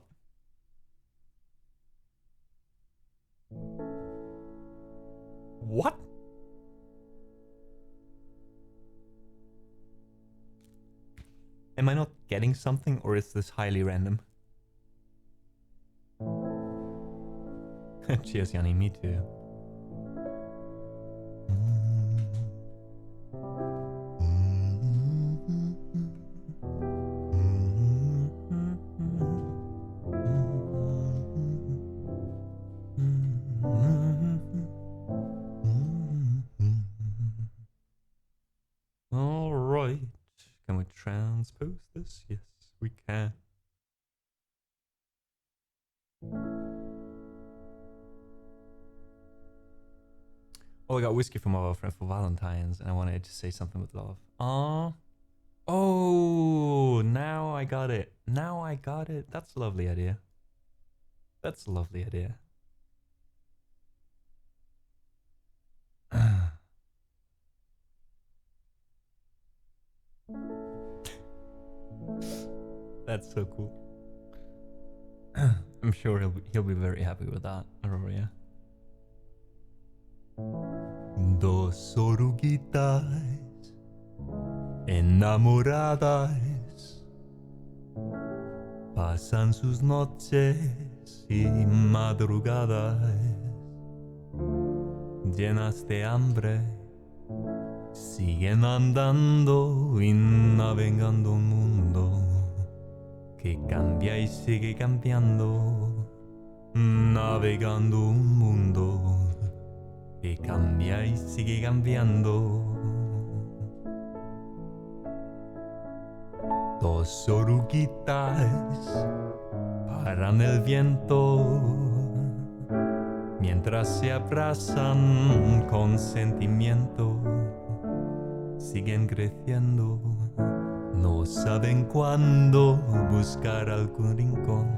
What? Am I not getting something, or is this highly random? Cheers, Yanni, me too. All right. Can we transpose this? Yes, we can. Oh, I got whiskey from our friend for Valentine's, and I wanted to say something with love. Aww. Oh, now I got it. Now I got it. That's a lovely idea. That's a lovely idea. That's so cool. I'm sure he'll be very happy with that, Aurora. Dos oruguitas enamoradas pasan sus noches y madrugadas llenas de hambre, siguen andando y navegando un mundo que cambia y sigue cambiando, navegando un mundo que cambia y sigue cambiando. Dos oruguitas paran el viento mientras se abrazan con sentimiento, siguen creciendo, no saben cuándo buscar algún rincón,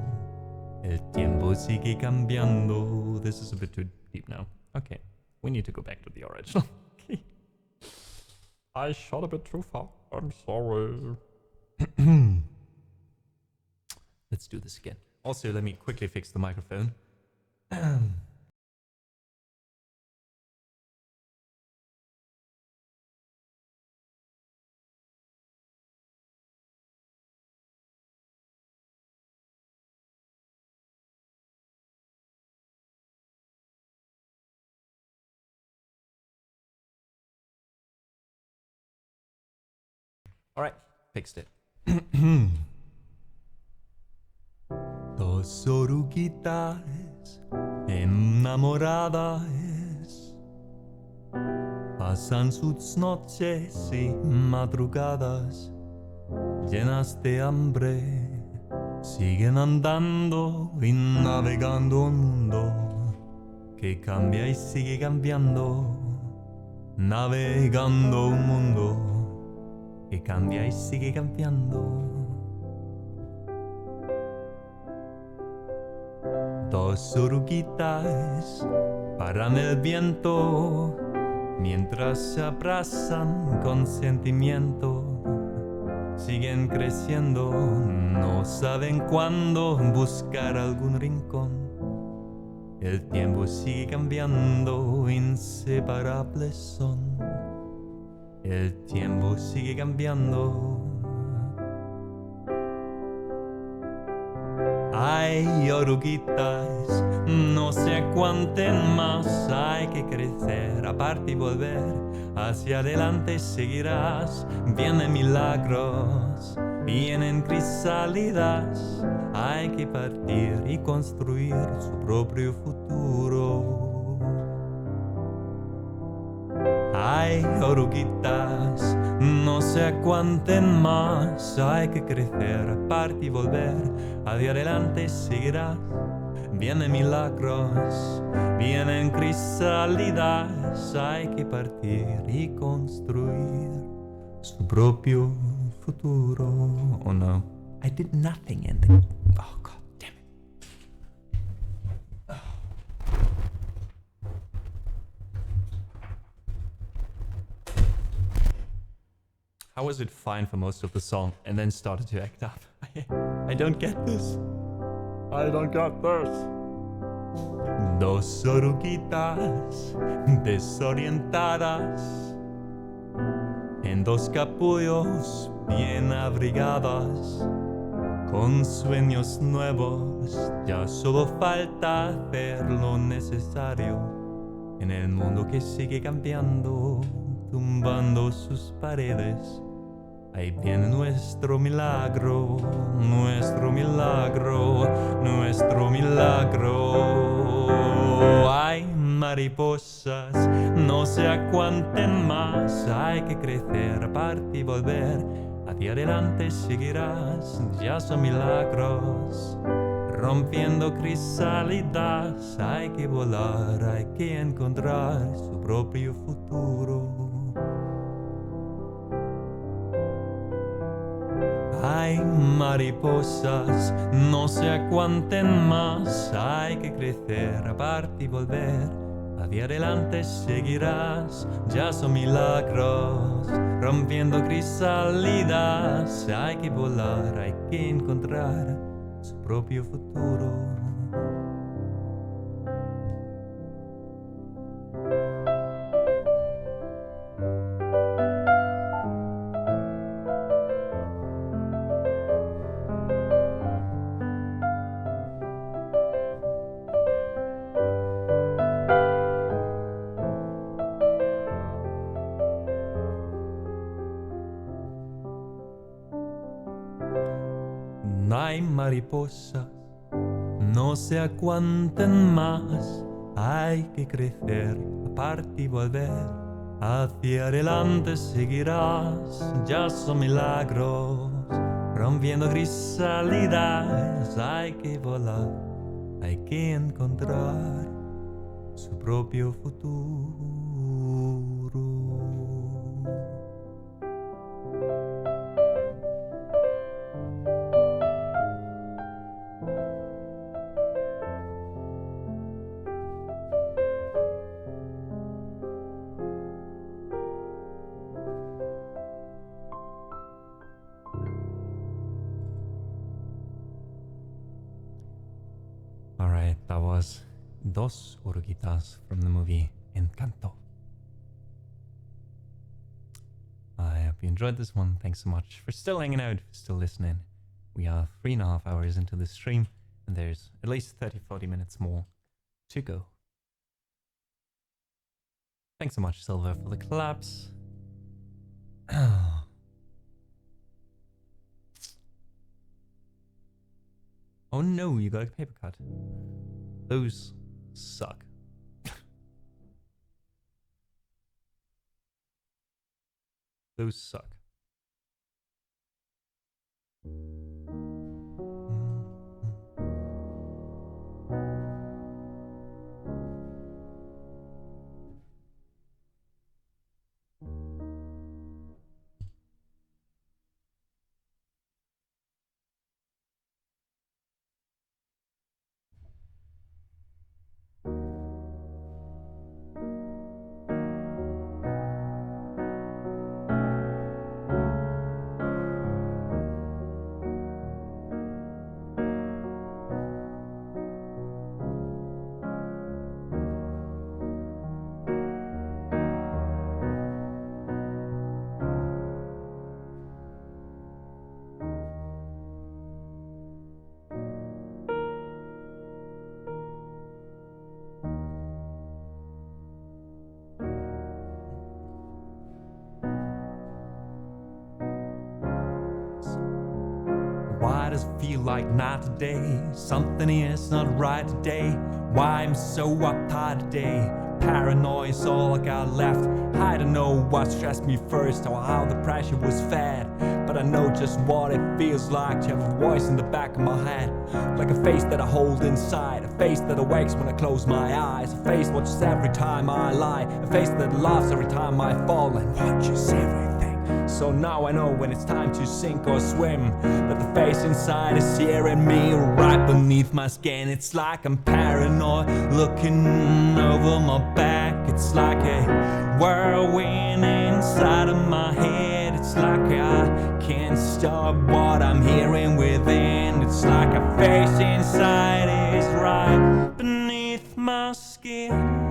el tiempo sigue cambiando. This is a bit too deep now. Okay, we need to go back to the original. Okay. I shot a bit too far. I'm sorry. Let's do this again. Also, let me quickly fix the microphone. All right, fixed it. Dos oruguitas enamoradas pasan sus noches y madrugadas llenas de hambre, siguen andando y navegando un mundo que cambia y sigue cambiando, navegando un mundo que cambia y sigue cambiando. Dos oruguitas paran el viento mientras se abrazan con sentimiento, siguen creciendo, no saben cuándo buscar algún rincón, el tiempo sigue cambiando, inseparables son, el tiempo sigue cambiando. Ay, oruguitas, no se aguanten más, hay que crecer, aparte y volver, hacia adelante seguirás, vienen milagros, vienen crisálidas, hay que partir y construir su propio futuro. Ay, oruguitas, no se aguanten más, hay que crecer, aparte y volver, hacia adelante seguirás, vienen milagros, vienen crisálidas, hay que partir y construir su propio futuro. Oh no, I did nothing in the... Oh God. How was it fine for most of the song and then started to act up? I don't get this. I don't get this. Dos oruguitas desorientadas en dos capullos bien abrigadas, con sueños nuevos, ya solo falta hacer lo necesario en el mundo que sigue cambiando, tumbando sus paredes. Ahí viene nuestro milagro, nuestro milagro, nuestro milagro. Ay, mariposas, no se aguanten más, hay que crecer, aparte y volver, hacia adelante seguirás, ya son milagros, rompiendo crisálidas. Hay que volar, hay que encontrar su propio futuro. Hay mariposas, no se aguanten más. Hay que crecer, aparte y volver. Hacia adelante seguirás, ya son milagros. Rompiendo crisálidas. Hay que volar, hay que encontrar su propio futuro. Hay mariposas, no se aguanten más. Hay que crecer, aparte y volver. Hacia adelante seguirás, ya son milagros. Rompiendo crisálidas. Hay que volar, hay que encontrar su propio futuro. Alright, that was Dos Oruguitas from the movie Encanto. I hope you enjoyed this one. Thanks so much for still hanging out, for still listening. We are 3.5 hours into the stream, and there's at least 30-40 minutes more to go. Thanks so much, Silver, for the collapse. Oh no, you got a paper cut. Those suck. Those suck. Why does it feel like not today? Something is not right today. Why I'm so uptight today? Paranoia's all I got left. I don't know what stressed me first or how the pressure was fed, but I know just what it feels like to have a voice in the back of my head, like a face that I hold inside, a face that awakes when I close my eyes, a face watches every time I lie, a face that laughs every time I fall and watches everything. So now I know when it's time to sink or swim, that the face inside is hearing me right beneath my skin. It's like I'm paranoid, looking over my back. It's like a whirlwind inside of my head. It's like I can't stop what I'm hearing within. It's like a face inside is right beneath my skin.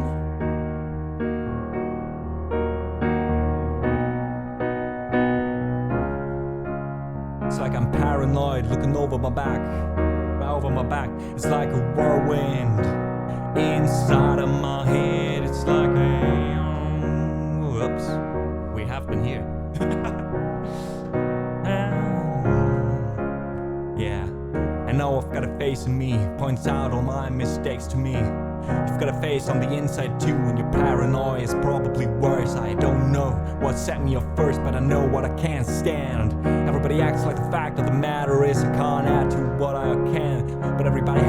It's like I'm paranoid, looking over my back. It's like a whirlwind inside of my head. It's like a... Whoops. We have been here. Yeah. I know I've got a face in me, points out all my mistakes to me. You've got a face on the inside too, and your paranoia is probably worse. I don't know what set me off first, but I know what I can't stand. Everybody acts like the fact of the matter is I can't add to what I can, but everybody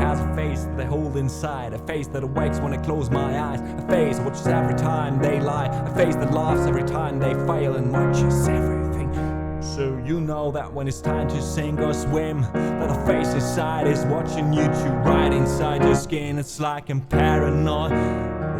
inside. A face that awakes when I close my eyes. A face that watches every time they lie. A face that laughs every time they fail and watches everything. So you know that when it's time to sink or swim, that a face inside is watching you two right inside your skin. It's like I'm paranoid,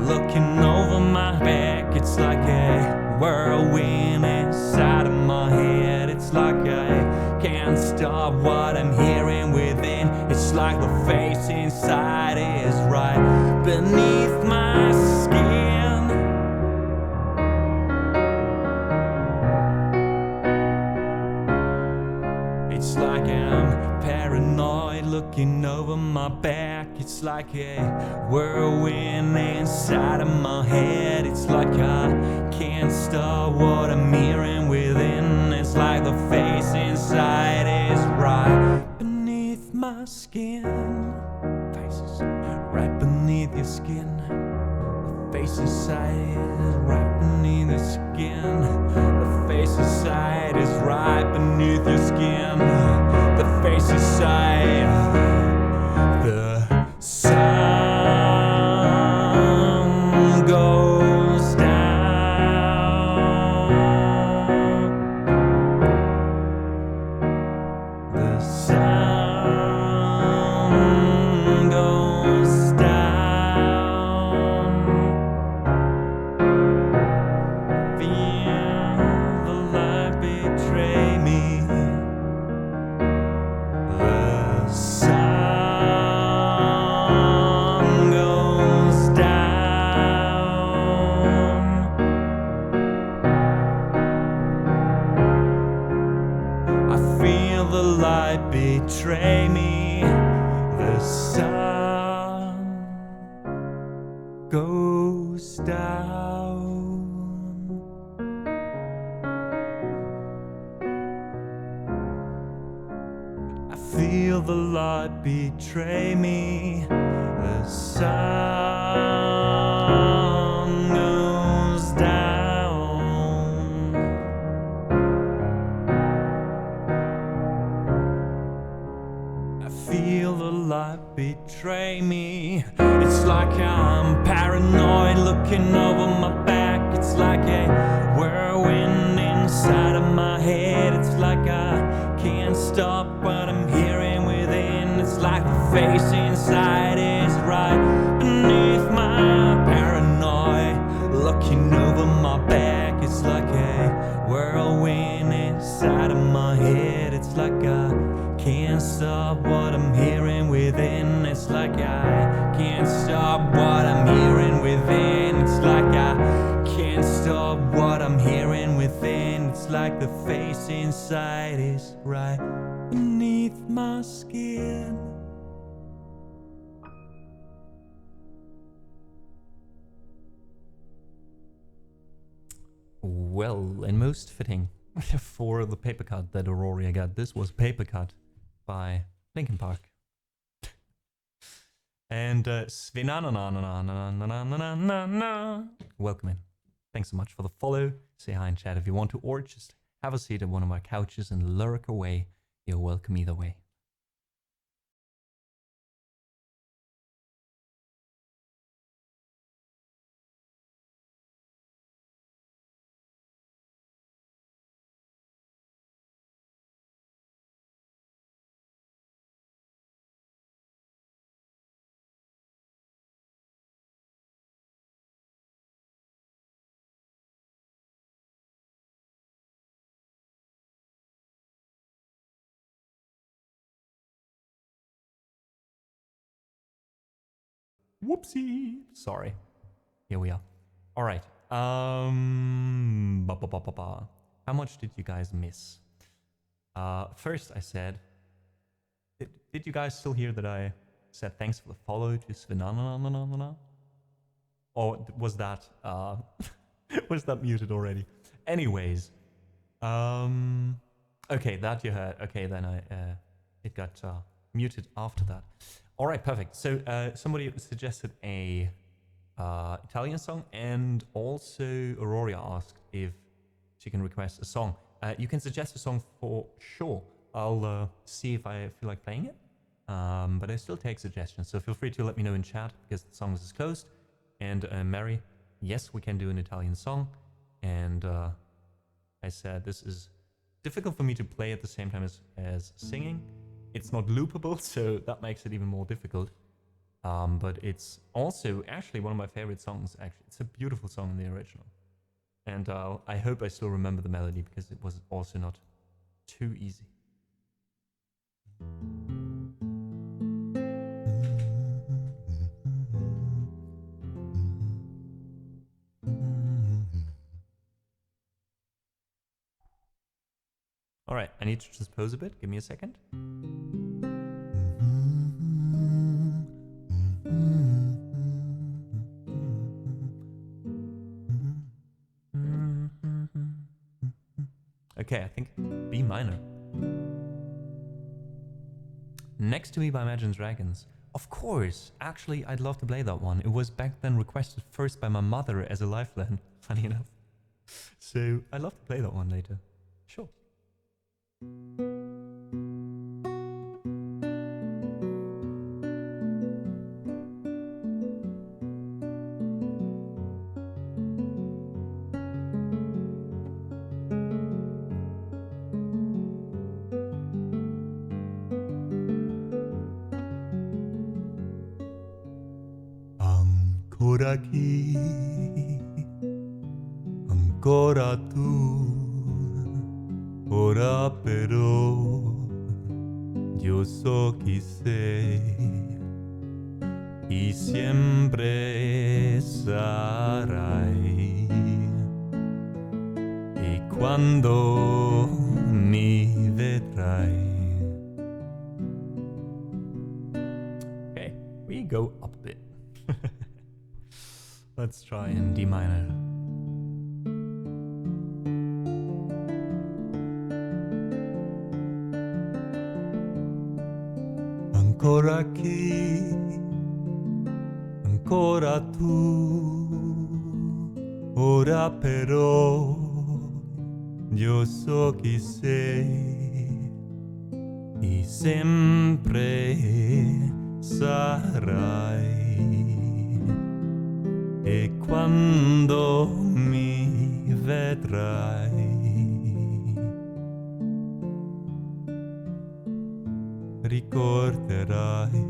looking over my back. It's like a whirlwind inside of my head. It's like I can't stop what I'm hearing within. It's like the face inside is right beneath my skin. It's like I'm paranoid, looking over my back. It's like a whirlwind inside of my head. It's like I can't stop what I'm hearing within. It's like the face inside is right beneath my skin. Faces right beneath your skin. The face inside is right beneath your skin. The face inside is right beneath your skin. The face inside. The sun goes down. The sun goes down. Feel the light betray me. The sun goes down. I feel the light betray me. The sun goes down. I feel the light betray me. The sun goes down. I feel the light betray me. It's like I'm paranoid, looking over my back. It's like a whirlwind inside of my head. It's like I can't stop what I'm hearing within. It's like the face inside is right beneath my paranoid, looking over my back. It's like a whirlwind inside of my head. It's like I can't stop what I'm hearing within. It's like I can't stop what I'm hearing within. It's like I can't stop what I'm hearing within. It's like the face inside is right beneath my skin. Well, and most fitting for the paper cut that Aurora got. This was Paper Cut by Linkin Park. And Svenanananananananananana. Welcome in. Thanks so much for the follow. Say hi in chat if you want to, or just have a seat at one of my couches and lurk away. You're welcome either way. Whoopsie. Sorry. Here we are. All right. How much did you guys miss? First, I said, did you guys still hear that I said thanks for the follow to Svenananananana? Or was that was that muted already? Anyways, okay, that you heard. Okay, then it got muted after that. All right, perfect. So somebody suggested a Italian song, and also Aurora asked if she can request a song. You can suggest a song for sure. I'll see if I feel like playing it. but I still take suggestions, so feel free to let me know in chat, because the song is closed. And Mary, yes, we can do an Italian song. And I said this is difficult for me to play at the same time as singing. It's not loopable, so that makes it even more difficult. But it's also actually one of my favorite songs. Actually, it's a beautiful song in the original. And I hope I still remember the melody, because it was also not too easy. All right, I need to transpose a bit. Give me a second. Okay, I think B minor. Next to Me by Imagine Dragons. Of course, actually, I'd love to play that one. It was back then requested first by my mother as a lifeline, funny enough. So I'd love to play that one later. Sure. Ancora qui, ancora tu, ora però io so chi sei y siempre sarai. E quando mi vedrai. Okay, we go up a bit. Let's try in D minor. Ancora qui, ancora tu, ora però io so chi sei e sempre sarai. E quando mi vedrai, ricorderai.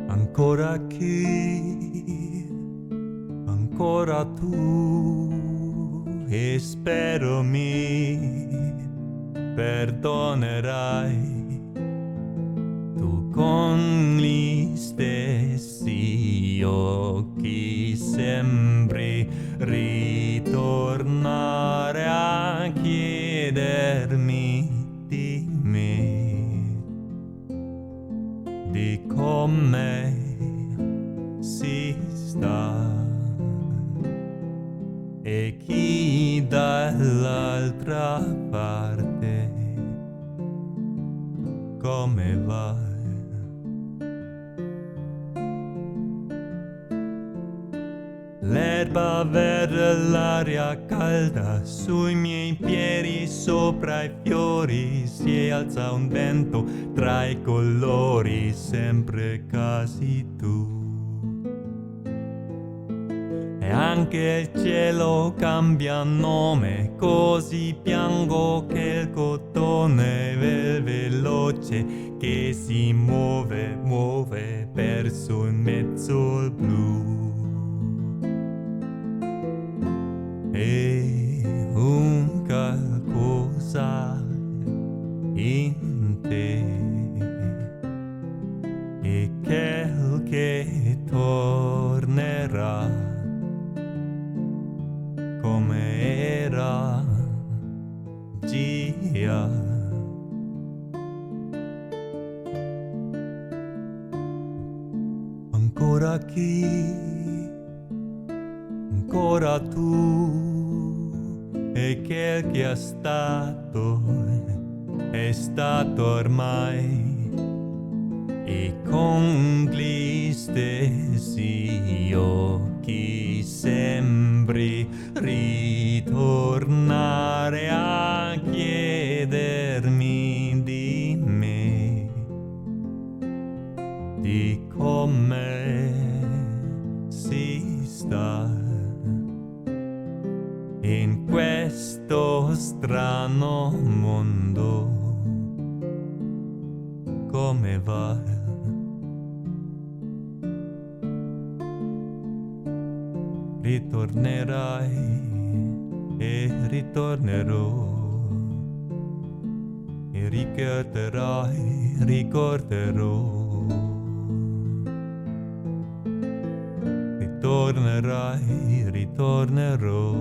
Ancora qui, ancora tu, e spero mi perdonerai. Tu con gli stessi occhi sembri ritornare a chiedermi di me, di come si sta e chi dall'altra parte come va. L'erba verde, l'aria calda, sui miei piedi sopra i fiori, si alza un vento tra i colori, sempre quasi tu. E anche il cielo cambia nome, così piango che il cotone è veloce che si muove, muove verso il mezzo il blu. E un qualcosa in te e quel che tornerà come era già. Ancora chi, ancora tu, e quel che è stato ormai, e con gli stessi occhi sembri ritornare a chiedere strano mondo, come va? Ritornerai e ritornerò, e ricorderai, ricorderò. Ritornerai, ritornerò,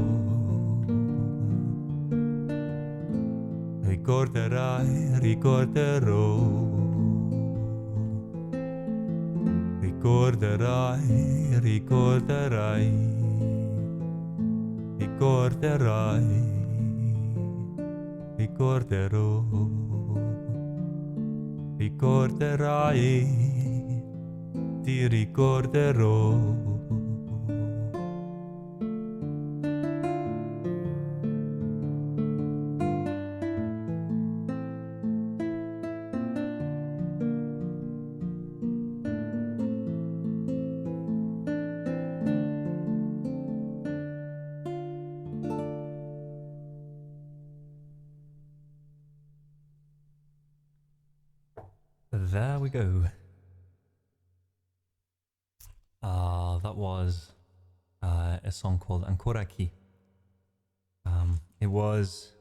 ricorderai, ricorderò, ricorderai, ricorderai, ricorderai, ricorderò, ricorderai, ti ricorderò. There we go. That was a song called Ancora Qui. It was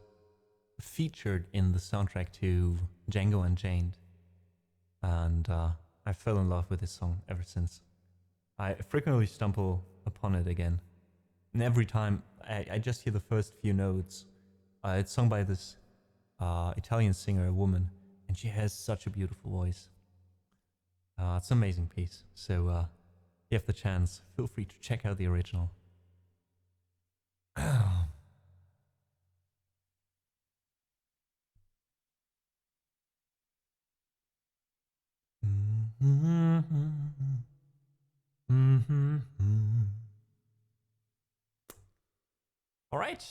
featured in the soundtrack to Django Unchained, and I fell in love with this song ever since. I frequently stumble upon it again, and every time I just hear the first few notes. It's sung by this Italian singer, a woman, and she has such a beautiful voice. It's an amazing piece, so if you have the chance, feel free to check out the original. All right.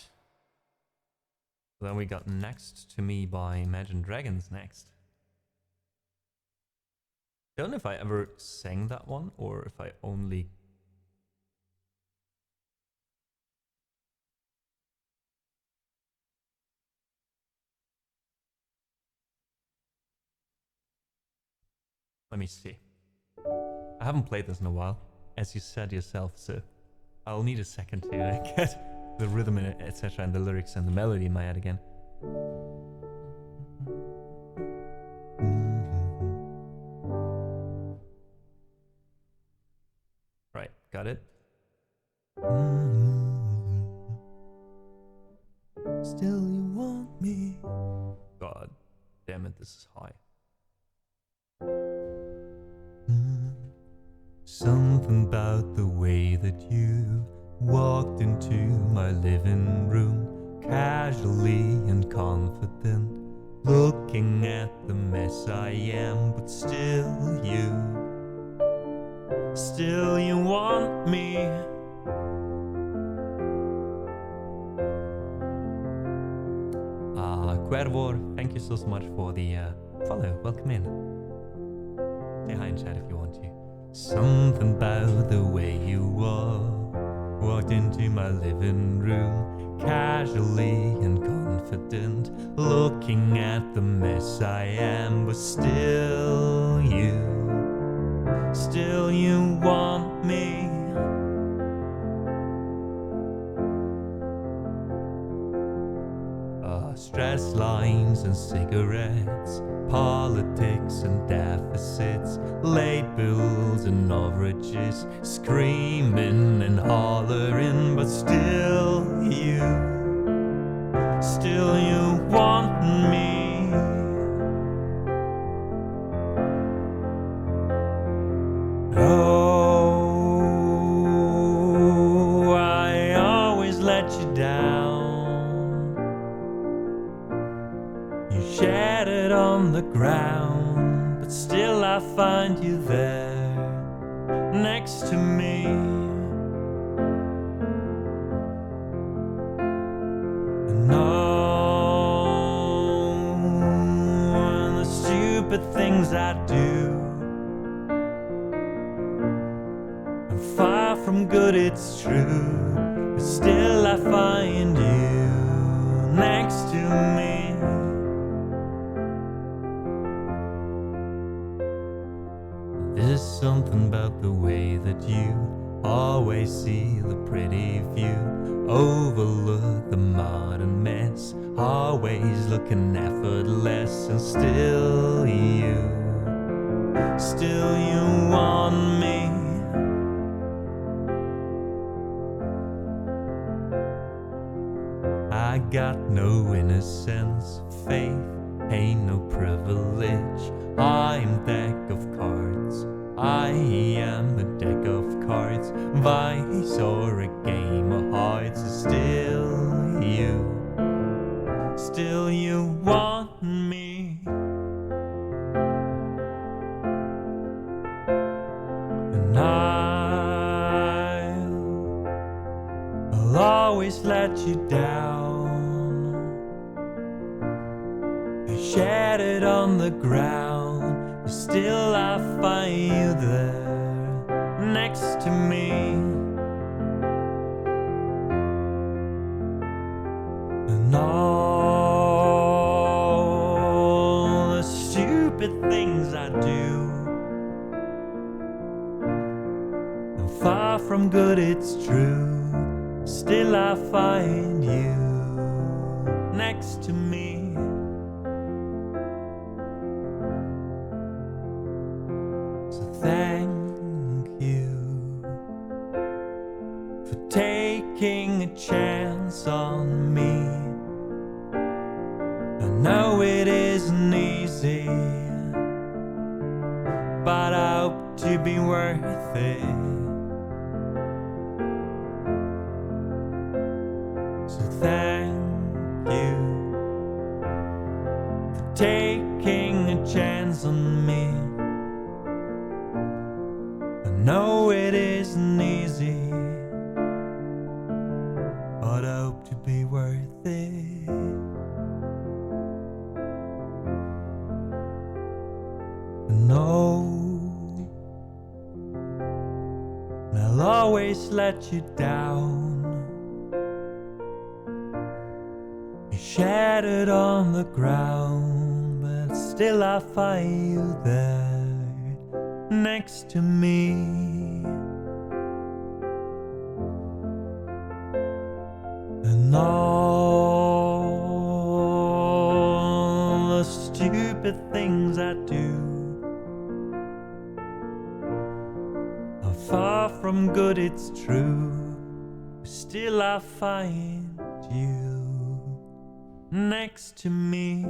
Then we got Next to Me by Imagine Dragons next. Don't know if I ever sang that one or if I only... Let me see. I haven't played this in a while, as you said yourself, so I'll need a second to get the rhythm and etc. and the lyrics and the melody in my head again. Right, got it. Still you want me. God damn it, this is high. Something about the way that you walked into my living room, casually and confident, looking at the mess I am, but still you want me. Quervor, thank you so much for the follow. Welcome in. Say hi in chat if you want to. Something about the way you walked into my living room, casually and confident, looking at the mess I am, but still you want me. Stress lines and cigarettes, politics and deficits, late bills and overages, screaming and hollering, but still you want me. Oh, I always let you down. Shattered on the ground, but still I find you there, next to me. And all the stupid things I do, I'm far from good, it's true, but still I find you next to something about the way that you always see the pretty view, overlook the modern mess, always looking effortless, and still you want me. I got no innocence, faith ain't no privilege. I'm deck of cards, I am a deck of cards, vice or a game of hearts. Still you want me. And I'll always let you down. I shattered on the ground, but still I find you there next to me. And all the stupid things I do, and far from good it's true, still I find you next to me. So thank you for taking a chance on me. I know it isn't easy, but I hope to be worth it. So thank you for taking a chance on me. I know it isn't easy, but I hope to be worth it. No, and I'll always let you down. You're shattered on the ground, but still I find you there next to me. And all the stupid things I do are far from good, it's true, still I find you next to me.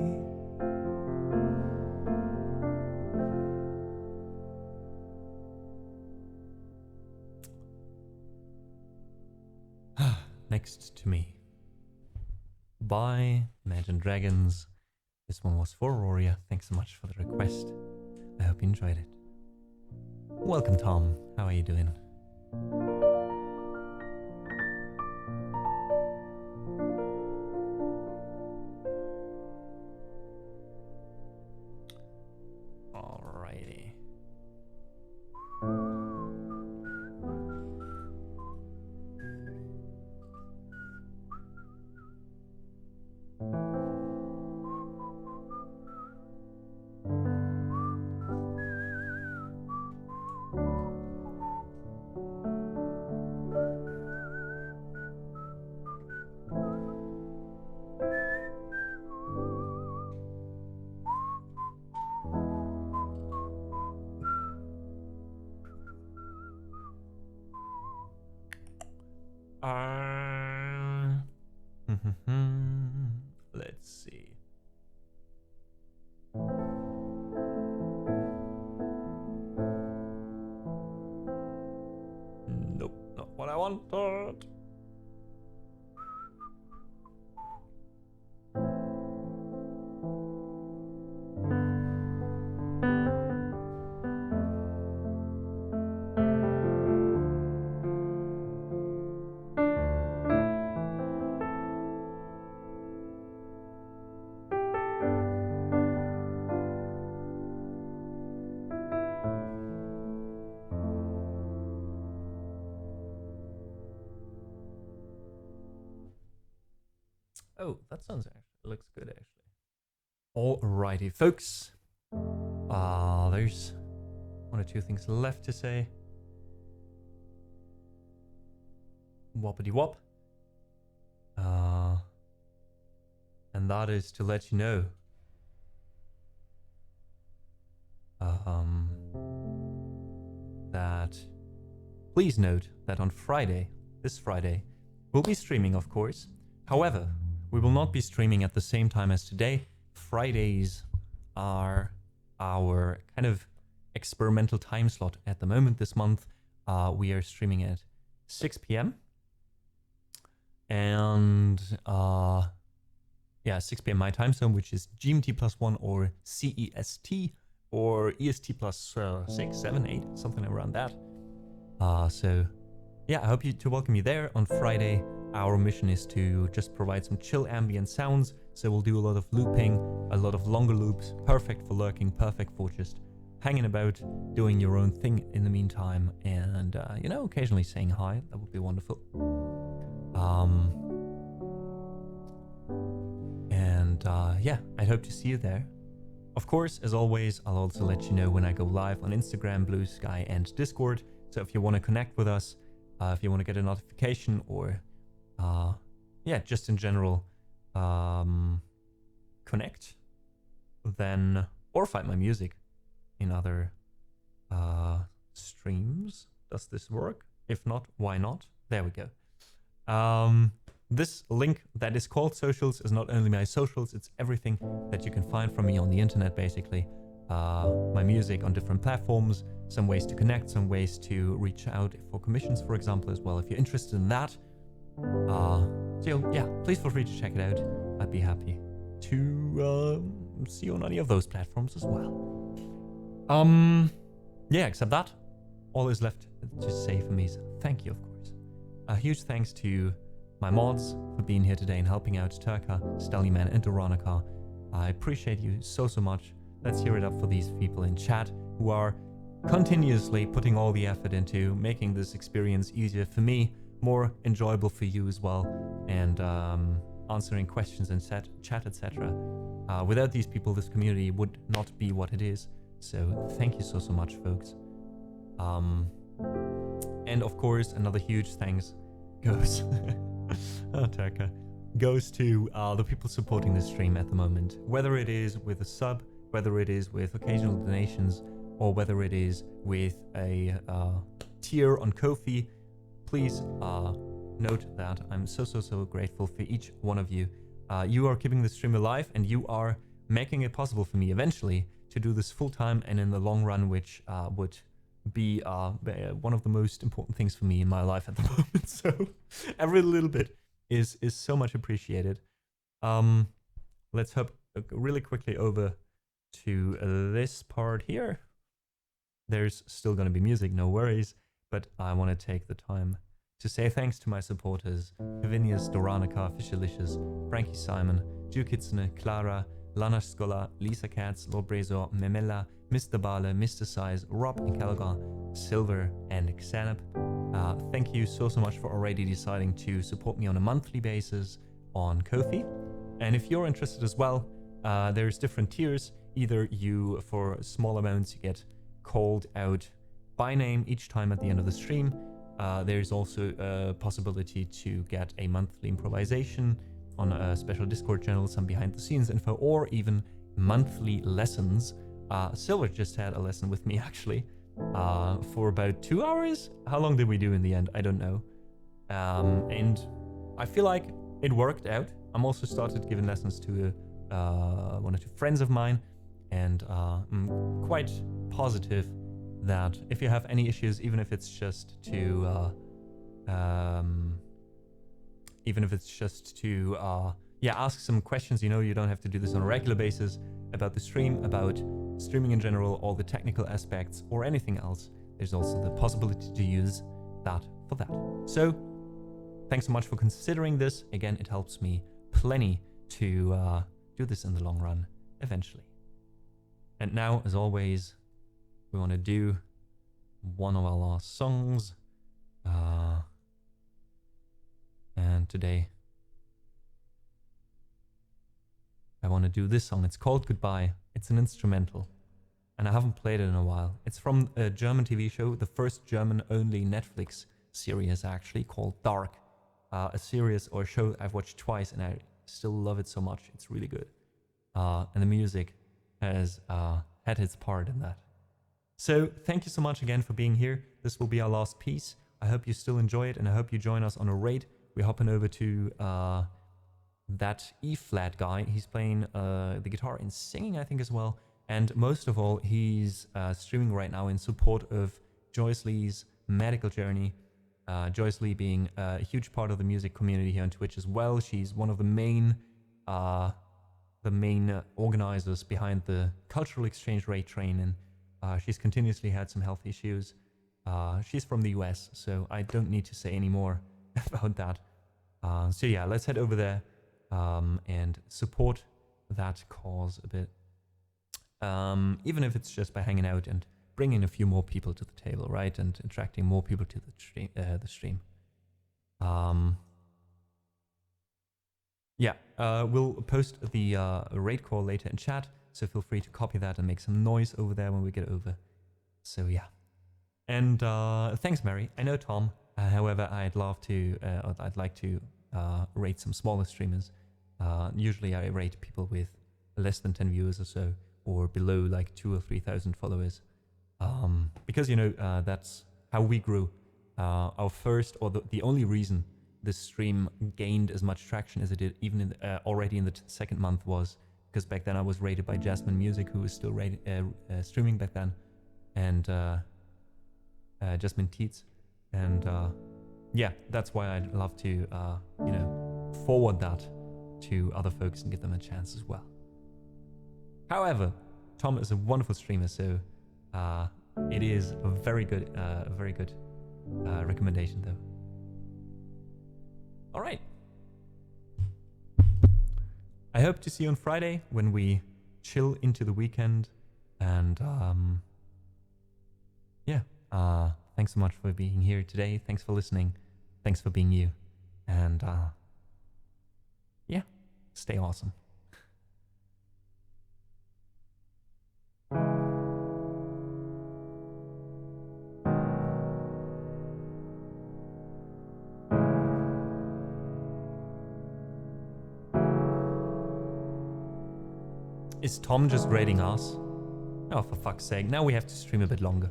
Next to me by Imagine Dragons. This one was for Auroria. Thanks so much for the request. I hope you enjoyed it. Welcome, Tom. How are you doing? Alrighty. Let's see. Nope, not what I wanted. Oh, that sounds actually looks good actually. Alrighty, folks. There's One or two things left to say. Whoppity whop. And that is to let you know that please note that on Friday, this Friday, we'll be streaming, of course. However, we will not be streaming at the same time as today. Fridays are our kind of experimental time slot at the moment this month. We are streaming at 6 p.m. And 6 p.m. my time zone, which is GMT +1 or CEST or EST +6, 7, 8, something around that. So yeah, I hope to welcome you there on Friday. Our mission is to just provide some chill ambient sounds. So we'll do a lot of looping, a lot of longer loops, perfect for lurking, perfect for just hanging about, doing your own thing in the meantime, and occasionally saying hi. That would be wonderful. I hope to see you there. Of course, as always, I'll also let you know when I go live on Instagram, Blue Sky, and Discord. So if you want to connect with us, if you want to get a notification, or just in general connect, then, or find my music in other streams. Does this work? If not, why not? There we go. This link that is called socials is not only my socials, it's everything that you can find from me on the internet, basically. My music on different platforms, some ways to connect, some ways to reach out for commissions, for example, as well, if you're interested in that. Please feel free to check it out. I'd be happy to see you on any of those platforms as well. Except that, all is left to say for me is thank you, of course. A huge thanks to my mods for being here today and helping out, Turka, Stallyman, and Doranica. I appreciate you so much. Let's hear it up for these people in chat who are continuously putting all the effort into making this experience easier for me, more enjoyable for you as well, and answering questions in chat, etc. Without these people, this community would not be what it is. So thank you so much, folks. And of course, another huge thanks goes Turka, goes to the people supporting the stream at the moment, whether it is with a sub, whether it is with occasional donations, or whether it is with a tier on Ko-fi. Please note that I'm so grateful for each one of you. You are keeping the stream alive, and you are making it possible for me eventually to do this full time and in the long run, which would be one of the most important things for me in my life at the moment. So every little bit is so much appreciated. Let's hop really quickly over to this part here. There's still going to be music, no worries, but I want to take the time to say thanks to my supporters: Kavinius, Doranica, Fishelicious, Frankie Simon, Jukitsune, Clara, Lana Skola, Lisa Katz, Lord Brezor, Memella, Mr. Bale, Mr. Size, Rob and Calgar, Silver, and Xanap. Thank you so much for already deciding to support me on a monthly basis on Ko-fi. And if you're interested as well, there's different tiers. Either you, for small amounts, you get called out by name each time at the end of the stream. There's also a possibility to get a monthly improvisation on a special Discord channel, some behind the scenes info, or even monthly lessons. Silver just had a lesson with me actually for about 2 hours. How long did we do in the end? I don't know. And I feel like it worked out. I'm also started giving lessons to one or two friends of mine, and I'm quite positive that if you have any issues, even if it's just to ask some questions, you don't have to do this on a regular basis, about the stream, about streaming in general, all the technical aspects, or anything else. There's also the possibility to use that for that. So thanks so much for considering this. Again, it helps me plenty to do this in the long run eventually. And now, as always, we want to do one of our last songs. And today I want to do this song. It's called Goodbye. It's an instrumental. and I haven't played it in a while. It's from a German TV show, the first German-only Netflix series actually, called Dark. A series or show I've watched twice, and I still love it so much. It's really good. And the music has had its part in that. So thank you so much again for being here. This will be our last piece. I hope you still enjoy it, and I hope you join us on a raid. We're hopping over to that E-flat guy. He's playing the guitar and singing, I think, as well. And most of all, he's streaming right now in support of Joyce Lee's medical journey. Joyce Lee being a huge part of the music community here on Twitch as well. She's one of the main organizers behind the cultural exchange raid train, and she's continuously had some health issues. She's from the US, so I don't need to say any more about that. So yeah, let's head over there and support that cause a bit. Even if it's just by hanging out and bringing a few more people to the table, right? And attracting more people to the stream. Yeah, we'll post the raid call later in chat, so feel free to copy that and make some noise over there when we get over. So yeah. And thanks, Mary. I know Tom. However, I'd like to rate some smaller streamers. Usually I rate people with less than 10 viewers or so, or below like 2,000 or 3,000 followers. Because, you know, that's how we grew. Our first, or the only reason this stream gained as much traction as it did, even in already in the second month, was because back then I was rated by Jasmine Music, who was still streaming back then, and Jasmine Teets. And yeah, that's why I'd love to, you know, forward that to other folks and give them a chance as well. However, Tom is a wonderful streamer, so it is a very good recommendation, though. All right. I hope to see you on Friday when we chill into the weekend, and yeah. Thanks so much for being here today. Thanks for listening. Thanks for being you. And yeah, stay awesome. Is Tom just raiding us? Oh, for fuck's sake. Now we have to stream a bit longer.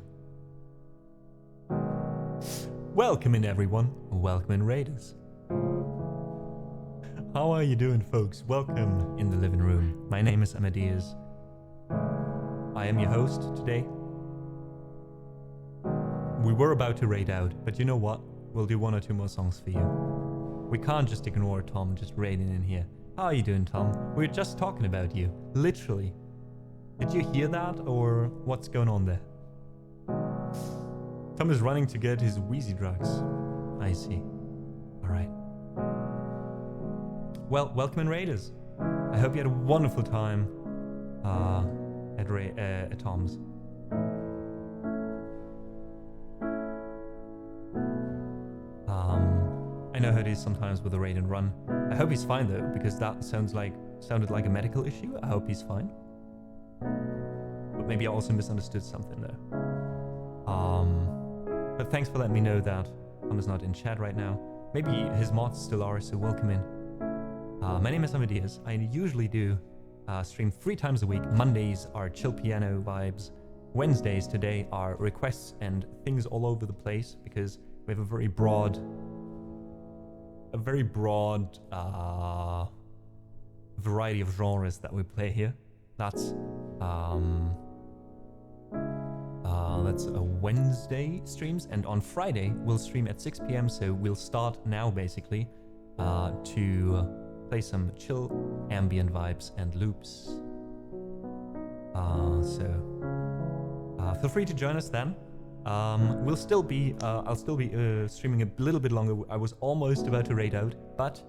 Welcome in, everyone. Welcome in, raiders. How are you doing, folks? Welcome in the living room. My name is Amadeus. I am your host today. We were about to raid out, but you know what? We'll do 1 or 2 more songs for you. We can't just ignore Tom just raiding in here. How are you doing, Tom? We were just talking about you. Literally. Did you hear that, or what's going on there? Tom is running to get his Wheezy drugs. I see. Alright. Well, welcome in, raiders. I hope you had a wonderful time at Tom's. I know how it is sometimes with a raid and run. I hope he's fine though, because that sounded like a medical issue. I hope he's fine. But maybe I also misunderstood something there. But thanks for letting me know that Tom is not in chat right now. Maybe his mods still are, so welcome in. My name is Amadeus. I usually do stream 3 times a week. Mondays are chill piano vibes. Wednesdays today are requests and things all over the place, because we have a very broad variety of genres that we play here. That's a Wednesday streams, and on Friday we'll stream at 6 p.m. So we'll start now basically to play some chill ambient vibes and loops. Feel free to join us then. I'll still be streaming a little bit longer. I was almost about to raid out, but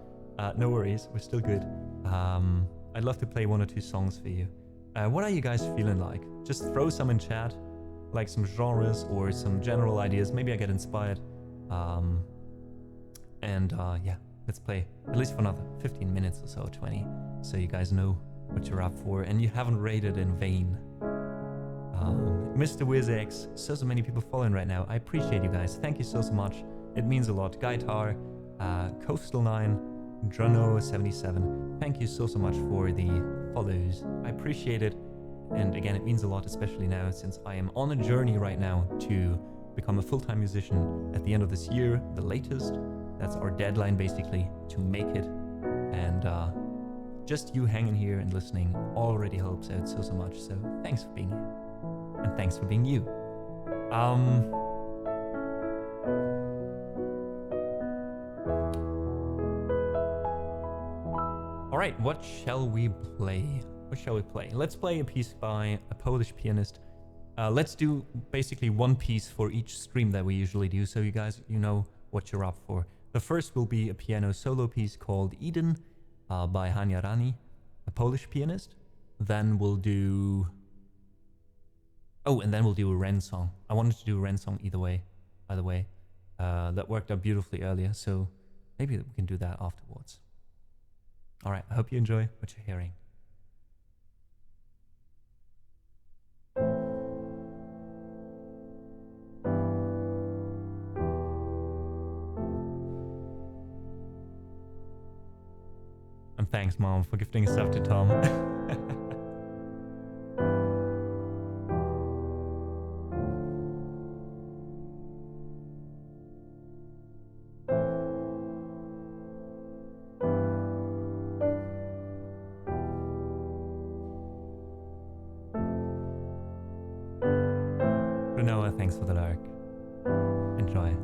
no worries, we're still good. I'd love to play 1 or 2 songs for you. What are you guys feeling like? Just throw some in chat, like some genres or some general ideas. Maybe I get inspired. Yeah, let's play at least for another 15 minutes or so, 20, so you guys know what you're up for and you haven't raided in vain. Mr. WizX, so many people following right now. I appreciate you guys. Thank you so much. It means a lot. Gaitar, Coastal9, Drono77. Thank you so much for the follows. I appreciate it. And again, it means a lot, especially now since I am on a journey right now to become a full-time musician at the end of this year, the latest. That's our deadline basically, to make it. And just you hanging here and listening already helps out so much. So thanks for being here. And thanks for being you. Alright, what shall we play? What shall we play? Let's play a piece by a Polish pianist. Let's do basically one piece for each stream that we usually do, so you guys, you know what you're up for. The first will be a piano solo piece called Eden by Hania Rani, a Polish pianist. Then we'll do... Oh, and then we'll do a Ren song. I wanted to do a Ren song either way, by the way. That worked out beautifully earlier, so maybe we can do that afterwards. Alright, I hope you enjoy what you're hearing. And thanks, Mom, for gifting stuff to Tom. Noah, thanks for the dark. Enjoy.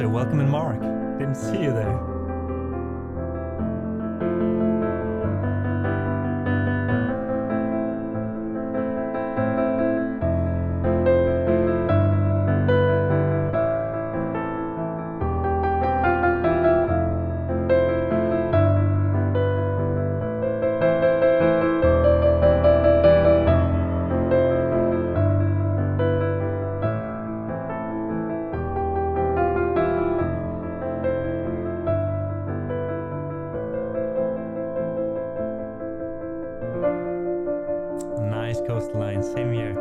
Welcome in, Mark. Didn't see you there. Coastline, same here.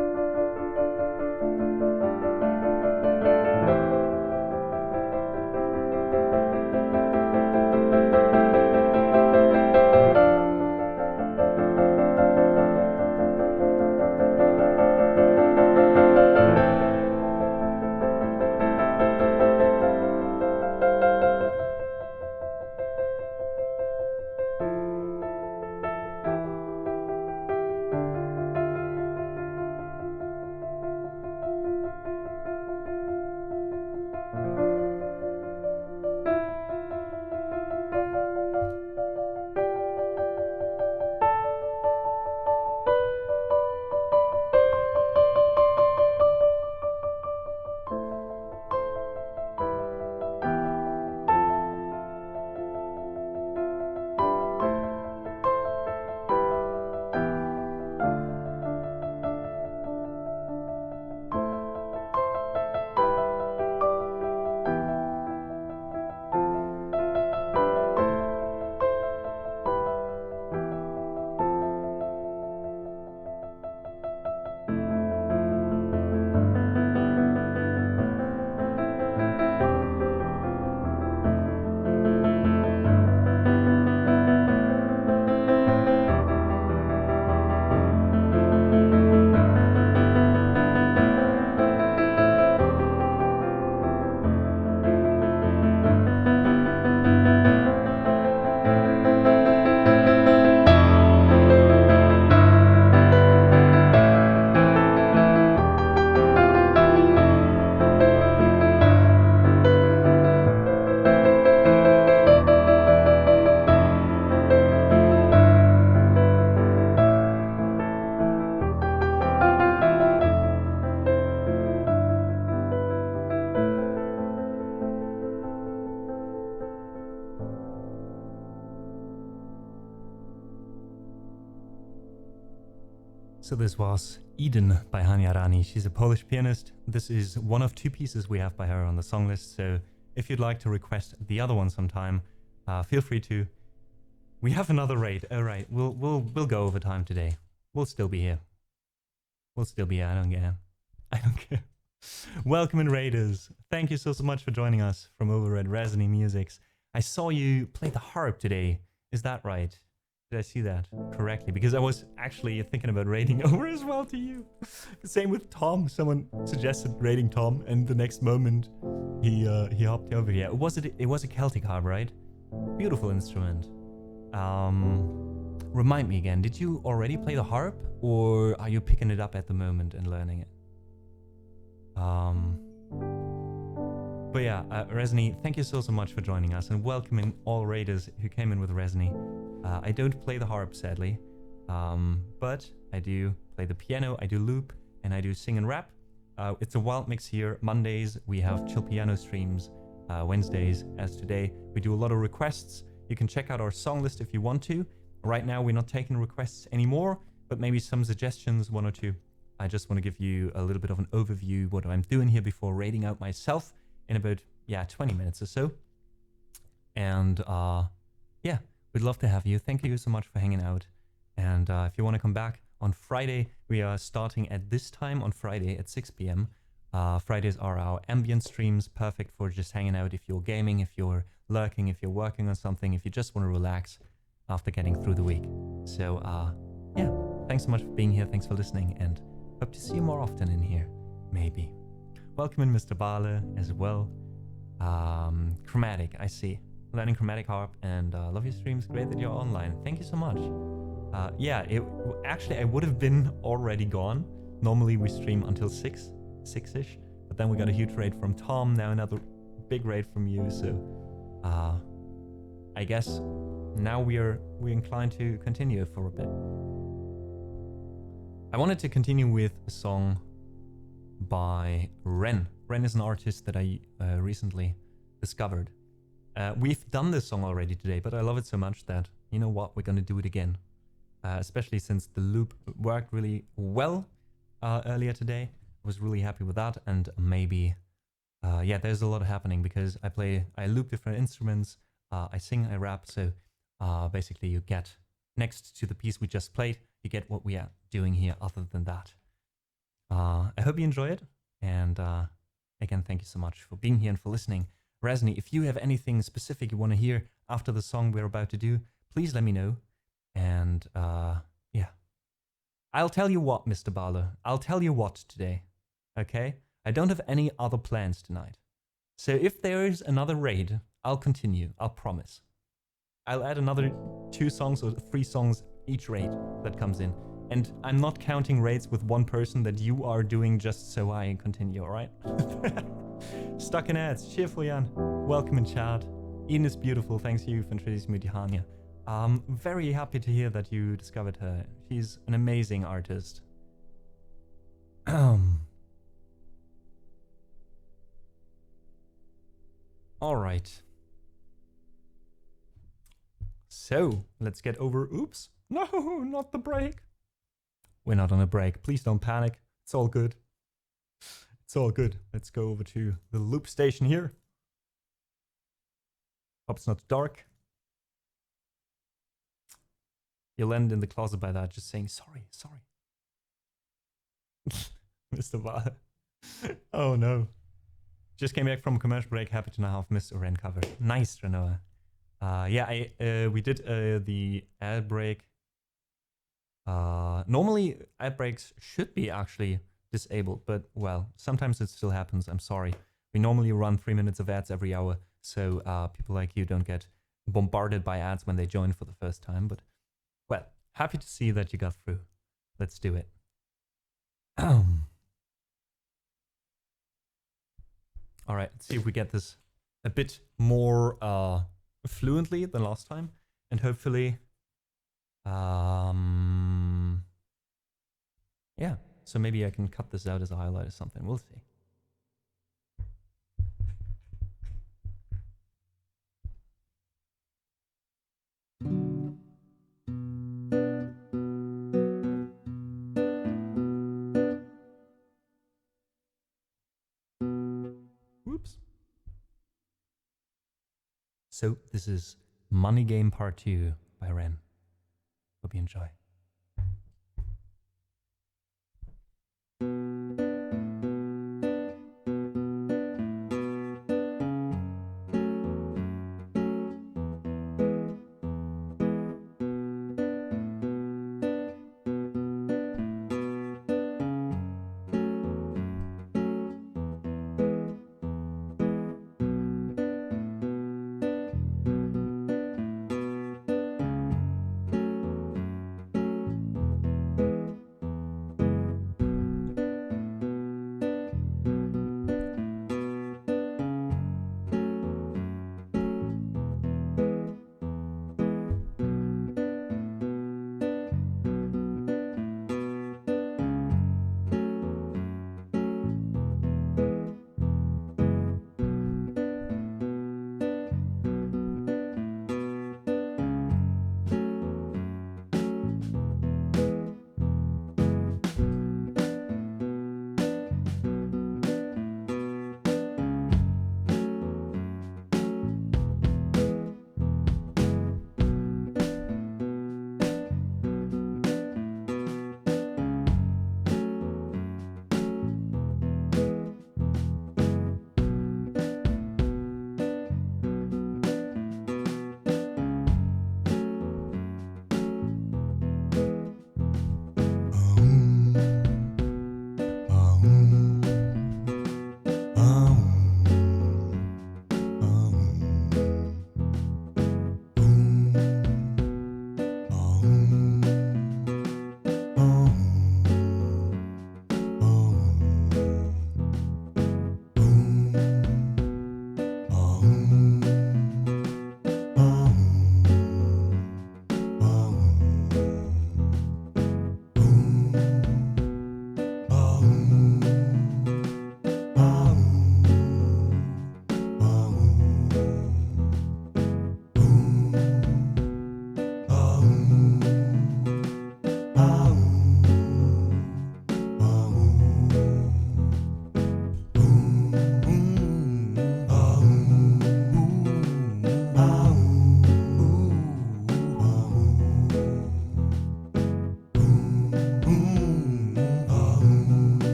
So this was Eden by Hania Rani. She's a Polish pianist. This is one of 2 pieces we have by her on the song list. So if you'd like to request the other one sometime, feel free to. We have another raid. All right, we'll go over time today. We'll still be here. We'll still be here. I don't care. I don't care. Welcome in raiders. Thank you so much for joining us from over at Resonate Musics. I saw you play the harp today. Is that right? Did I see that correctly? Because I was actually thinking about raiding over as well to you. Same with Tom. Someone suggested raiding Tom, and the next moment he hopped over here. It was a Celtic harp, right? Beautiful instrument. Remind me again. Did you already play the harp, or are you picking it up at the moment and learning it? But yeah, Resni, thank you so much for joining us, and welcoming all raiders who came in with Resni. I don't play the harp, sadly, but I do play the piano, I do loop, and I do sing and rap. It's a wild mix here. Mondays, we have chill piano streams. Wednesdays, as today, we do a lot of requests. You can check out our song list if you want to. Right now, we're not taking requests anymore, but maybe some suggestions, 1 or 2. I just want to give you a little bit of an overview what I'm doing here before raiding out myself in about, 20 minutes or so. And yeah, we'd love to have you. Thank you so much for hanging out. And if you want to come back on Friday, we are starting at this time on Friday at 6 p.m. Fridays are our ambient streams, perfect for just hanging out if you're gaming, if you're lurking, if you're working on something, if you just want to relax after getting through the week. So yeah, thanks so much for being here. Thanks for listening, and hope to see you more often in here, maybe. Welcome in Mr. Bale as well. Chromatic, I see. Learning chromatic harp, and love your streams. Great that you're online. Thank you so much. Yeah, actually I would have been already gone. Normally we stream until 6-ish, but then we got a huge raid from Tom, now another big raid from you, so I guess now we're inclined to continue for a bit. I wanted to continue with a song by Ren. Ren is an artist that I recently discovered. We've done this song already today, but I love it so much that, you know what, we're gonna do it again. Especially since the loop worked really well earlier today. I was really happy with that, and maybe, yeah, there's a lot happening because I loop different instruments, I sing, I rap, so basically you get, next to the piece we just played, you get what we are doing here other than that. I hope you enjoy it, and again, thank you so much for being here and for listening. Resni, if you have anything specific you want to hear after the song we're about to do, please let me know. And yeah, I'll tell you what, Mr. Barlow, I'll tell you what today, okay? I don't have any other plans tonight. So if there is another raid, I'll continue, I'll promise. I'll add another 2 songs or 3 songs each raid that comes in. And I'm not counting raids with 1 person that you are doing just so I continue, alright? Stuck in ads, cheerful Jan. Welcome in chat. Eden is beautiful, thanks you for introducing me to Hania. Very happy to hear that you discovered her. She's an amazing artist. Alright. So, let's get over... Oops. No, not the break. We're not on a break. Please don't panic. It's all good. It's all good. Let's go over to the loop station here. Hope it's not dark. You'll end in the closet by that, just saying, sorry. Mr. Val. Oh no. Just came back from a commercial break. Happy to now have Mr. Ren covered. Nice, Renoa. Yeah, we did the ad break. Normally ad breaks should be actually disabled, but well, sometimes it still happens. I'm sorry. We normally run 3 minutes of ads every hour, so people like you don't get bombarded by ads when they join for the first time. But well, happy to see that you got through. Let's do it. All right, let's see if we get this a bit more fluently than last time, and hopefully, yeah. So maybe I can cut this out as a highlight or something. We'll see. So this is Money Game Part 2 by Ren. Hope you enjoy.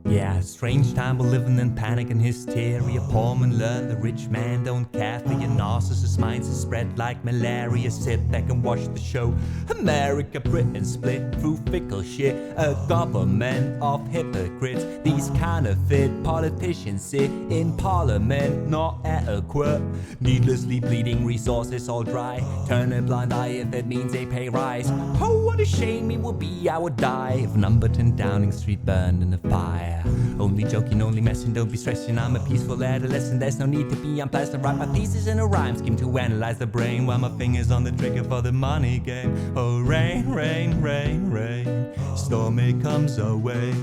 Yeah, strange time we're living in panic and hysteria. Poor man learn the rich man don't care for your narcissist minds is spread like malaria. Sit back and watch the show. America, Britain split through fickle shit. A government of hypocrites. These counterfeit politicians sit in parliament, not adequate. Needlessly bleeding resources all dry. Turn a blind eye if it means a pay rise. Oh, what a shame it would be, I would die if Numberton Downing Street burned in a fire. Only joking, only messing, don't be stressing. I'm a peaceful adolescent, there's no need to be unpleasant. Write my thesis in a rhyme scheme to analyze the brain while my fingers on the trigger for the money game. Oh, rain, rain, rain, rain, stormy comes our way.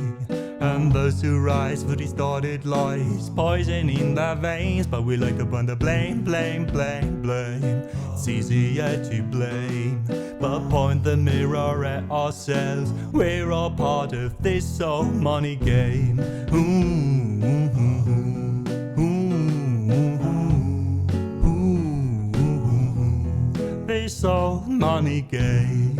And those who rise for distorted lies, poison in their veins. But we like to burn the blame, blame, blame, blame. It's easier to blame, but point the mirror at ourselves. We're all part of this old money game. This old money game.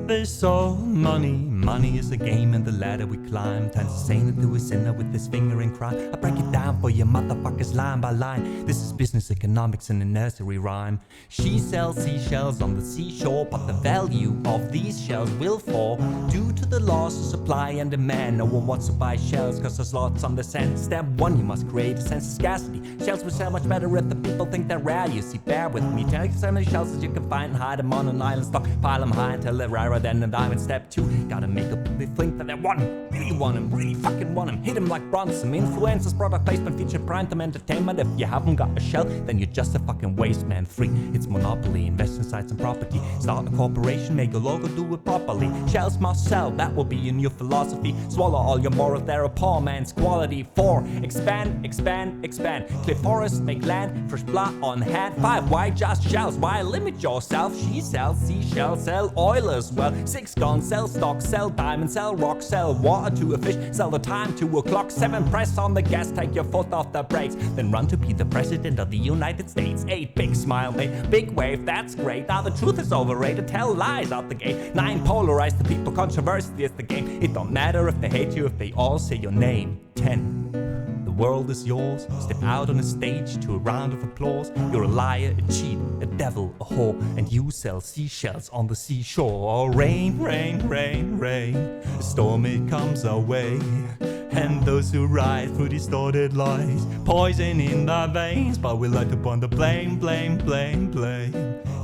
This old money is a game and the ladder we climb. Turns a saint into a sinner with his finger in crime. I break it down for you motherfuckers line by line. This is business economics in a nursery rhyme. She sells seashells on the seashore, but the value of these shells will fall due to the laws of supply and demand. No one wants to buy shells cause there's lots on the sand. Step one, you must create a sense of scarcity. Shells will sell much better if the people think they're rare. You see, bear with me, tell you so many shells as you can find and hide them on an island. Stockpile them high until they're rarer than a diamond. Step two, gotta him, make up they think that they want him, really fucking want him, hit him like Bronson. Influencers, product placement, feature, prime time entertainment. If you haven't got a shell, then you're just a fucking waste man. 3, it's monopoly, invest in sites and property, start a corporation, make a logo, do it properly. Shells must sell, that will be in your philosophy. Swallow all your morals, they're a poor man's quality. 4, expand, expand, expand, clear forests, make land, fresh blood on hand. 5, why just shells, why limit yourself? She sells seashells, sell oil as well. 6, gone, sell stock, sell diamonds, sell rock, sell water to a fish, sell the time to a clock. 7, press on the gas, take your foot off the brakes, then run to be the president of the United States. 8, big smile, mate, big wave, that's great. Now the truth is overrated, tell lies out the gate. 9, polarize the people, controversy is the game. It don't matter if they hate you, if they all say your name. 10, the world is yours, step out on a stage to a round of applause. You're a liar, a cheat, a devil, a whore, and you sell seashells on the seashore. Oh, rain, rain, rain, rain, a storm it comes our way, and those who ride through distorted lies, poison in their veins. But we like to point the blame, blame, blame, blame.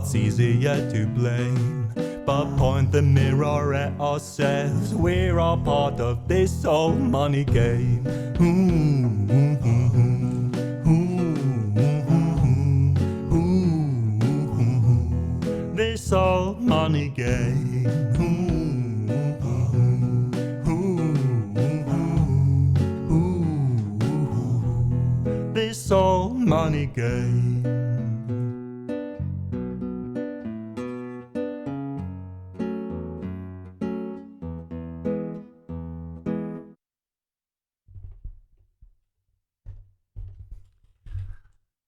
It's easier to blame, but point the mirror at ourselves. We're all part of this old money game. This old money game. This old money game.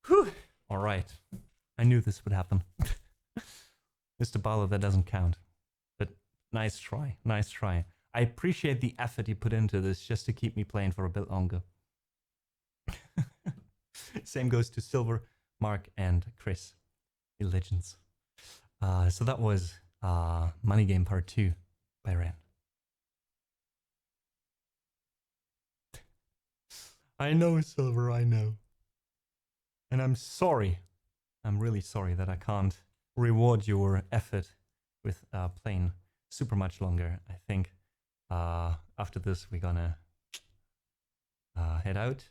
Whew. All right. I knew this would happen. Mr. Barlow, that doesn't count. But nice try. Nice try. I appreciate the effort you put into this just to keep me playing for a bit longer. Same goes to Silver, Mark, and Chris. You legends. So that was Money Game Part 2 by Ren. I know, Silver, I know. And I'm sorry. I'm really sorry that I can't reward your effort with playing super much longer. I think after this we're gonna head out.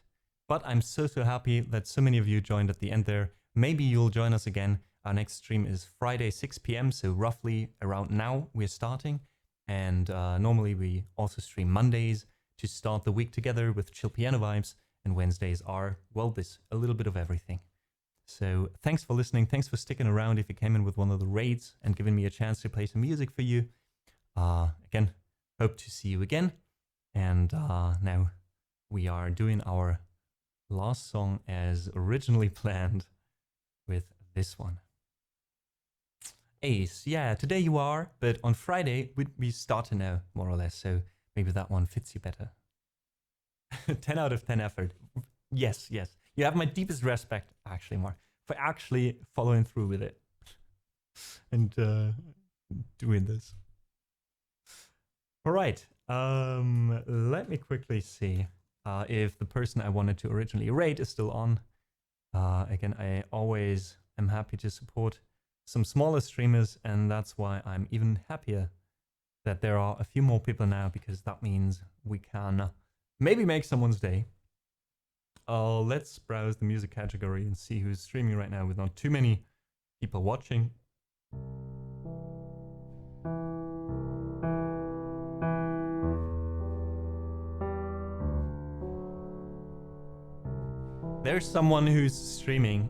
But I'm so happy that so many of you joined at the end there. Maybe you'll join us again. Our next stream is Friday 6 p.m. So roughly around now we're starting. And normally we also stream Mondays to start the week together with chill piano vibes. And Wednesdays are, well, this, a little bit of everything. So thanks for listening. Thanks for sticking around if you came in with one of the raids and giving me a chance to play some music for you. Again, hope to see you again. And now we are doing our last song as originally planned with this one. Ace, yeah, today you are, but on Friday we start to know, more or less, so maybe that one fits you better. 10 out of 10 effort. Yes, yes. You have my deepest respect, actually, Mark, for actually following through with it and doing this. All right. Let me quickly see if the person I wanted to originally rate is still on. Again, I always am happy to support some smaller streamers, and that's why I'm even happier that there are a few more people now, because that means we can maybe make someone's day. Let's browse the music category and see who's streaming right now with not too many people watching. There's someone who's streaming,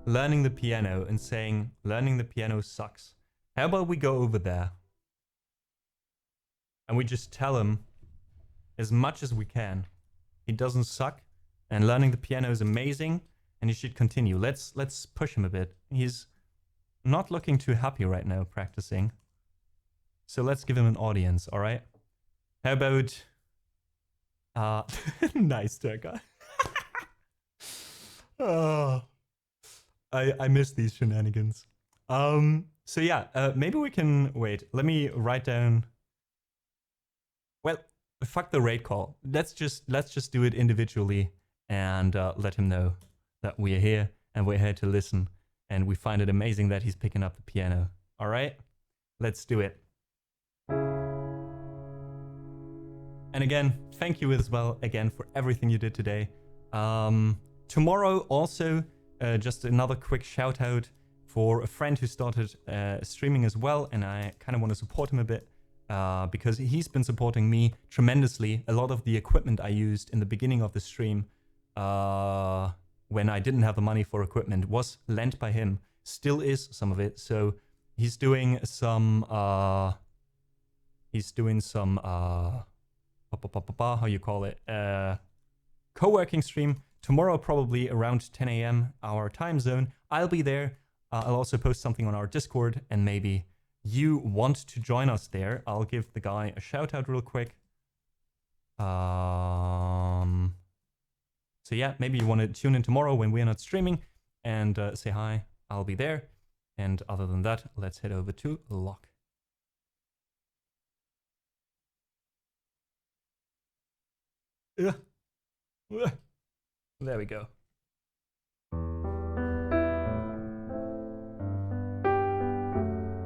learning the piano and saying, learning the piano sucks. How about we go over there and we just tell him as much as we can he doesn't suck and learning the piano is amazing and he should continue. Let's push him a bit. He's not looking too happy right now practicing. So let's give him an audience, all right? How about nice Turka. Oh, I miss these shenanigans. So yeah, maybe we can wait. Let me write down. Well, fuck the raid call. Let's just do it individually and let him know that we are here and we're here to listen and we find it amazing that he's picking up the piano. All right, let's do it. And again, thank you as well again for everything you did today. Tomorrow also, just another quick shout out for a friend who started streaming as well, and I kind of want to support him a bit because he's been supporting me tremendously. A lot of the equipment I used in the beginning of the stream when I didn't have the money for equipment was lent by him, still is some of it. So he's doing some how you call it, co-working stream tomorrow, probably around 10 a.m. our time zone. I'll be there. I'll also post something on our Discord, and maybe you want to join us there. I'll give the guy a shout out real quick. So yeah, maybe you want to tune in tomorrow when we're not streaming and say hi. I'll be there. And other than that, let's head over to Lock. There we go.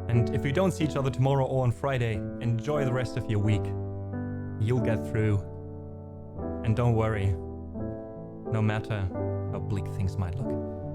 And if we don't see each other tomorrow or on Friday, enjoy the rest of your week. You'll get through. And don't worry, no matter how bleak things might look.